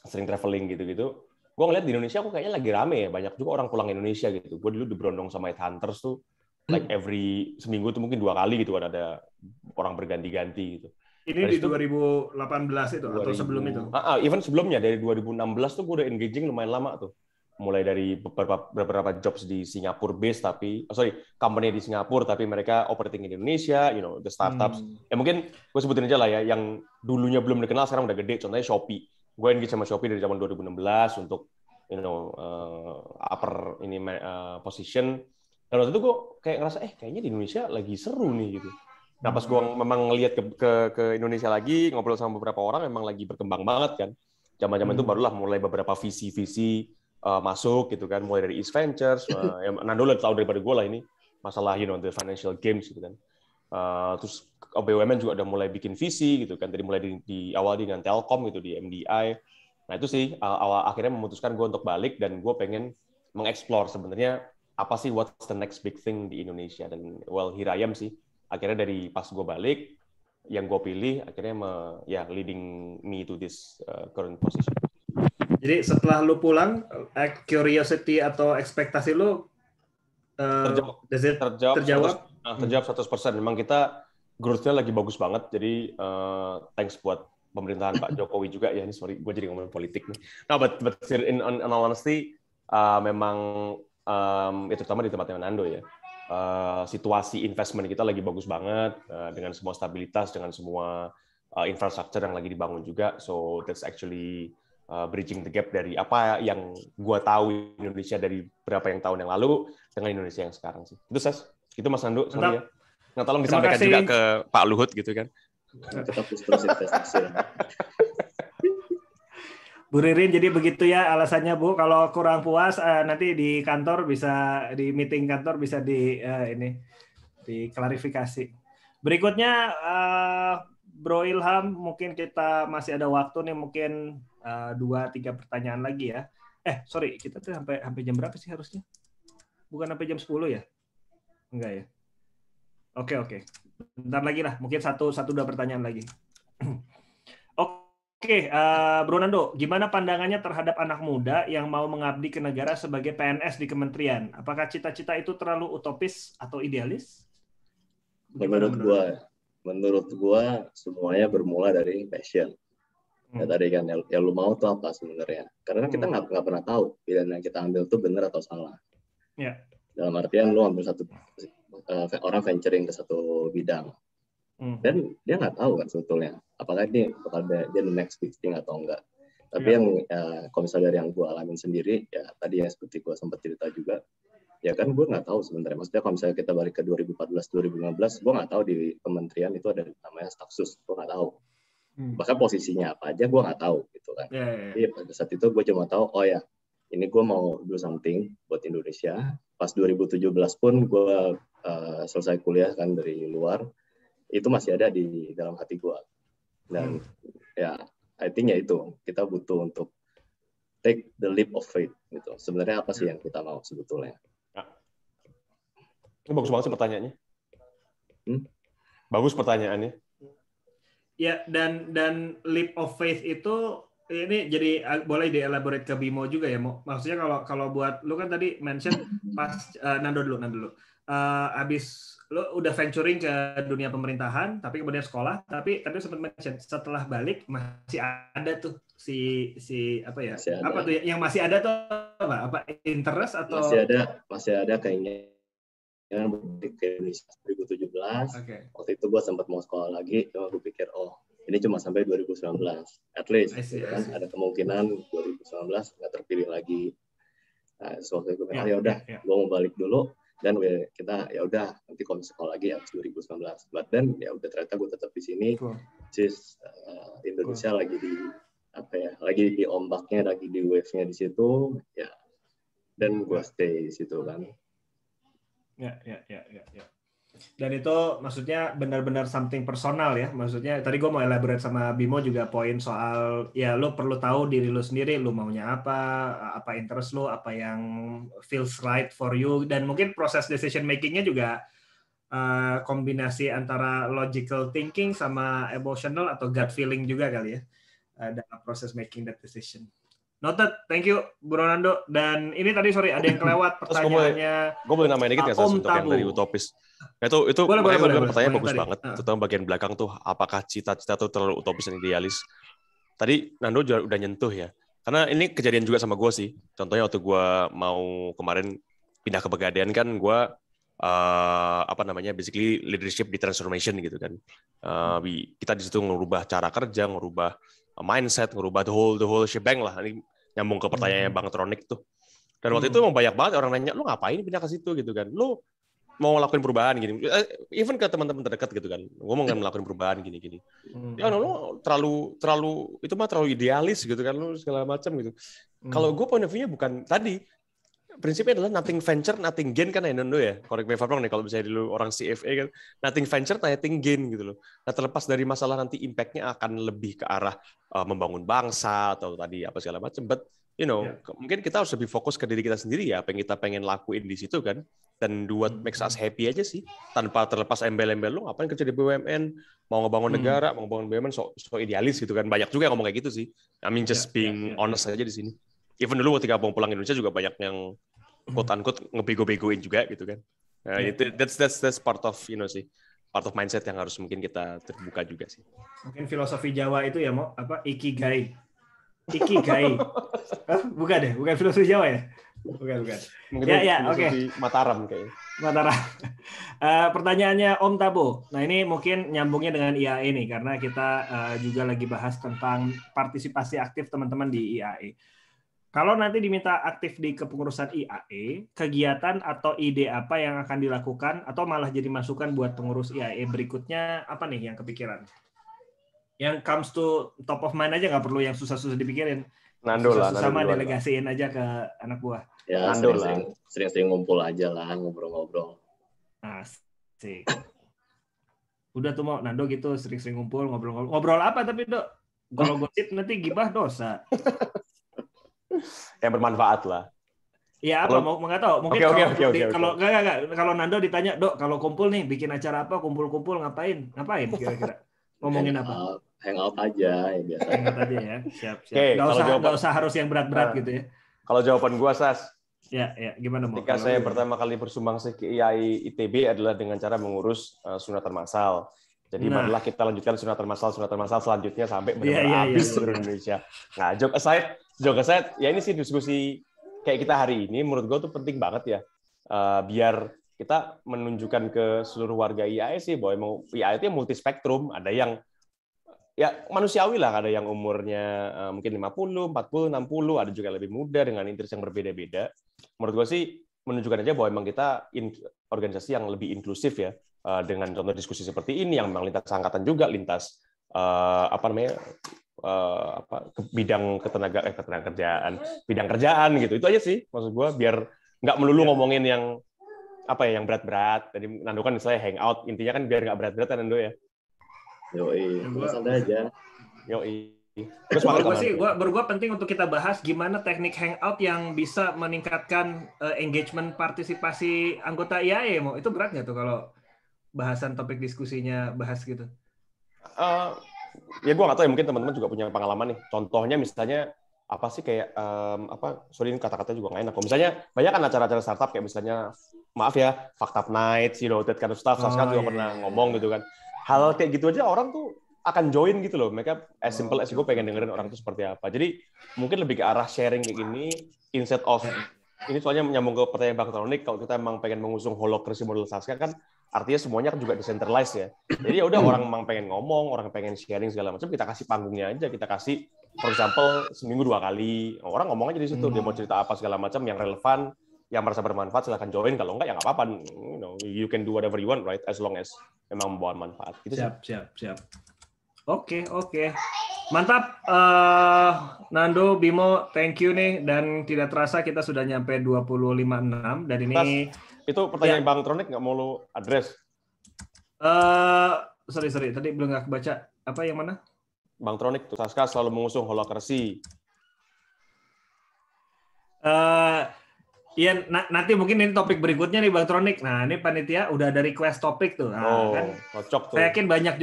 sering traveling gitu-gitu, gue ngeliat di Indonesia kok kayaknya lagi rame ya, banyak juga orang pulang Indonesia gitu. Gue dulu diberondong sama Headhunters tuh, like every seminggu tuh mungkin 2 kali gitu ada orang berganti-ganti gitu. Ini dari di 2018 itu atau sebelum itu? Even sebelumnya dari 2016 tuh gue udah engaging lumayan lama tuh. Mulai dari beberapa jobs di Singapura base tapi company di Singapura tapi mereka operating di Indonesia, the startups. Ya mungkin gue sebutin aja lah ya, yang dulunya belum dikenal sekarang udah gede, contohnya Shopee. Gue engage sama Shopee dari zaman 2016 untuk upper position. Dan waktu itu gue kayak ngerasa kayaknya di Indonesia lagi seru nih gitu. Nah pas gue memang ngelihat ke Indonesia lagi, ngobrol sama beberapa orang, memang lagi berkembang banget kan. Zaman-zaman itu barulah mulai beberapa visi-visi masuk gitu kan, mulai dari East Ventures, Nando lebih tahu daripada gue lah ini masalah the financial games gitu kan. Terus BUMN juga udah mulai bikin visi gitu kan, dari mulai di awal dengan Telkom gitu di MDI. Nah itu sih awal akhirnya memutuskan gue untuk balik, dan gue pengen mengeksplor sebenarnya apa sih what's the next big thing di Indonesia, dan here I am sih. Akhirnya dari pas gue balik, yang gue pilih akhirnya leading me to this current position. Jadi setelah lu pulang, curiosity atau ekspektasi lu terjawab? Terjawab 100%. Memang kita growth-nya lagi bagus banget. Jadi thanks buat pemerintahan Pak Jokowi juga ya. Ini sorry, gue jadi ngomongin politik nih. No, but in all honesty, memang terutama di tempatnya Nando ya. Situasi investment kita lagi bagus banget dengan semua stabilitas, dengan semua infrastruktur yang lagi dibangun juga. So that's actually bridging the gap dari apa yang gue tahu Indonesia dari berapa tahun yang lalu dengan Indonesia yang sekarang sih. Itu Mas Nando, sorry ya. Nah, tolong disampaikan juga ke Pak Luhut gitu kan. Kita terus investasi. Bu Ririn, jadi begitu ya alasannya Bu. Kalau kurang puas nanti di kantor bisa, di meeting kantor bisa diklarifikasi. Berikutnya Bro Ilham, mungkin kita masih ada waktu nih, mungkin 2-3 pertanyaan lagi ya. Sorry, kita tuh sampai jam berapa sih harusnya? Bukan sampai jam 10 ya? Enggak ya? Oke. Bentar lagi lah, mungkin 1-2 pertanyaan lagi. Oke, Bro Nando, gimana pandangannya terhadap anak muda yang mau mengabdi ke negara sebagai PNS di kementerian? Apakah cita-cita itu terlalu utopis atau idealis? Menurut gua semuanya bermula dari passion. Ya tadi kan yang lu mau tuh apa sebenarnya? Karena kita nggak pernah tahu pilihan yang kita ambil tuh benar atau salah. Yeah. Dalam artian lu ambil orang venturing ke satu bidang, dan dia nggak tahu kan sebetulnya apakah ini bakal dia the next big thing atau enggak. Tapi yang kalau misalnya dari yang gue alamin sendiri, ya tadi yang seperti gue sempat cerita juga, ya kan gue nggak tahu sebenarnya. Maksudnya kalau misalnya kita balik ke 2014-2015, gue nggak tahu di kementerian itu ada namanya staf sus, gue nggak tahu. Bahkan posisinya apa aja gue nggak tahu gitu kan. Jadi pada saat itu gue cuma tahu, oh ya ini gue mau do something buat Indonesia. Pas 2017 pun gue selesai kuliah kan dari luar, itu masih ada di dalam hati gue. Dan ya I think ya itu kita butuh untuk take the leap of faith gitu. Sebenarnya apa sih yang kita mau sebetulnya? Ini bagus banget sih pertanyaannya. Bagus pertanyaannya. Ya, dan leap of faith itu ini jadi boleh dielaborate ke Bimo juga ya, Mo. Maksudnya kalau buat lu kan tadi mention pas Nando dulu. Abis lu udah venturing ke dunia pemerintahan, tapi kemudian sekolah, tapi sempat mention setelah balik masih ada tuh si apa ya? Apa tuh yang masih ada tuh apa interest atau masih ada kayaknya ke Indonesia 2017. Waktu itu gue sempat mau sekolah lagi, cuma gue pikir ini cuma sampai 2019, at least kan ada kemungkinan 2019 nggak terpilih lagi. Nah, waktu itu ya udah, gue mau balik dulu dan kita ya udah nanti kalau sekolah lagi habis 2019. But then ya udah ternyata gue tetap di sini. Indonesia lagi di lagi di ombaknya, lagi di wave-nya di situ ya, dan gue stay di situ kan. Ya. Dan itu maksudnya benar-benar something personal ya. Maksudnya tadi gue mau elaborate sama Bimo juga poin soal ya lo perlu tahu diri lo sendiri, lo maunya apa interest lo, apa yang feels right for you, dan mungkin proses decision makingnya juga kombinasi antara logical thinking sama emotional atau gut feeling juga kali ya dalam proses making that decision. Noted, thank you Bro Nando. Dan ini tadi sorry ada yang kelewat pertanyaannya. Gue boleh nambahin dikit nggak Sas untuk yang dari utopis? Itu boleh, pertanyaan bagus banget. Terutama bagian belakang tuh, apakah cita-cita tuh terlalu utopis dan idealis? Tadi Nando udah nyentuh ya. Karena ini kejadian juga sama gue sih. Contohnya waktu gue mau kemarin pindah ke Pegadaian kan, gue basically leadership di transformation gitu kan. Kita di situ ngerubah cara kerja, ngerubah mindset, ngerubah the whole shebang lah. Ini nyambung ke pertanyaannya Bang Tronik tuh. Dan waktu itu emang banyak banget orang nanya, lu ngapain pindah ke situ gitu kan? Lu mau ngelakuin perubahan gini. Even ke teman-teman terdekat gitu kan. Gue mau ngelakuin perubahan gini-gini. Ya lu terlalu itu mah terlalu idealis gitu kan, lu segala macam gitu. Kalau gue point of view-nya bukan tadi. Prinsipnya adalah nothing venture, nothing gain kan Indo ya. Correct me if I'm wrong nih kalau misalnya dulu orang CFA kan, nothing venture, nothing gain gitu loh. Nah, terlepas dari masalah nanti impact-nya akan lebih ke arah membangun bangsa atau tadi apa segala macam, but mungkin kita harus lebih fokus ke diri kita sendiri ya, apa yang kita pengen lakuin di situ kan, dan do what makes us happy aja sih, tanpa terlepas embel-embel lu ngapain kerja di BUMN, mau ngebangun negara, mau ngebangun BUMN, so idealis gitu kan. Banyak juga yang ngomong kayak gitu sih. I mean just being honest aja di sini. Even dulu ketika mau pulang Indonesia juga banyak yang quote-unquote ngebego-begoin juga gitu kan. Nah, itu that's part of part of mindset yang harus mungkin kita terbuka juga sih. Mungkin filosofi Jawa itu ya mau apa ikigai. Bukan filosofi Jawa ya? Bukan. Mungkin oke. Mataram kayaknya. Mataram. Pertanyaannya Om Tabo. Nah, ini mungkin nyambungnya dengan IAE nih karena kita juga lagi bahas tentang partisipasi aktif teman-teman di IAE. Kalau nanti diminta aktif di kepengurusan IAE, kegiatan atau ide apa yang akan dilakukan atau malah jadi masukan buat pengurus IAE berikutnya apa nih yang kepikiran? Yang comes to top of mind aja, nggak perlu yang susah-susah dipikirin. Nando lah. Sama delegasiin aja ke anak buah. Ya, sering-sering ngumpul aja lah, ngobrol-ngobrol. Asik. Udah tuh mau Nando gitu sering-sering ngumpul, ngobrol-ngobrol. Ngobrol apa tapi Dok? Kalau gosip nanti gibah dosa. Yang bermanfaat lah. Ya apa mau nggak tahu mungkin kalau Nando ditanya Dok kalau kumpul nih bikin acara apa kumpul-kumpul ngapain kira-kira ngomongin apa? Hangout aja ya biasa. Hangout aja ya siap. Nggak usah harus yang berat-berat gitu ya. Kalau jawaban gua Sas. Ya gimana mau? Ketika saya pertama kali bersumbangsi ke IAI ITB adalah dengan cara mengurus sunatan massal. Jadi marilah kita lanjutkan sunatan massal selanjutnya sampai benar-benar habis seluruh Indonesia. Nah, joke aside, ya ini sih diskusi kayak kita hari ini menurut gue tuh penting banget ya. Biar kita menunjukkan ke seluruh warga IAE sih bahwa IAE itu multi spektrum, ada yang ya manusiawi lah, ada yang umurnya mungkin 50, 40, 60, ada juga yang lebih muda dengan interest yang berbeda-beda. Menurut gue sih menunjukkan aja bahwa emang kita organisasi yang lebih inklusif ya. Dengan contoh diskusi seperti ini yang memang lintas angkatan juga, lintas bidang ketenagakerjaan, bidang kerjaan gitu. Itu aja sih maksud gue, biar nggak melulu ngomongin yang yang berat-berat. Tadi Nando kan misalnya hangout, intinya kan biar nggak berat-berat kan Nando ya. Yoi, santai aja. Yoi. Terus menurut gue penting untuk kita bahas gimana teknik hangout yang bisa meningkatkan engagement partisipasi anggota IAE. Itu berat nggak tuh kalau bahasan topik diskusinya bahas gitu? Ya gue nggak tahu ya, mungkin teman-teman juga punya pengalaman nih. Contohnya misalnya apa sih kayak sorry ini kata-kata juga nggak enak. Misalnya banyak kan acara-acara startup kayak misalnya maaf ya Fucked Up Night, that kind of stuff. Saska juga pernah ngomong gitu kan. Hal kayak gitu aja orang tuh akan join gitu loh. Mereka as simple as gue pengen dengerin orang itu seperti apa. Jadi mungkin lebih ke arah sharing kayak gini instead of ini soalnya menyambung ke pertanyaan Bang Tronik. Kalau kita emang pengen mengusung holokrasi model Saska kan artinya semuanya kan juga decentralized ya. Jadi ya udah orang emang pengen ngomong, orang pengen sharing segala macam, kita kasih panggungnya aja, kita kasih for example seminggu 2 kali. Orang ngomong aja di situ, dia mau cerita apa segala macam yang relevan, yang merasa bermanfaat silahkan join, kalau enggak ya nggak apa-apa. You can do whatever you want right as long as memang membawa manfaat. Gitu siap. Oke. Mantap, Nando, Bimo, thank you nih, dan tidak terasa kita sudah nyampe 25.6 dan ini Itu pertanyaan Bang Tronik nggak mau lu address? Sorry, tadi belum nggak kebaca. Apa yang mana? Bang Tronik, Saska selalu mengusung holokrasi. Iya, nanti mungkin ini topik berikutnya nih Bang Tronik. Nah, ini panitia udah ada request topik tuh. Nah, kan cocok tuh. Saya yakin banyak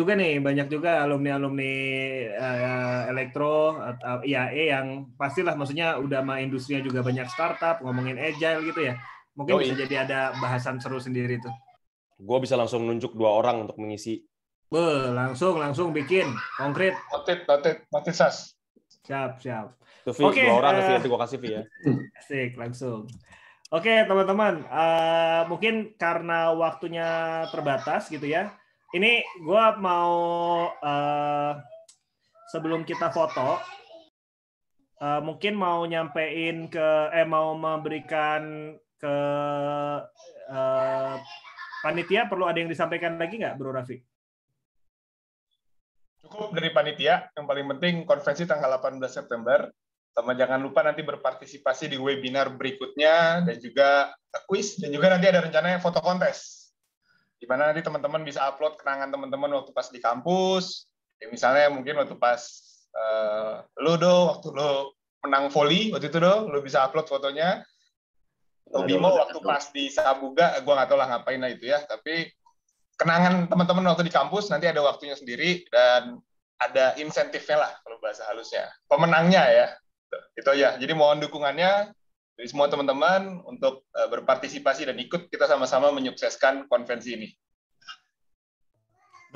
juga alumni elektro atau IAE yang pastilah maksudnya udah sama industrinya juga banyak startup, ngomongin agile gitu ya. Mungkin bisa jadi ada bahasan seru sendiri tuh. Gue bisa langsung nunjuk 2 orang untuk mengisi. Langsung bikin konkret. Notit Sas. Siap. Oke, 2 orang nanti gue kasih ya. Asik, langsung. Oke, teman-teman. Mungkin karena waktunya terbatas gitu ya. Ini gue mau sebelum kita foto, mungkin mau mau memberikan ke panitia. Perlu ada yang disampaikan lagi nggak, Bro Rafi? Cukup dari panitia. Yang paling penting konferensi tanggal 18 September. Sama jangan lupa nanti berpartisipasi di webinar berikutnya dan juga kuis dan juga nanti ada rencananya foto kontes. Di mana nanti teman-teman bisa upload kenangan teman-teman waktu pas di kampus. Ya, misalnya mungkin waktu pas waktu lo menang volley waktu itu lo bisa upload fotonya. Atau Bimo waktu pas di Sabuga, gue nggak tahu lah ngapain lah itu ya. Tapi kenangan teman-teman waktu di kampus nanti ada waktunya sendiri dan ada insentifnya lah kalau bahasa halusnya. Pemenangnya ya. Itu aja. Jadi mohon dukungannya dari semua teman-teman untuk berpartisipasi dan ikut kita sama-sama menyukseskan konvensi ini.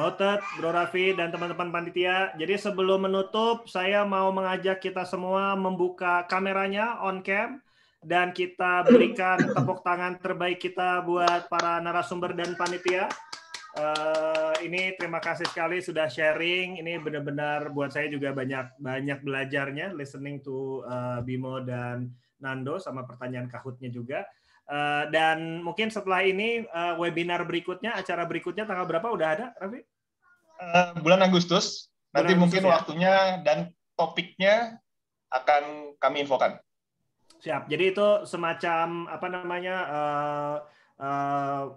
Noted, Bro Raffi dan teman-teman panitia. Jadi sebelum menutup, saya mau mengajak kita semua membuka kameranya on cam dan kita berikan tepuk tangan terbaik kita buat para narasumber dan panitia. Ini terima kasih sekali sudah sharing. Ini benar-benar buat saya juga banyak belajarnya, listening to Bimo dan Nando sama pertanyaan Kahutnya juga. Dan mungkin setelah ini webinar berikutnya, acara berikutnya tanggal berapa udah ada, Raffi? Bulan Agustus. Nanti Bulan mungkin Agustus, ya? waktunya dan topiknya akan kami infokan. Siap. Jadi itu semacam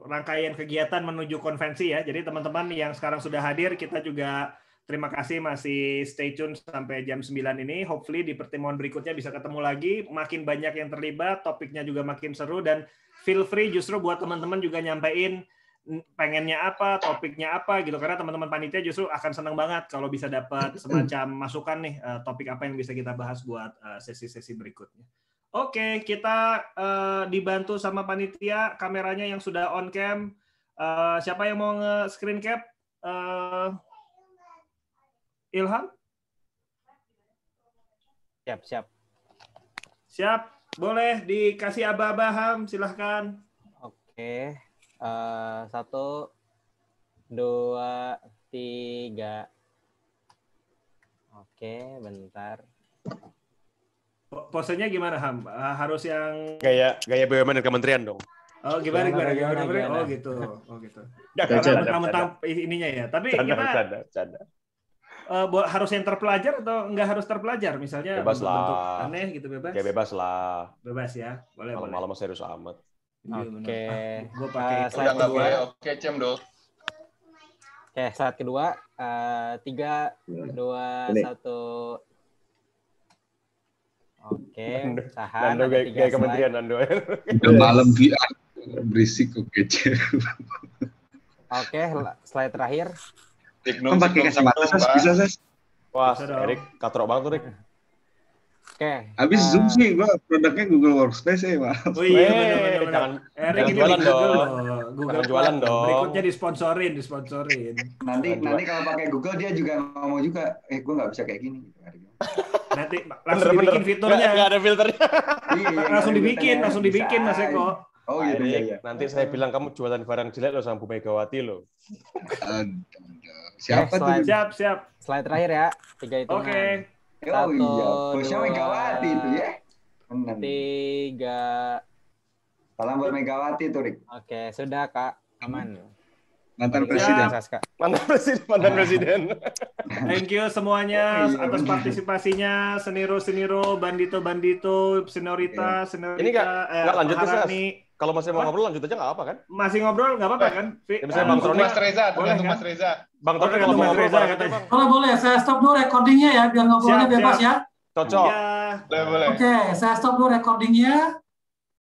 rangkaian kegiatan menuju konvensi ya. Jadi teman-teman yang sekarang sudah hadir, kita juga terima kasih masih stay tune sampai jam 9 ini. Hopefully di pertemuan berikutnya bisa ketemu lagi. Makin banyak yang terlibat, topiknya juga makin seru, dan feel free justru buat teman-teman juga nyampein pengennya apa, topiknya apa gitu. Karena teman-teman panitia justru akan senang banget kalau bisa dapat semacam masukan nih, topik apa yang bisa kita bahas buat sesi-sesi berikutnya. Oke, kita dibantu sama panitia, kameranya yang sudah on cam. Siapa yang mau nge-screen cap? Ilham? Siap. Boleh dikasih aba-aba, Ham. Silahkan. Oke. 1, 2, 3. Oke, bentar. Posenya gimana, Ham? Harus yang gaya BUMN dan kementerian dong. Oh, gimana? Oh, gitu. Mentang-mentang ininya ya. Tapi kita canda. Harus yang terpelajar atau enggak harus terpelajar? Misalnya bebas bentuk lah. Aneh gitu, bebas. Ya bebas lah. Bebas ya. Boleh. Malam-malam serius amat. Oke. Gue pakai udah nggak boleh. Oke, Cemdo. Oke, slide kedua. 3, 2, 1. Oke, tahan. Nando kayak kementerian Nando. Malam VR berisik kok kece. Oke, slide terakhir. Kamu pakai kacamata bisa Sas? Wah, Erik katrok banget tuh, Erik. Oke. Habis Zoom sih, gua produknya Google Workspace ya, maaf. Oh iya, benar. Jangan jualan dong. Google Jualan dong. Berikutnya disponsorin. Nanti kalau pakai Google dia juga ngomong juga, gua nggak bisa kayak gini. Nanti langsung dibikin fiturnya. Nggak ada filternya. Langsung dibikin Mas Eko. Oh gitu ya. Nanti saya bilang kamu jualan barang jelek lo sama Bu Megawati lo. Siapa tuh? Siap. Slide terakhir ya. 3 hitungan. Oke. Oh iya, bosnya Megawati itu ya. 3. Salam buat Megawati tuh, Rik. Oke, sudah Kak. Aman. Mantan presiden. Mantan presiden. Thank you semuanya atas partisipasinya, Seniro, Bandito, Senorita, Ini nggak lanjut Maharani. Kalau masih mau ngobrol lanjut aja nggak apa kan? Masih ngobrol nggak apa-apa kan? Ya, misalnya Bang Troni, Mas Reza, boleh tergantung kan? Mas Reza. Bang Troni Oke, kalau mau Mas ngobrol Reza Bang, katanya. Bang. Kalau boleh, saya stop dulu recordingnya ya, biar ngobrolnya Siap, bebas siap. ya. Cocok. Ya. Boleh. Oke, saya stop dulu recordingnya.